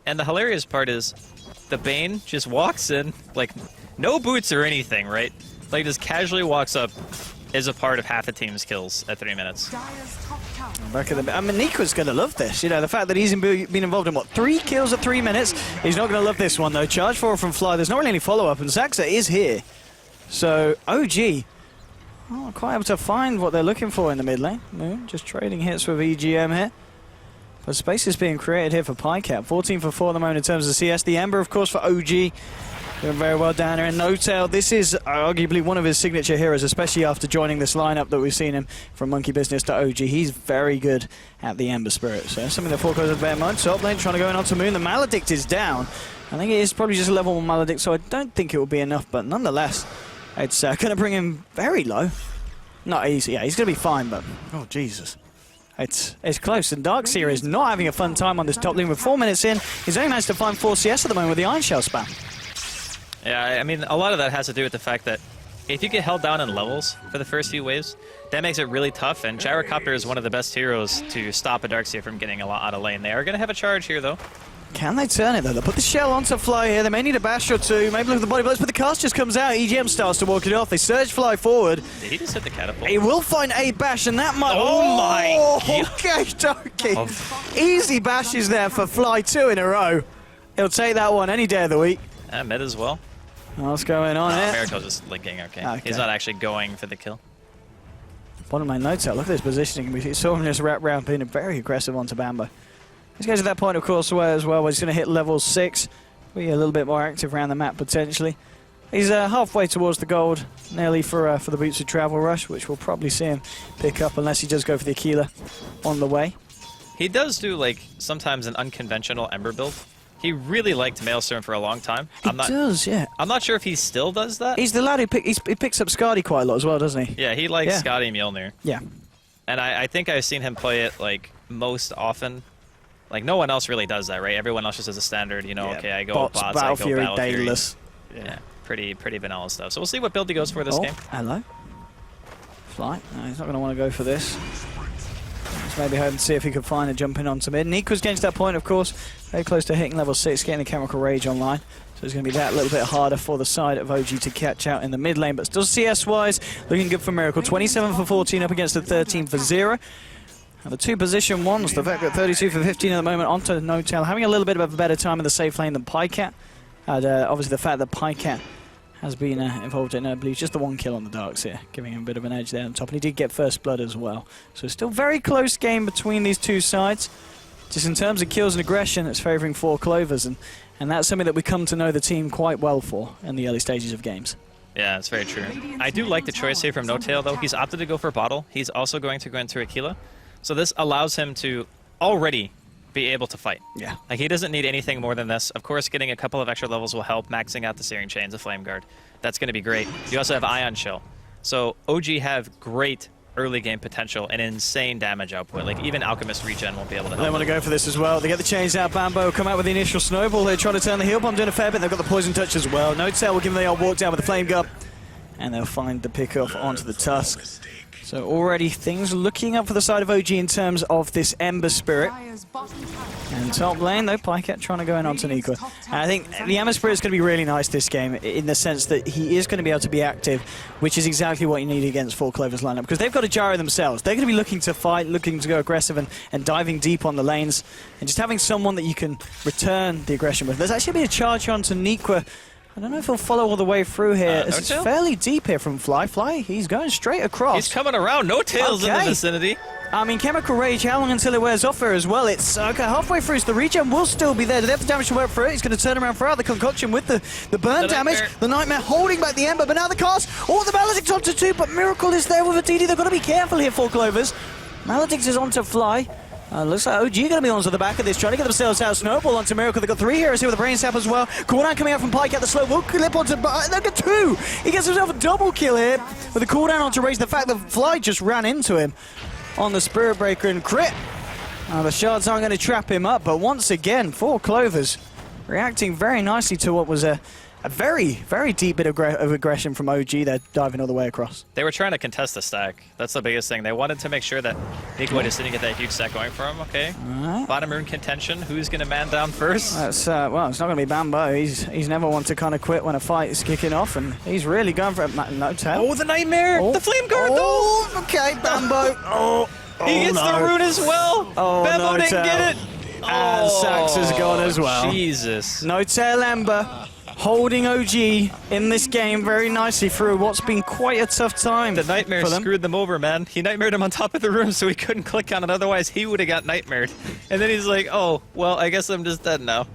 And the hilarious part is the Bane just walks in, like, no boots or anything, right? Like, just casually walks up, is a part of half the team's kills at 3 minutes. Back at the, I mean, Nikwa's going to love this. You know, the fact that he's been involved in, what, 3 kills at 3 minutes? He's not going to love this one, though. Charge 4 from Fly. There's not really any follow-up, and Zaxa is here. So, OG, not quite able to find what they're looking for in the mid lane. Moon just trading hits with EGM here. But space is being created here for Pycat. 14 for 4 at the moment in terms of CS. The Ember, of course, for OG. Doing very well down there. And No-Tail, this is arguably one of his signature heroes, especially after joining this lineup that we've seen him from Monkey Business to OG. He's very good at the Ember Spirit. So that's something that 4 goes to bear in mind. Top lane trying to go in onto Moon. The Maledict is down. I think it is probably just a level 1 Maledict, so I don't think it will be enough. But nonetheless, it's going to bring him very low. Not easy. Yeah, he's going to be fine, but... Oh, Jesus. It's close, and Darkseer is not having a fun time on this top lane. With 4 minutes in, he's only managed to find 4 CS at the moment with the Iron Shell spam. Yeah, I mean, a lot of that has to do with the fact that if you get held down in levels for the first few waves, that makes it really tough, and Gyrocopter is one of the best heroes to stop a Darkseer from getting a lot out of lane. They are going to have a charge here, though. Can they turn it, though? They'll put the shell onto Fly here. They may need a bash or 2. Maybe look at the body blows, but the cast just comes out. EGM starts to walk it off. They surge Fly forward. Did he just hit the catapult? He will find a bash, and that might... Oh my God. Okay, dokie. Easy bashes there for Fly, 2 in a row. He'll take that one any day of the week. Mid as well. What's going on here? Miracle's just linking, okay. He's not actually going for the kill. Bottom lane Notel, look at this positioning. We saw him just wrap round being very aggressive onto Bambo. He's going to that point, of course, where as well, where he's going to hit level 6. Be a little bit more active around the map, potentially. He's halfway towards the gold, nearly for the Boots of Travel Rush, which we'll probably see him pick up unless he does go for the Aquila on the way. He does do, like, sometimes an unconventional Ember build. He really liked Maelstrom for a long time. He does, yeah. I'm not sure if he still does that. He's the lad who he picks up Skadi quite a lot as well, doesn't he? Yeah, he likes Skadi Mjolnir. Yeah. And I think I've seen him play it, like, most often. Like, no one else really does that, right? Everyone else just has a standard, you know, okay, I go bots, I Battle go Fury, Battle Fury. Daedalus. Yeah, pretty vanilla stuff. So we'll see what build he goes for this game. Hello. Flight. No, he's not going to want to go for this. Just maybe hoping to see if he could find a jump in onto mid. Niko's getting to that point, of course. Very close to hitting level 6, getting the Chemical Rage online. So it's going to be that little bit harder for the side of OG to catch out in the mid lane. But still CS-wise, looking good for Miracle. 27 for 14 up against the 13 for 0. And the 2 position ones, the Vega 32 for 15 at the moment onto Notel, having a little bit of a better time in the safe lane than Pycat. And obviously the fact that Pycat has been involved in, I believe, just the 1 kill on the Darks here, giving him a bit of an edge there on top. And he did get first blood as well. So it's still very close game between these two sides. Just in terms of kills and aggression, it's favouring 4 Clovers. And that's something that we come to know the team quite well for in the early stages of games. Yeah, it's very true. I do like the choice here from Notel, though. He's opted to go for Bottle. He's also going to go into Aquila. So this allows him to already be able to fight. Yeah. Like, he doesn't need anything more than this. Of course, getting a couple of extra levels will help, maxing out the Searing Chains, a Flame Guard. That's going to be great. You also have Ion Shell. So OG have great early game potential and insane damage output. Like, even Alchemist Regen won't be able to help. They want to go for this as well. They get the chains out. Bambo come out with the initial snowball. They're trying to turn the heal bomb, doing a fair bit. They've got the poison touch as well. Notel will give them the old walk down with the Flame Guard. And they'll find the pick off onto the Tusk. So already things looking up for the side of OG in terms of this Ember Spirit. And top lane though, Pycat trying to go in onto Nico. And I think the Ember Spirit is going to be really nice this game in the sense that he is going to be able to be active, which is exactly what you need against 4 Clover's lineup, because they've got a gyro themselves. They're going to be looking to fight, looking to go aggressive and diving deep on the lanes. And just having someone that you can return the aggression with. There's actually been a charge onto Nico. I don't know if he'll follow all the way through here. It's fairly deep here from Fly. He's going straight across. He's coming around. No tails in the vicinity. I mean, Chemical Rage, how long until it wears off here as well? It's okay, halfway through, so the regen will still be there. Do they have the damage to work for it? He's going to turn around throughout the concoction with the burn damage. The Nightmare holding back the Ember, but now the cast. Oh, the Maledict's onto 2, but Miracle is there with a DD. They've got to be careful here, 4 Clovers. Maledict is onto Fly. Looks like OG going to be onto the back of this, trying to get themselves out. Snowball onto Miracle. They've got 3 heroes here with the Brain Sap as well. Cooldown coming out from Pycat. The slow will clip onto... They've got 2! He gets himself a double kill here with the cooldown onto Rage. The fact that Fly just ran into him on the Spirit Breaker and crit. The shards aren't going to trap him up, but once again, 4 Clovers reacting very nicely to what was a very, very deep bit of aggression from OG. They're diving all the way across. They were trying to contest the stack. That's the biggest thing. They wanted to make sure that Nico just didn't get that huge stack going for him. Okay. Right. Bottom rune contention. Who's going to man down first? That's, well, it's not going to be Bambo. He's never one to kind of quit when a fight is kicking off, and he's really going for it. Notel. Oh, the Nightmare! The Flame Guard, though! Okay, Bambo. He gets the rune as well! Oh, Bambo didn't get it! And Sax is gone as well. Jesus. Notel Ember holding OG in this game very nicely through what's been quite a tough time. The Nightmare screwed them over, man. He Nightmared him on top of the room so he couldn't click on it, otherwise he would have got Nightmared. And then he's like, oh, well, I guess I'm just dead now.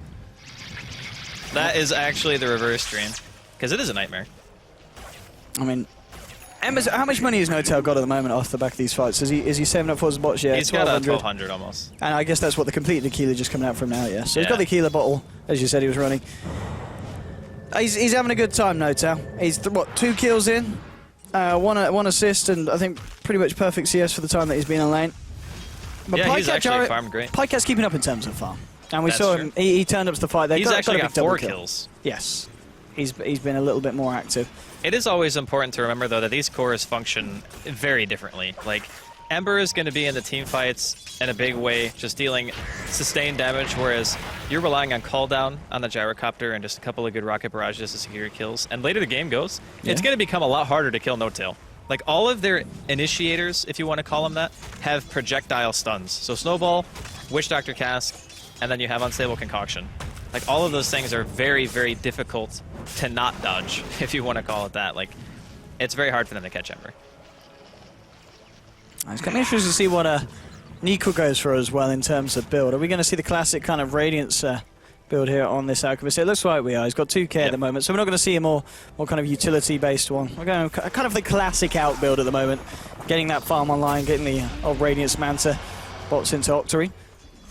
That is actually the reverse dream. Because it is a Nightmare. I mean, Ember's, how much money has Notel got at the moment off the back of these fights? Is he saving up for his bots yet? He's got 1,200 almost. And I guess that's what the completed Aquila just coming out from now, yeah. So he's got the Aquila bottle, as you said he was running. He's having a good time, Notel. He's, 2 kills in, one assist, and I think pretty much perfect CS for the time that he's been in lane. But yeah, he's actually farmed great. Pycat's keeping up in terms of farm. And we saw him, he turned up to the fight. He's actually got 4 kills. Yes. He's been a little bit more active. It is always important to remember, though, that these cores function very differently. Like, Ember is going to be in the team fights in a big way, just dealing sustained damage, whereas you're relying on cooldown on the gyrocopter and just a couple of good rocket barrages to secure kills. And later the game goes, it's going to become a lot harder to kill Notel. Like, all of their initiators, if you want to call them that, have projectile stuns. So Snowball, Witch Doctor Cask, and then you have Unstable Concoction. Like, all of those things are very, very difficult to not dodge, if you want to call it that. Like, it's very hard for them to catch Ember. It's going to be interesting to see what Nico goes for as well in terms of build. Are we going to see the classic kind of Radiance build here on this Alchemist? It looks like we are. He's got 2k at the moment, so we're not going to see a more kind of utility-based one. We're going kind of the classic out build at the moment. Getting that farm online, getting the old Radiance Manta bots into Octory.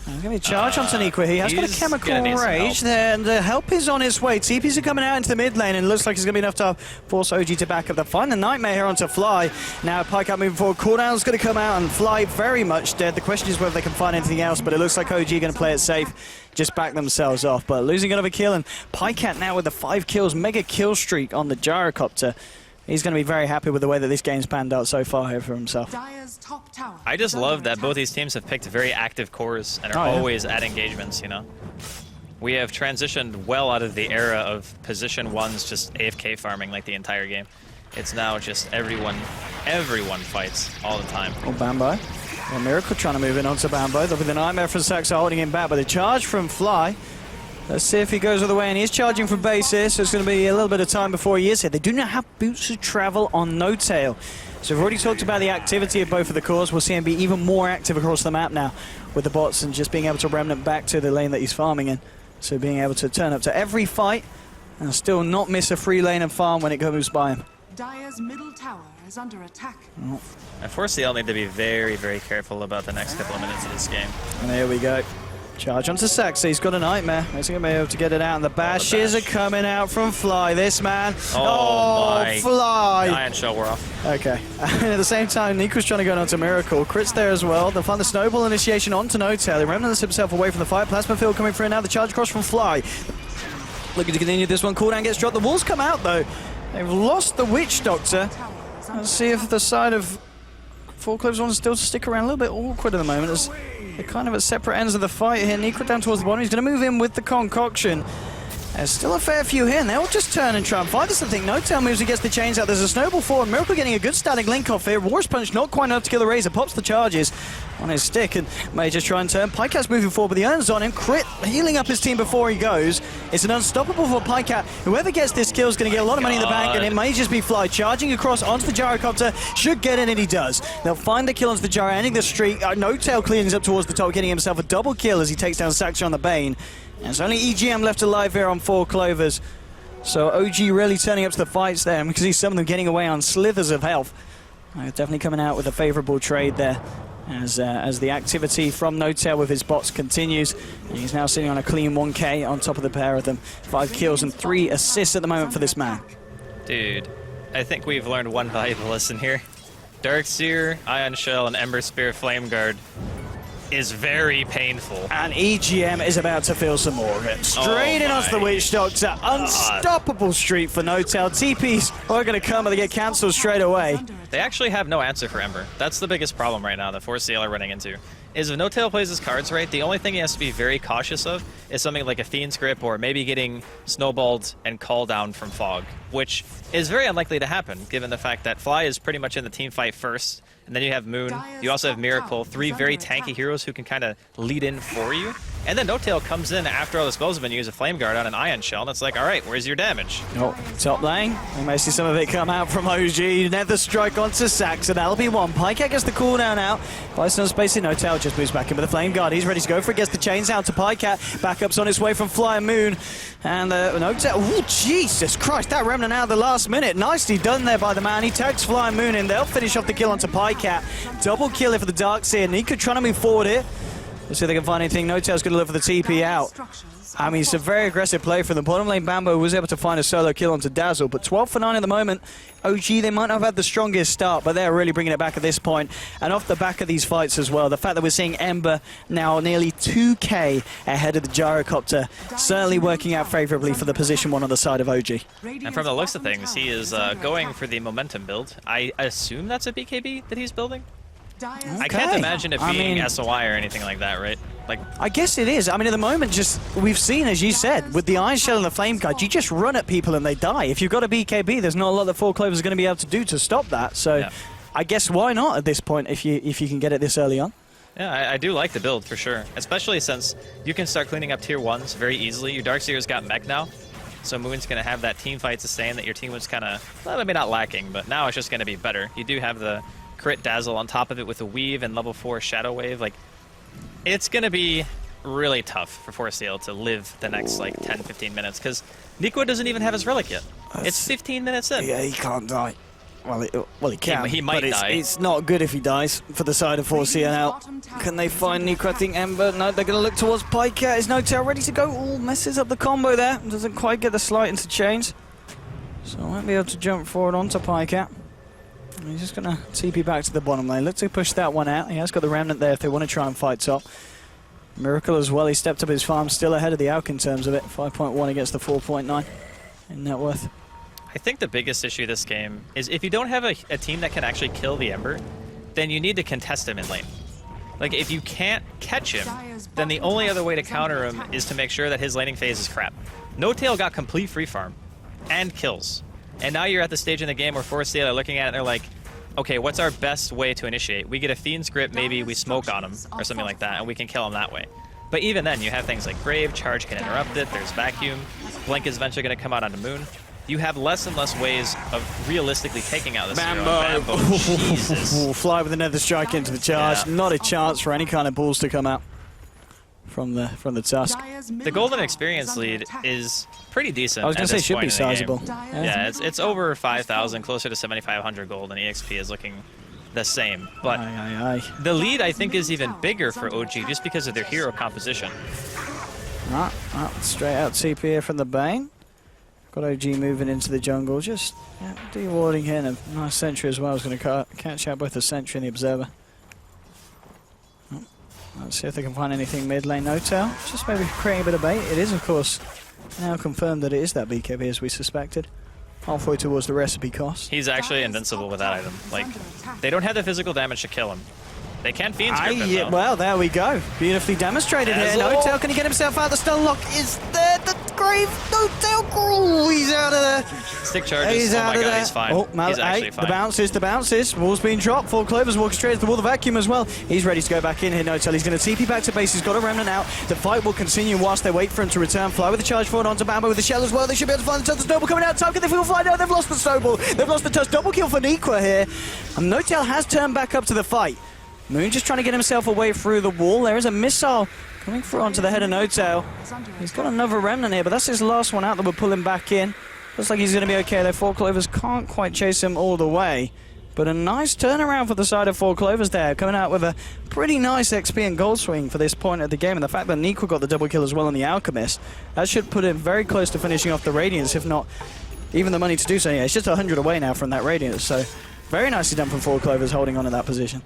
There's going to be a charge onto Niqua. He has got a chemical rage there, and the help is on its way. TPs are coming out into the mid lane, and it looks like it's going to be enough to force OG to back up. They'll find the Nightmare here onto Fly. Now, Pikeout moving forward. Cooldown's going to come out, and Fly very much dead. The question is whether they can find anything else, but it looks like OG are going to play it safe, just back themselves off. But losing another kill, and Pikeout now with the 5 kills, mega kill streak on the Gyrocopter. He's going to be very happy with the way that this game's panned out so far here for himself. I just love that both these teams have picked very active cores and are always at engagements, you know? We have transitioned well out of the era of position ones just AFK farming like the entire game. It's now just everyone fights all the time. Oh, Bambo. Well, Miracle trying to move in onto Bambo. There'll be the Nightmare from Saxa holding him back, but the charge from Fly. Let's see if he goes all the way, and he's charging from base here, so it's going to be a little bit of time before he is here. They do not have boots to travel on No Tail. So we've already talked about the activity of both of the cores. We'll see him be even more active across the map now with the bots and just being able to remnant back to the lane that he's farming in. So being able to turn up to every fight and still not miss a free lane and farm when it goes by him. Dire's middle tower is under attack. And 4C&L need to be very, very careful about the next couple of minutes of this game. And there we go. Charge onto Saxa. He's got a Nightmare. He's going to be able to get it out. And the bashes are coming out from Fly. This man. Oh my. Fly. Iron Shell, we're off. Okay. And at the same time, Nico's trying to go onto Miracle. Crit's there as well. They'll find the Snowball initiation onto No Tail. He remnants himself away from the fight. Plasma Field coming through now. The charge across from Fly. Looking to continue this one. Cooldown gets dropped. The walls come out though. They've lost the Witch Doctor. Let's see if the side of Four Cloves wants still to stick around. A little bit awkward at the moment as they're kind of at separate ends of the fight here. Nico down towards the bottom. He's going to move in with the concoction. There's still a fair few here, and they'll just turn and try and fight this. I think No Tail moves and gets the chains out. There's a snowball forward. Miracle getting a good static link off here. War's Punch not quite enough to kill the Razor. Pops the charges on his stick and may just try and turn. Pikeout's moving forward, but the Urn's on him. Crit healing up his team before he goes. It's an unstoppable for Pikeout. Whoever gets this kill is going to get a lot of money in the bank, and it may just be Fly charging across onto the Gyrocopter. Should get it, and he does. They'll find the kill onto the Gyro, ending the streak. No Tail cleans up towards the top, getting himself a double kill as he takes down Saxa on the Bane. And it's only EGM left alive here on Four Clovers. So OG really turning up to the fights there, and we can see some of them getting away on slithers of health. Definitely coming out with a favourable trade there as the activity from No Tail with his bots continues. And he's now sitting on a clean 1k on top of the pair of them. 5 kills and 3 assists at the moment for this man. Dude, I think we've learned one valuable lesson here. Darkseer, Ion Shell, and Ember Spear Flame Guard is very painful. And EGM is about to feel some more of it. Straight in onto the Witch Doctor. Unstoppable streak for No Tail. TPs are going to come, but they get cancelled straight away. They actually have no answer for Ember. That's the biggest problem right now that 4CL are running into. Is if No Tail plays his cards right, the only thing he has to be very cautious of is something like a Fiend's Grip or maybe getting snowballed and call down from Fog, which is very unlikely to happen given the fact that Fly is pretty much in the team fight first. And then you have Moon, you also have Miracle, 3 very tanky heroes who can kind of lead in for you. And then No Tail comes in after all the spells have been used, a Flame Guard on an Ion Shell, and it's like, all right, where's your damage? Oh, top lane. We may see some of it come out from OG. Nether Strike onto Sax, and that'll be one. Pikeout gets the cooldown out. By some space in No Tail just moves back in with the Flame Guard. He's ready to go for it. Gets the chains out to Pikeout. Backup's on its way from Fly and Moon. And No Tail, oh, Jesus Christ, that remnant out of the last minute. Nicely done there by the man. He tags Fly and Moon in. They'll finish off the kill onto Pikeout. Double kill here for the Darkseer. Nico trying to move forward here. Let's see if they can find anything. No Tail's going to look for the TP out. I mean, it's a very aggressive play from the bottom lane. Bambo was able to find a solo kill onto Dazzle, but 12 for 9 at the moment. OG, they might not have had the strongest start, but they're really bringing it back at this point. And off the back of these fights as well, the fact that we're seeing Ember now nearly 2k ahead of the Gyrocopter, certainly working out favourably for the position 1 on the side of OG. And from the looks of things, he is going for the momentum build. I assume that's a BKB that he's building? Okay. I can't imagine it being SOI or anything like that, right? Like, I guess it is. I mean, at the moment, just we've seen, as you said, with the Iron Shell and the Flame Guard, you just run at people and they die. If you've got a BKB, there's not a lot that Four Clovers are going to be able to do to stop that. So, yeah. I guess why not at this point if you can get it this early on? Yeah, I do like the build for sure, especially since you can start cleaning up tier 1s very easily. Your Darkseer's got mech now, so Moon's going to have that team fight sustain that your team was kind of, well, maybe not lacking, but now it's just going to be better. You do have the crit dazzle on top of it with a weave and level 4 shadow wave. Like, it's gonna be really tough for 4C&L to live the next like 10-15 minutes because Nico doesn't even have his relic yet. It's 15 minutes in. Yeah, he can't die. Well, he can. He might but die. It's not good if he dies for the side of 4C&L. Can they find Nico? I think Ember. No, they're going to look towards Pikecat. Is Notel ready to go? Oh, messes up the combo there. Doesn't quite get the slight into chains. So I won't be able to jump forward onto Pikecat. He's just going to TP back to the bottom lane. Look to push that one out. He has got the remnant there if they want to try and fight top. Miracle as well. He stepped up his farm, still ahead of the Alk in terms of it. 5.1 against the 4.9 in net worth. I think the biggest issue this game is if you don't have a team that can actually kill the Ember, then you need to contest him in lane. Like, if you can't catch him, then the only other way to counter him is to make sure that his laning phase is crap. Notail got complete free farm and kills. And now you're at the stage in the game where 4C&L are looking at it and they're like, okay, what's our best way to initiate? We get a Fiend's Grip, maybe we smoke on him or something like that, and we can kill him that way. But even then, you have things like Brave, Charge can interrupt it, there's Vacuum, Blink is eventually going to come out onto Moon. You have less and less ways of realistically taking out this hero. Bambo. Jesus. Fly with another strike into the charge. Yeah. Not a chance for any kind of balls to come out from the Tusk. The Golden Experience lead is pretty decent. I was going to say should be sizable. Yeah, it's over 5,000, closer to 7,500 gold, and EXP is looking the same. But the lead, I think, is even bigger for OG just because of their hero composition. Straight out TP here from the Bane. Got OG moving into the jungle, just dewarding here, and a nice sentry as well. I was going to catch out both the sentry and the observer. Let's see if they can find anything mid lane. Notail, just maybe creating a bit of bait. It is, of course, now confirmed that it is that BKB as we suspected. Halfway towards the recipe cost. He's actually invincible with that item. Like, they don't have the physical damage to kill him. They can Fiend's Grip him, though. Well, there we go. Beautifully demonstrated here. Notail, can he get himself out? The stun lock is there. The grave. Notail. Oh, he's out of there. Stick charges. He's out of there. He's fine. Oh, he's actually fine. The bounces. Wall's being dropped. 4 Clovers walking straight to the wall. The Vacuum as well. He's ready to go back in here, Notail. He's going to TP back to base. He's got a remnant out. The fight will continue whilst they wait for him to return. Fly with the charge forward onto Bambo with the shell as well. They should be able to find the Tusk. The snowball coming out. Target, they will find out. They've lost the snowball. They've lost the Tusk. Double kill for Nikwa here. And Notail has turned back up to the fight. Moon just trying to get himself away through the wall. There is a missile coming through onto the head of Notail. He's got another remnant here, but that's his last one out that will pull him back in. Looks like he's going to be okay. Their 4 Clovers can't quite chase him all the way. But a nice turnaround for the side of 4 Clovers there, coming out with a pretty nice XP and gold swing for this point of the game. And the fact that Nico got the double kill as well on the Alchemist, that should put him very close to finishing off the Radiance, if not even the money to do so. Yeah, it's just 100 away now from that Radiance. So very nicely done from 4 Clovers holding on in that position.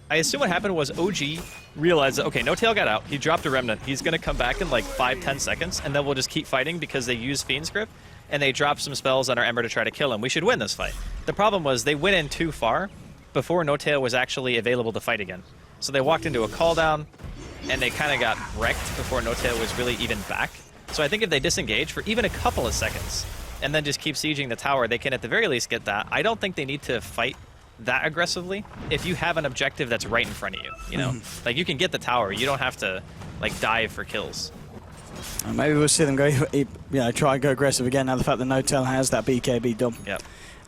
I assume what happened was OG realized that, okay, Notail got out, he dropped a remnant, he's going to come back in like 5-10 seconds, and then we'll just keep fighting because they use Fiend's Grip, and they drop some spells on our Ember to try to kill him. We should win this fight. The problem was they went in too far before Notail was actually available to fight again. So they walked into a call down, and they kind of got wrecked before Notail was really even back. So I think if they disengage for even a couple of seconds, and then just keep sieging the tower, they can at the very least get that. I don't think they need to fight that aggressively if you have an objective that's right in front of you, you know? Like, you can get the tower, you don't have to like dive for kills. Maybe we'll see them go, try and go aggressive again now the fact that Notail has that BKB done. Yep.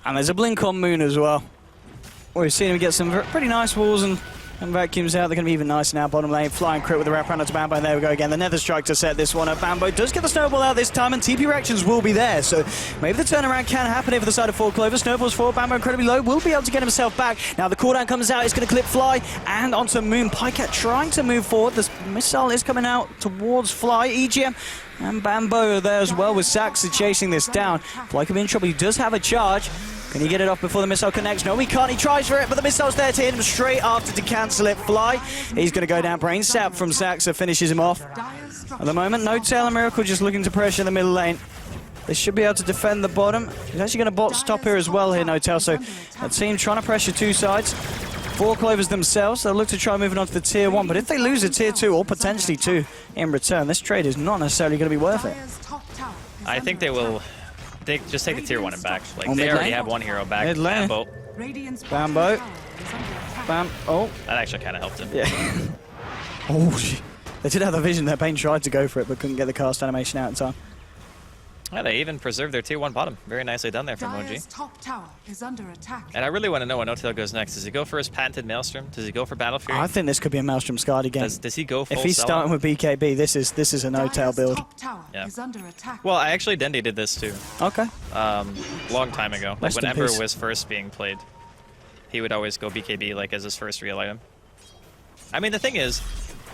And there's a blink on Moon as well. We've seen him get some pretty nice walls and Vacuums out. They're going to be even nicer now. Bottom lane, flying crit with the wraparound onto Bambo, and there we go again. The Nether Strike to set this one up. Bambo does get the snowball out this time, and TP reactions will be there. So maybe the turnaround can happen here for the side of 4 Clover. Snowball's forward. Bambo incredibly low. Will be able to get himself back. Now the cooldown comes out. It's going to clip Fly and onto Moon. Pikecat trying to move forward. The missile is coming out towards Fly. EGM and Bambo there as well with Saxa chasing this down. Fly could be in trouble. He does have a charge. Can he get it off before the missile connects? No, he can't. He tries for it, but the missile's there to hit him straight after to cancel it. Fly, he's going to go down. Brain Sap from Saxa finishes him off. At the moment, Notail and Miracle just looking to pressure the middle lane. They should be able to defend the bottom. He's actually going to bot stop here as well here, Notail. So a team trying to pressure two sides. 4 Clovers themselves, they'll look to try moving on to the tier 1, but if they lose a tier 2 or potentially 2 in return, this trade is not necessarily going to be worth it. I think they will. They just take the tier 1 and back. Like, they already have one hero back. Bambo. Bambo. Bam. Oh. That actually kind of helped him. Yeah. Oh, they did have the vision there. Bane tried to go for it, but couldn't get the cast animation out in time. Yeah, they even preserved their tier 1 bottom. Very nicely done there from OG. Dire's top tower is under attack. And I really want to know what No-Tail goes next. Does he go for his patented Maelstrom? Does he go for Battle Fury? I think this could be a Maelstrom Skadi game. Does he go full If he's sell-out? starting with BKB, this is a No-Tail Dire's build. top tower Yeah. is under attack. Well, I actually Dendi did this too. Okay. Long time ago. Rest When in Ember peace. was first being played, he would always go BKB like as his first real item. I mean, the thing is,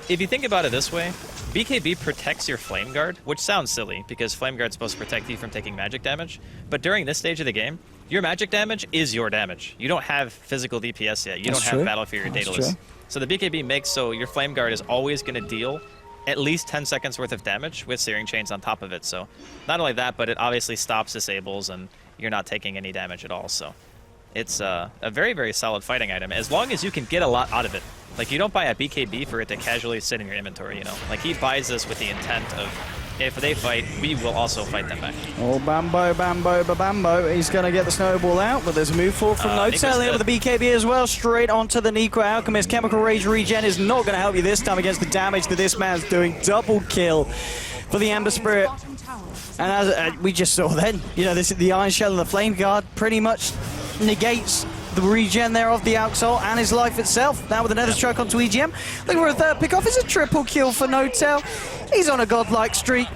if you think about it this way, BKB protects your Flame Guard, which sounds silly because Flame Guard's supposed to protect you from taking magic damage. But during this stage of the game, your magic damage is your damage. You don't have physical DPS yet. You That's don't true. have Battle Fury or That's Daedalus. true. So the BKB makes so your Flame Guard is always going to deal at least 10 seconds worth of damage with Searing Chains on top of it. So not only that, but it obviously stops disables and you're not taking any damage at all. So it's a very, very solid fighting item as long as you can get a lot out of it. Like, you don't buy a BKB for it to casually sit in your inventory, you know? Like, he buys this with the intent of, if they fight, we will also fight them back. Oh, Bambo, Bambo, Bambo. He's going to get the snowball out, but there's a move forward from No-Tail in with the BKB as well. Straight onto the Nico Alchemist. Chemical Rage regen is not going to help you this time against the damage that this man's doing. Double kill for the Ember Spirit. Bottom tower And as we just saw then, you know, the Iron Shell and the Flame Guard pretty much negates the regen there of the Alxol and his life itself. Now with another strike onto EGM. Looking for a third pick-off. It's a triple kill for No-Tail. He's on a godlike streak.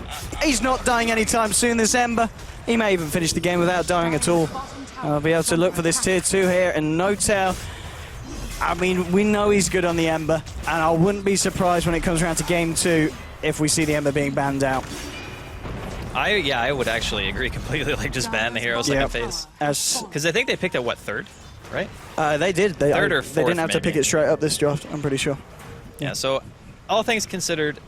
He's not dying anytime soon, this Ember. He may even finish the game without dying at all. I'll be able to look for this tier 2 here, and No-Tail, I mean, we know he's good on the Ember, and I wouldn't be surprised when it comes around to game 2 if we see the Ember being banned out. I would actually agree completely. Like, just ban the hero second phase. Because I think they picked a, what, third? Right? They did. Third or they fourth, didn't have to pick maybe. it straight up this draft, I'm pretty sure. Yeah, so all things considered,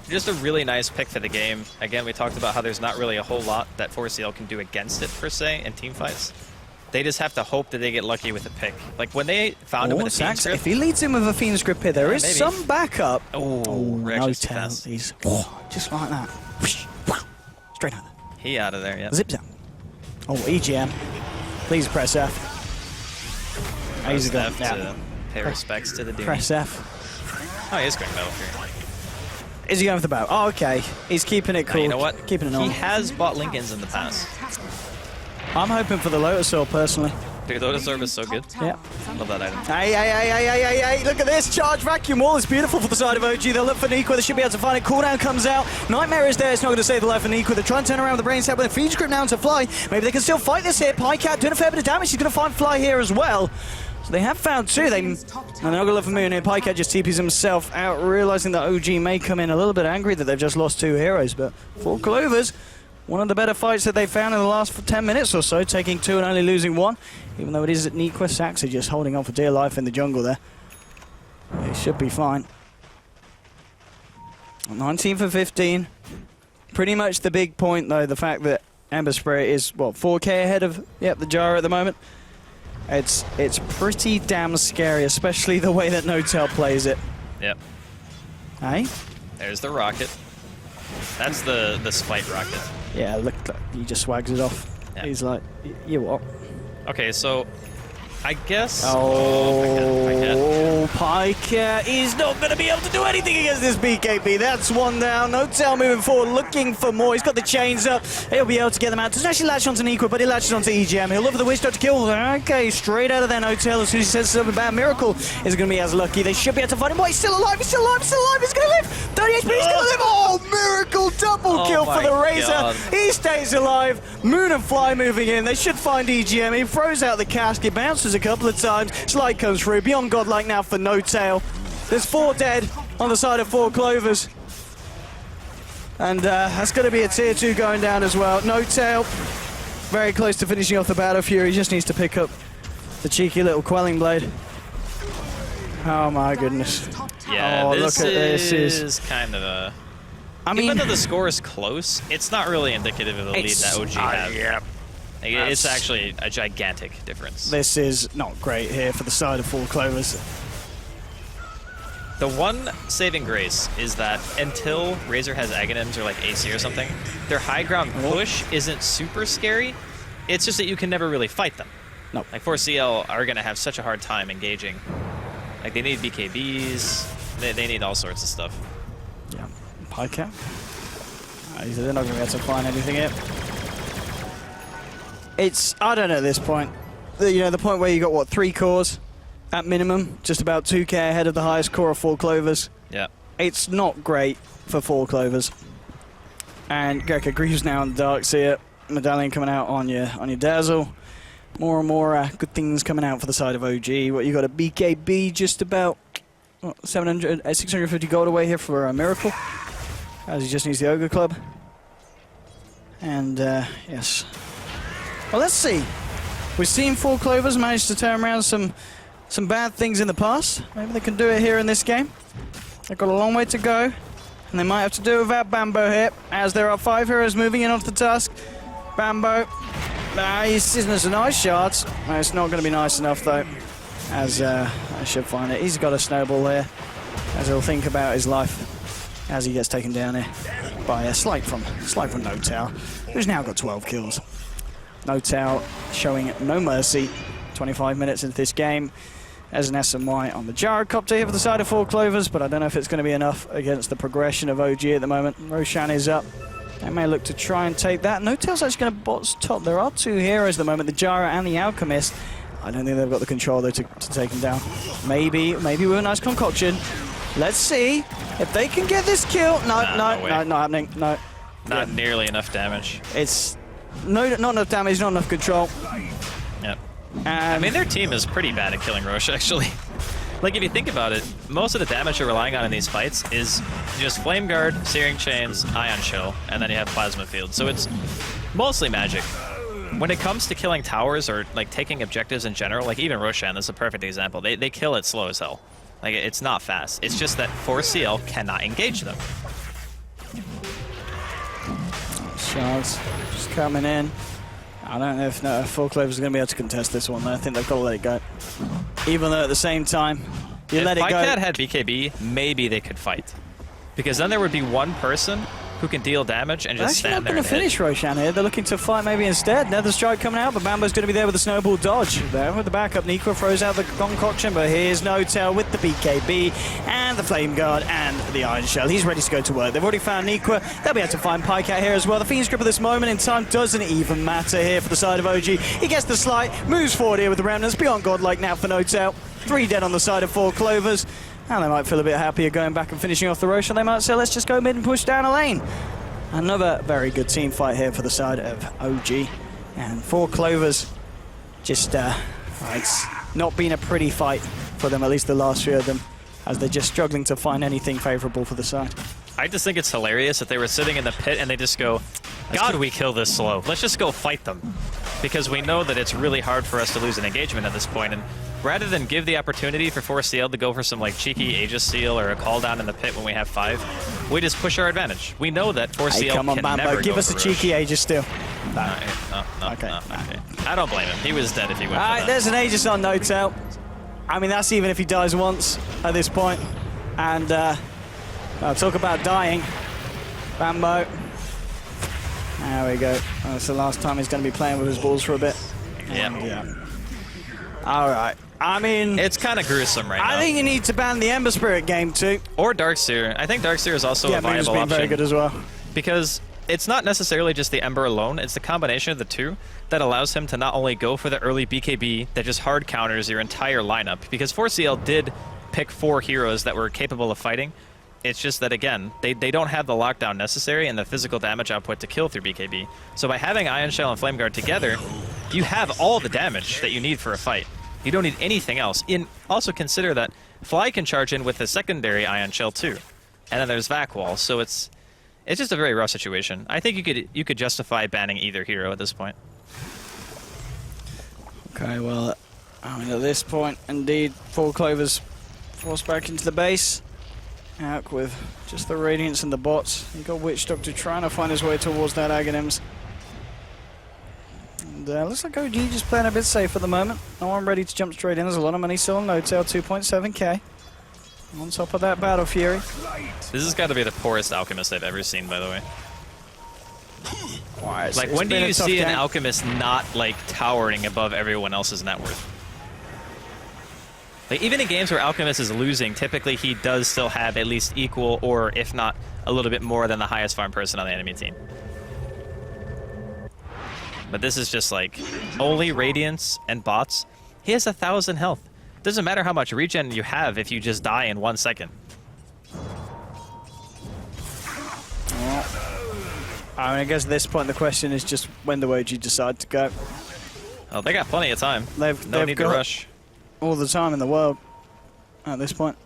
just a really nice pick for the game. Again, we talked about how there's not really a whole lot that 4C&L can do against it, per se, in team fights. They just have to hope that they get lucky with a pick. Like, when they found him with a Fiend Sax, Script... if he leads him with a Fiend Script here, there is maybe. some backup. reaction too No-Tail. fast. He's just like that. Straight out. He out of there, yeah. Zip down. Oh, EGM. Please press F. Easy Press done. F Yeah. to pay respects to the dude. Press F. Oh, he is going Battle Fury. Is he going for the bow? Oh, okay. He's keeping it Now, cool. you know what? Keeping it He on. has bought Lincolns in the past. I'm hoping for the Lotus Soul, personally. Dude, Lotus Orb is so good. Yeah. Love that item. Hey, look at this. Charge vacuum wall is beautiful for the side of OG. They'll look for Nico. They should be able to find it. Cooldown comes out. Nightmare is there. It's not going to save the life of Nico. They're trying to turn around with the brain set with a Fiend Script now to Fly. Maybe they can still fight this here. Pycat doing a fair bit of damage. He's going to find Fly here as well. So they have found two. And they're not going to look for Moon here. Pycat just TPs himself out, realizing that OG may come in a little bit angry that they've just lost 2 heroes. But 4 Clovers, one of the better fights that they've found in the last 10 minutes or so, taking 2 and only losing 1. Even though it is at Niqua, Saxy just holding on for dear life in the jungle there. It should be fine. 19 for 15. Pretty much the big point, though, the fact that Ember Spirit is, what, 4k ahead of the Jara at the moment. It's pretty damn scary, especially the way that No-Tail plays it. Yep. Hey? There's the rocket. That's the spite rocket. Yeah, look, he just swags it off. Yeah. He's like, you what? Okay, so I guess... Oh, Pycat is not going to be able to do anything against this BKB. That's 1 down. No-Tail moving forward, looking for more. He's got the chains up. He'll be able to get them out. Doesn't actually latch onto Niqua, but he latches onto EGM. He'll look for the Witch Dot to kill. Okay, straight out of there, No-Tail. As soon as he says something about Miracle, is going to be as lucky. They should be able to find him. What? He's still alive. He's still alive. He's still alive. He's going to live. 30 HP. He's going to live. Oh, Miracle double kill for the Razor. God. He stays alive. Moon and Fly moving in. They should find EGM. He throws out the casket, bounces a couple of times. Slide comes through. Beyond godlike now for No-Tail. There's 4 dead on the side of 4 Clovers. And that's going to be a tier 2 going down as well. No-Tail very close to finishing off the Battle Fury. He just needs to pick up the cheeky little Quelling Blade. Oh my goodness. Yeah, Oh, this look at this. is kind of a... I mean, Even though the score is close, it's not really indicative of the lead that OG has. Yeah. Like, it's actually a gigantic difference. This is not great here for the side of 4 Clovers. The one saving grace is that until Razor has Aghanims or like AC or something, their high ground push isn't super scary. It's just that you can never really fight them. No. Like 4C&L are going to have such a hard time engaging. Like they need BKBs, they need all sorts of stuff. Yeah. Pycat. They're not going to be able to find anything yet. It's, I don't know at this point. The point where you got, what, 3 cores at minimum, just about 2k ahead of the highest core of 4 Clovers. Yeah. It's not great for 4 Clovers. And Geka Greaves now on the Darkseer. Medallion coming out on your Dazzle. More and more good things coming out for the side of OG. What you got a BKB just about 650 gold away here for a Miracle, as he just needs the Ogre Club. And yes. Well, let's see. We've seen 4 Clovers manage to turn around some bad things in the past. Maybe they can do it here in this game. They've got a long way to go, and they might have to do it without Bambo here, as there are 5 heroes moving in onto the task. Bambo, he's using some nice shots. It's not going to be nice enough though, as I should find it. He's got a snowball here, as he'll think about his life as he gets taken down here by a slight from Notal, who's now got 12 kills. Notal showing no mercy. 25 minutes into this game. As an SMY on the Gyrocopter here for the side of 4 Clovers, but I don't know if it's going to be enough against the progression of OG at the moment. Roshan is up. They may look to try and take that. Notel's actually going to bots top. There are 2 heroes at the moment, the Gyro and the Alchemist. I don't think they've got the control though to take him down. Maybe with a nice concoction. Let's see if they can get this kill. No, not happening. No. Not nearly enough damage. It's not enough damage, not enough control. Yep. I mean, their team is pretty bad at killing Roche, actually. Like, if you think about it, most of the damage you're relying on in these fights is just Flame Guard, Searing Chains, Ion Shell, and then you have Plasma Field. So it's mostly magic. When it comes to killing towers or, like, taking objectives in general, like, even Roshan is a perfect example. They kill it slow as hell. Like, it's not fast. It's just that 4CL cannot engage them. Shards just coming in. I don't know if 4 Clovers are going to be able to contest this one, though. I think they've got to let it go. Even though at the same time, you let it go. If Pycat had BKB, maybe they could fight. Because then there would be one person who can deal damage and just stand there and hit. They're actually not going to finish Roshan here. They're looking to fight maybe instead. Nether Strike coming out, but Bambo's going to be there with the snowball dodge. There with the backup. Niqua throws out the concoction, but here's Notel with the BKB and the Flame Guard and the Iron Shell. He's ready to go to work. They've already found Niqua. They'll be able to find Pycat here as well. The Fiend's Grip at this moment in time doesn't even matter here for the side of OG. He gets the slight, moves forward here with the Remnants. Beyond Godlike now for Notel. 3 dead on the side of 4 Clovers. And they might feel a bit happier going back and finishing off the Roshan. They might say, let's just go mid and push down a lane. Another very good team fight here for the side of OG. And 4 Clovers, just, it's not been a pretty fight for them, at least the last few of them, as they're just struggling to find anything favourable for the side. I just think it's hilarious that they were sitting in the pit and they just go, God, we kill this slow. Let's just go fight them. Because we know that it's really hard for us to lose an engagement at this point. And rather than give the opportunity for 4CL to go for some like cheeky Aegis Seal or a call down in the pit when we have 5, we just push our advantage. We know that 4CL come on, can Bambo, never give go us a for cheeky Aegis Seal. No. Okay. I don't blame him. He was dead if he went for that. There's an Aegis on Notel. I mean, that's even if he dies once at this point. And I'll talk about dying. Bambo. There we go. That's the last time he's going to be playing with his balls for a bit. Yeah. All right. I mean, it's kind of gruesome right now. I think you need to ban the Ember Spirit game too. Or Darkseer. I think Darkseer is also a viable option. Very good as well. Because it's not necessarily just the Ember alone, it's the combination of the two that allows him to not only go for the early BKB that just hard counters your entire lineup, because 4CL did pick 4 heroes that were capable of fighting. It's just that, again, they don't have the lockdown necessary and the physical damage output to kill through BKB. So by having Ion Shell and Flame Guard together, you have all the damage that you need for a fight. You don't need anything else. Also consider that Fly can charge in with a secondary Ion Shell too. And then there's Vac Wall, so it's just a very rough situation. I think you could justify banning either hero at this point. Okay, well, I mean, at this point, indeed, 4 Clovers forced back into the base. Out with just the Radiance and the bots. You've got Witch Doctor trying to find his way towards that Aghanims. And looks like OG just playing a bit safe at the moment. No one ready to jump straight in. There's a lot of money still on Notel, 2.7k. On top of that, Battle Fury. This has got to be the poorest Alchemist I've ever seen, by the way. Wow, like, when do you see an Alchemist not, like, towering above everyone else's net worth? Like, even in games where Alchemist is losing, typically he does still have at least equal, or if not, a little bit more than the highest farm person on the enemy team. But this is just like only Radiance and bots. He has 1,000 health. Doesn't matter how much regen you have if you just die in 1 second. I guess at this point the question is just when do OG decide to go. Oh, they got plenty of time. They've No need to got rush. all the time in the world at this point.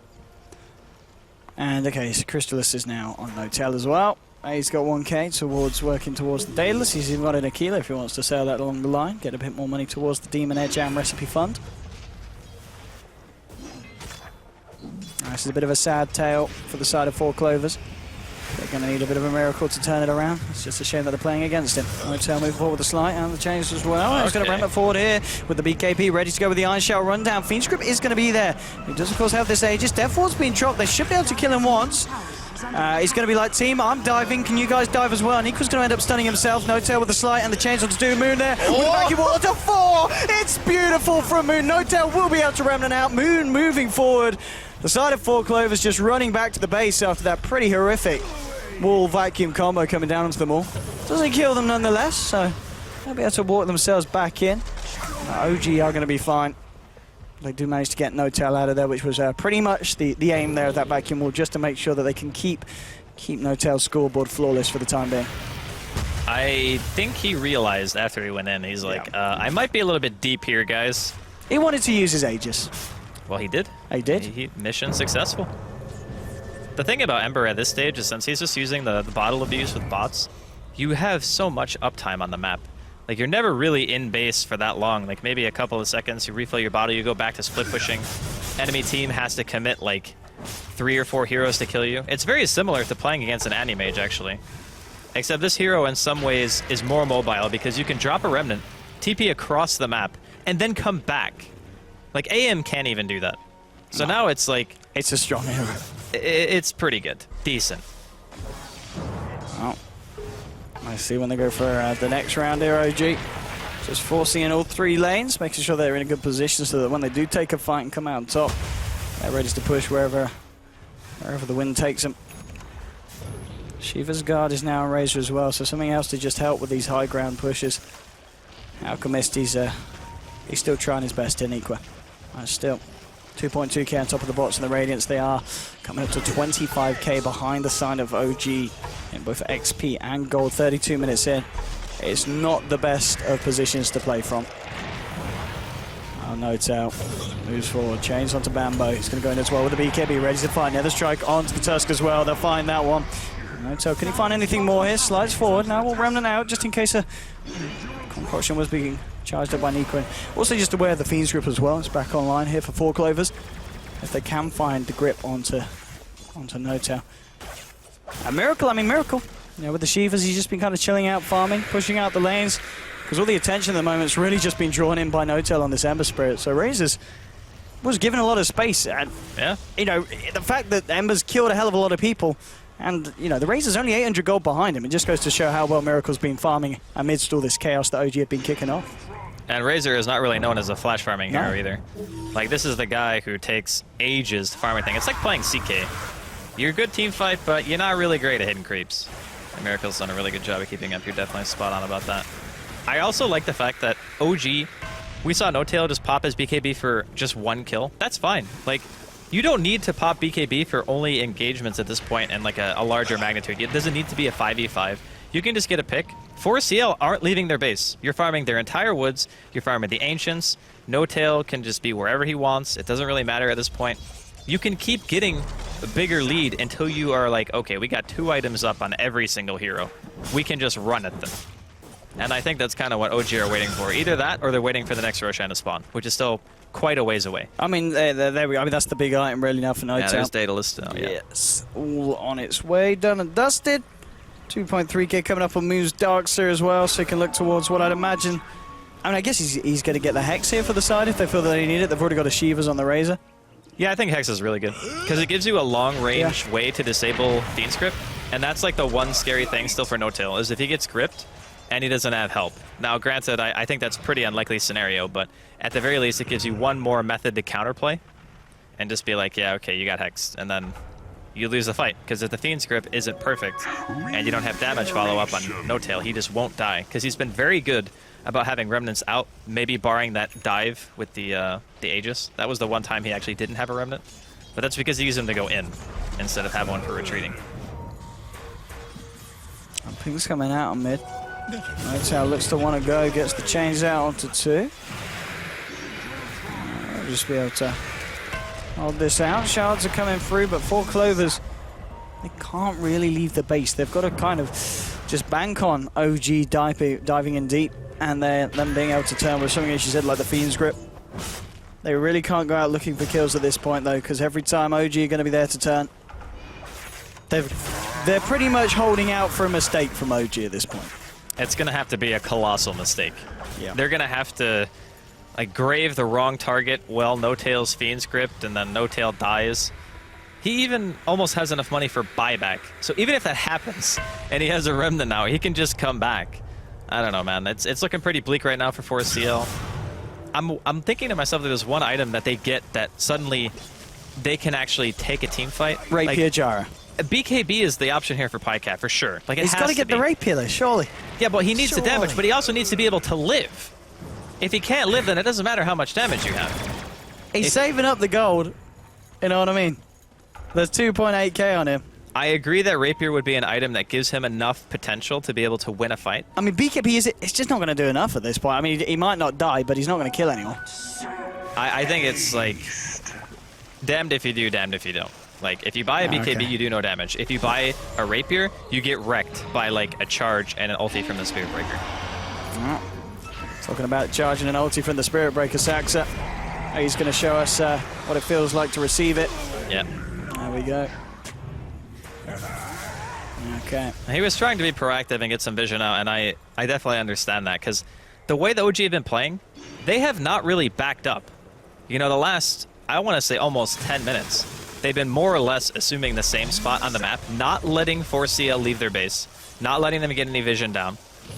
And okay, so Crystallis is now on Notel as well. He's got 1k towards working towards the Daedalus. He's even got an Aquila if he wants to sell that along the line. Get a bit more money towards the Demon Edge and Recipe Fund. This is a bit of a sad tale for the side of 4 Clovers. They're going to need a bit of a miracle to turn it around. It's just a shame that they're playing against him. Notel moving forward with the slight and the change as well. He's going to ramp it forward here with the BKB ready to go with the Iron Shell rundown. Fiend's Grip is going to be there. He does of course have this Aegis. Death Ward's been dropped. They should be able to kill him once. He's going to be like, team, I'm diving. Can you guys dive as well? And Nico's going to end up stunning himself. Notel with the slight and the change onto do Moon there. With the vacuum wall to 4. It's beautiful from Moon. Notel will be able to remnant out. Moon moving forward. The side of 4 Clovers just running back to the base after that pretty horrific wall vacuum combo coming down onto them all. Doesn't kill them nonetheless, so they'll be able to walk themselves back in. OG are going to be fine. They do manage to get Notel out of there, which was pretty much the aim there of that vacuum wall, just to make sure that they can keep Notel's scoreboard flawless for the time being. I think he realized after he went in, he's like, I might be a little bit deep here, guys. He wanted to use his Aegis. Well, he did. He did? Mission successful. The thing about Ember at this stage is since he's just using the bottle abuse with bots, you have so much uptime on the map. Like, you're never really in base for that long. Like, maybe a couple of seconds, you refill your bottle, you go back to split pushing. Enemy team has to commit, like, 3 or 4 heroes to kill you. It's very similar to playing against an Anti-Mage, actually. Except this hero, in some ways, is more mobile because you can drop a Remnant, TP across the map, and then come back. Like, AM can't even do that. So now it's like... It's a strong hero. It's pretty good. Decent. Well, I see when they go for the next round here, OG. Just forcing in all 3 lanes, making sure they're in a good position so that when they do take a fight and come out on top, they're ready to push wherever the wind takes them. Shiva's guard is now on Razor as well, so something else to just help with these high ground pushes. Alchemist, he's still trying his best in Equa. Still 2.2k on top of the bots and the Radiance. They are coming up to 25k behind the side of OG in both XP and gold. 32 minutes in. It's not the best of positions to play from. Oh, Notel moves forward, chains onto Bambo. He's going to go in as well with the BKB, ready to find Nether Strike onto the Tusk as well. They'll find that one. Notel, can he find anything more here? Slides forward. Now we'll Remnant out just in case a concoction was being charged up by Nico. Also just aware of the Fiend's Grip as well. It's back online here for 4 Clovers. If they can find the grip onto Notel. A miracle, I mean miracle. You know, with the Shivas, he's just been kind of chilling out, farming, pushing out the lanes. Because all the attention at the moment has really just been drawn in by Notel on this Ember Spirit. So Razors was given a lot of space. And, yeah. You know, the fact that Ember's killed a hell of a lot of people. And, you know, the Razor's only 800 gold behind him. It just goes to show how well Miracle's been farming amidst all this chaos that OG had been kicking off. And Razor is not really known as a flash farming hero either. Like, this is the guy who takes ages to farm everything. It's like playing CK. You're a good team fight, but you're not really great at hidden creeps. And Miracle's done a really good job of keeping up. You're definitely spot on about that. I also like the fact that OG, we saw Notel just pop his BKB for just 1 kill. That's fine. Like, you don't need to pop BKB for only engagements at this point and like a larger magnitude. It doesn't need to be a 5v5. You can just get a pick. 4CL aren't leaving their base. You're farming their entire woods. You're farming the Ancients. Notel can just be wherever he wants. It doesn't really matter at this point. You can keep getting a bigger lead until you are like, okay, we got 2 items up on every single hero. We can just run at them. And I think that's kind of what OG are waiting for. Either that or they're waiting for the next Roshan to spawn, which is still quite a ways away. I mean, there we go. I mean, that's the big item really now for Notel. Yeah, there's Daedalus now, yeah. Yes, all on its way, done and dusted. 2.3k coming up on Moon's Darkseer as well, so he can look towards what I'd imagine. I mean, I guess he's going to get the Hex here for the side if they feel that they need it. They've already got a Shivas on the Razor. Yeah, I think Hex is really good because it gives you a long-range way to disable Fiend's Grip, and that's like the one scary thing still for Notel is if he gets gripped and he doesn't have help. Now, granted, I think that's a pretty unlikely scenario, but at the very least, it gives you one more method to counterplay and just be like, yeah, okay, you got Hexed, and then you lose the fight. Because if the Fiend's Grip isn't perfect and you don't have damage follow-up on No Tail, he just won't die. Because he's been very good about having Remnants out, maybe barring that dive with the Aegis. That was the one time he actually didn't have a Remnant. But that's because he used him to go in instead of have one for retreating. Pink's coming out on mid. No Tail looks to want to go, gets the chains out onto 2. I'll just be able to hold this out. Shards are coming through, but 4 Clovers, they can't really leave the base. They've got to kind of just bank on OG diving in deep and them being able to turn with something, as she said, like the Fiend's Grip. They really can't go out looking for kills at this point, though, because every time OG are going to be there to turn, they're pretty much holding out for a mistake from OG at this point. It's going to have to be a colossal mistake. Yeah. They're going to have to like grave the wrong target while No Tail's Fiend's Gripped, and then No Tail dies. He even almost has enough money for buyback. So even if that happens and he has a Remnant now, he can just come back. I don't know, man. It's looking pretty bleak right now for 4CL. I'm thinking to myself that there's one item that they get that suddenly they can actually take a team fight. Rapier Jara. BKB is the option here for Pycat, for sure. Like, He's got to get the Rapier there, surely. Yeah, but he needs the damage, but he also needs to be able to live. If he can't live, then it doesn't matter how much damage you have. He's saving up the gold. You know what I mean? There's 2.8k on him. I agree that Rapier would be an item that gives him enough potential to be able to win a fight. I mean, BKB, it's just not going to do enough at this point. I mean, he might not die, but he's not going to kill anyone. I think it's like, damned if you do, damned if you don't. Like, if you buy a BKB, you do no damage. If you buy a Rapier, you get wrecked by, like, a charge and an ulti from the Spirit Breaker. Talking about charging an ulti from the Spirit Breaker, Saxa. He's going to show us what it feels like to receive it. Yeah. There we go. Okay. He was trying to be proactive and get some vision out, and I definitely understand that, because the way the OG have been playing, they have not really backed up. You know, the last, I want to say almost 10 minutes, they've been more or less assuming the same spot on the map, not letting 4CL leave their base, not letting them get any vision down.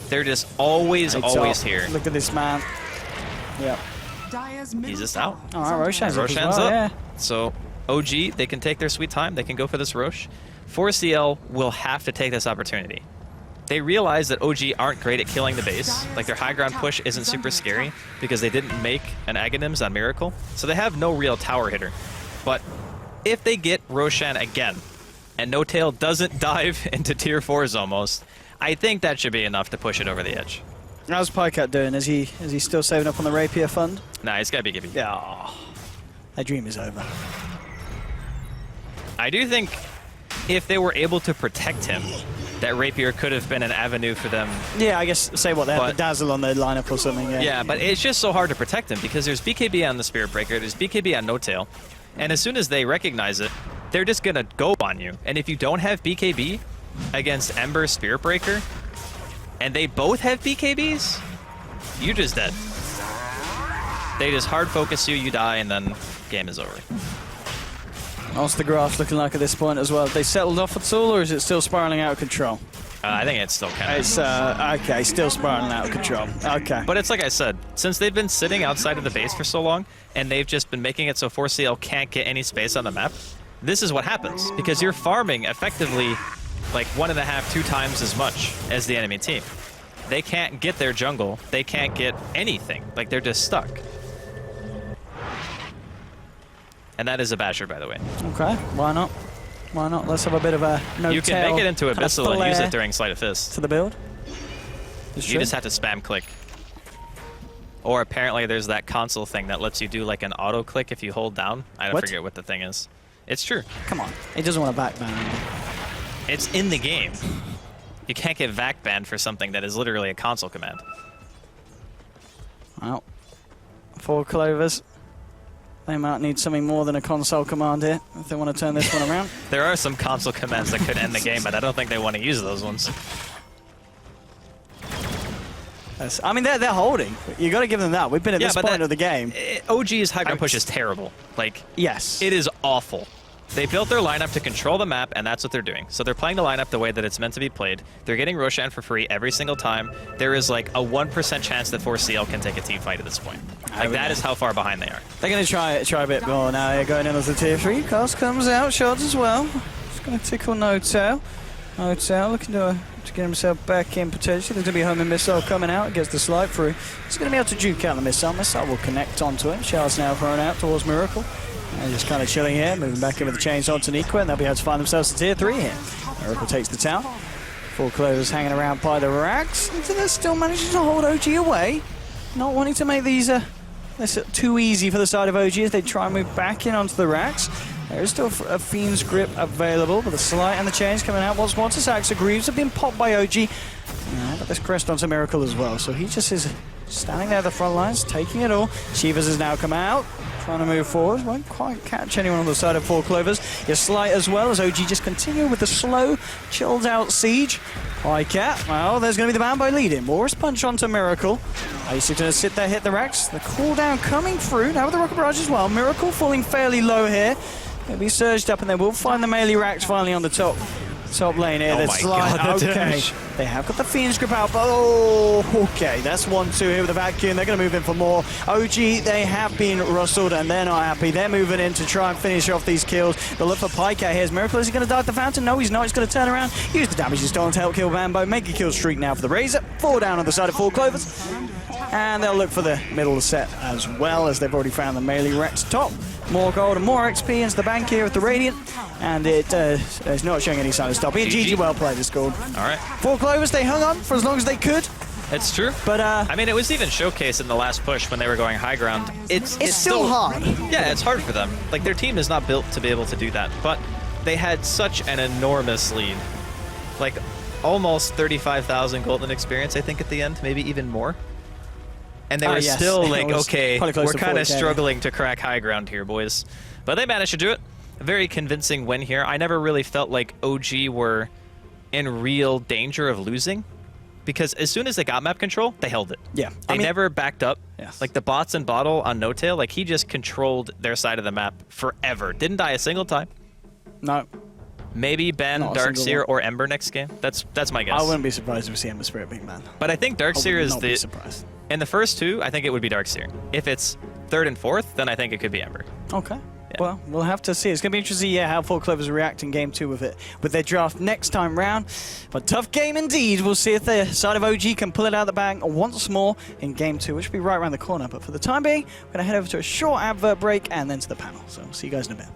They're just always here. Look at this man. Yep. He's just out. All right, Roshan's up. Yeah. So OG, they can take their sweet time. They can go for this Rosh. 4CL will have to take this opportunity. They realize that OG aren't great at killing the base. Like, their high ground push isn't super scary because they didn't make an Aghanims on Miracle. So they have no real tower hitter. But if they get Roshan again, and No Tail doesn't dive into tier 4s almost, I think that should be enough to push it over the edge. How's Pycat doing? Is he still saving up on the Rapier fund? Nah, he's got to be giving. Yeah. That dream is over. I do think if they were able to protect him, that Rapier could have been an avenue for them. Yeah, I guess, say what, they have the Dazzle on their lineup or something. Yeah, but it's just so hard to protect him because there's BKB on the Spirit Breaker, there's BKB on No Tail, and as soon as they recognize it, they're just going to go on you. And if you don't have BKB against Ember Spirit Breaker, and they both have BKBs, you're just dead. They just hard focus you, you die, and then game is over. What's the graph looking like at this point as well? Have they settled off at all, or is it still spiraling out of control? I think it's still kind of... It's, okay, still spiraling out of control. Okay. But it's like I said, since they've been sitting outside of the base for so long, and they've just been making it so 4CL can't get any space on the map, this is what happens. Because you're farming effectively like 1.5, 2 times as much as the enemy team. They can't get their jungle. They can't get anything. Like, they're just stuck. And that is a basher, by the way. Okay, why not? Why not? Let's have a bit of a no You can make it into Abyssal and use it during Sleight of Fist. To the build? You just have to spam click. Or apparently there's that console thing that lets you do like an auto click if you hold down. I don't forget what the thing is. It's true. Come on. He doesn't want to backband. It's in the game. You can't get vac banned for something that is literally a console command. Well, 4 Clovers. They might need something more than a console command here if they want to turn this one around. There are some console commands that could end the game, but I don't think they want to use those ones. I mean, they're holding. You got to give them that. We've been at this point of the game. OG's high ground push is terrible. Like, yes, it is awful. They built their lineup to control the map, and that's what they're doing. So they're playing the lineup the way that it's meant to be played. They're getting Roshan for free every single time. There is like a 1% chance that 4CL can take a team fight at this point. Like, that is how far behind they are. They're going to try a bit more now. They're going in as a tier 3. Cost comes out, shots as well. going to tickle No-Tail. No-Tail looking to get himself back in potentially. There's going to be a homing missile coming out. Gets the slide through. He's going to be able to juke out the missile. Missile will connect onto him. Shell's now thrown out towards Miracle. And just kind of chilling here, moving back in with the chains onto Niqua, and they'll be able to find themselves to tier 3 here. Miracle takes the town. 4 Clovers hanging around by the racks. They're still managing to hold OG away. Not wanting to make these this too easy for the side of OG as they try and move back in onto the racks. There is still a Fiend's Grip available, but the Slight and the chains coming out once more to Saxa. Greaves have been popped by OG. But this crest onto Miracle as well, so he just is standing there at the front lines, taking it all. Shivas has now come out, trying to move forward. Won't quite catch anyone on the side of 4 Clovers. Your Slight as well, as OG just continue with the slow, chilled out siege. Cat, well, there's going to be the Bambo leading. Morris punch onto Miracle. Ice is going to sit there, hit the racks. The cooldown coming through, now with the Rocket Barrage as well. Miracle falling fairly low here. They'll be surged up and they will find the melee racks finally on the top lane here. Oh my God, okay. They have got the Fiend's Grip out, but okay. That's 1-2 here with the vacuum. They're going to move in for more. OG, they have been rustled and they're not happy. They're moving in to try and finish off these kills. They'll look for Pycat here. Is Miracle, is he going to dive the fountain? No, he's not. He's going to turn around, use the damage he's done to help kill Bambo. Make a kill streak now for the Razor. 4 down on the side of 4 Clovers. And they'll look for the middle set as well, as they've already found the melee racks top. More gold and more XP into the bank here with the Radiant. And it is not showing any sign of stopping. GG, well played, it's scored. All right. 4 Clovers, they hung on for as long as they could. It's true. But I mean, it was even showcased in the last push when they were going high ground. It's still hard. Yeah, it's hard for them. Like, their team is not built to be able to do that. But they had such an enormous lead. Like, almost 35,000 golden experience, I think, at the end. Maybe even more. And they were yes. still like, okay, we're kind of 40K. struggling to crack high ground here, boys. But they managed to do it. A very convincing win here. I never really felt like OG were in real danger of losing, because as soon as they got map control, they held it. Yeah. They never backed up. Yes. Like the bots and Bottle on No-Tail, like he just controlled their side of the map forever. Didn't die a single time. No. Maybe ban Not a single Darkseer one. or Ember next game. That's my guess. I wouldn't be surprised if we see Ember Spirit big man. But I think Darkseer is not be surprised. in the first 2, I think it would be Darkseer. If it's 3rd and 4th, then I think it could be Ember. Okay. Well, we'll have to see. It's going to be interesting to see how 4 Clovers react in game 2 with their draft next time round. But tough game indeed. We'll see if the side of OG can pull it out of the bag once more in game 2, which will be right around the corner. But for the time being, we're going to head over to a short advert break and then to the panel. So we'll see you guys in a bit.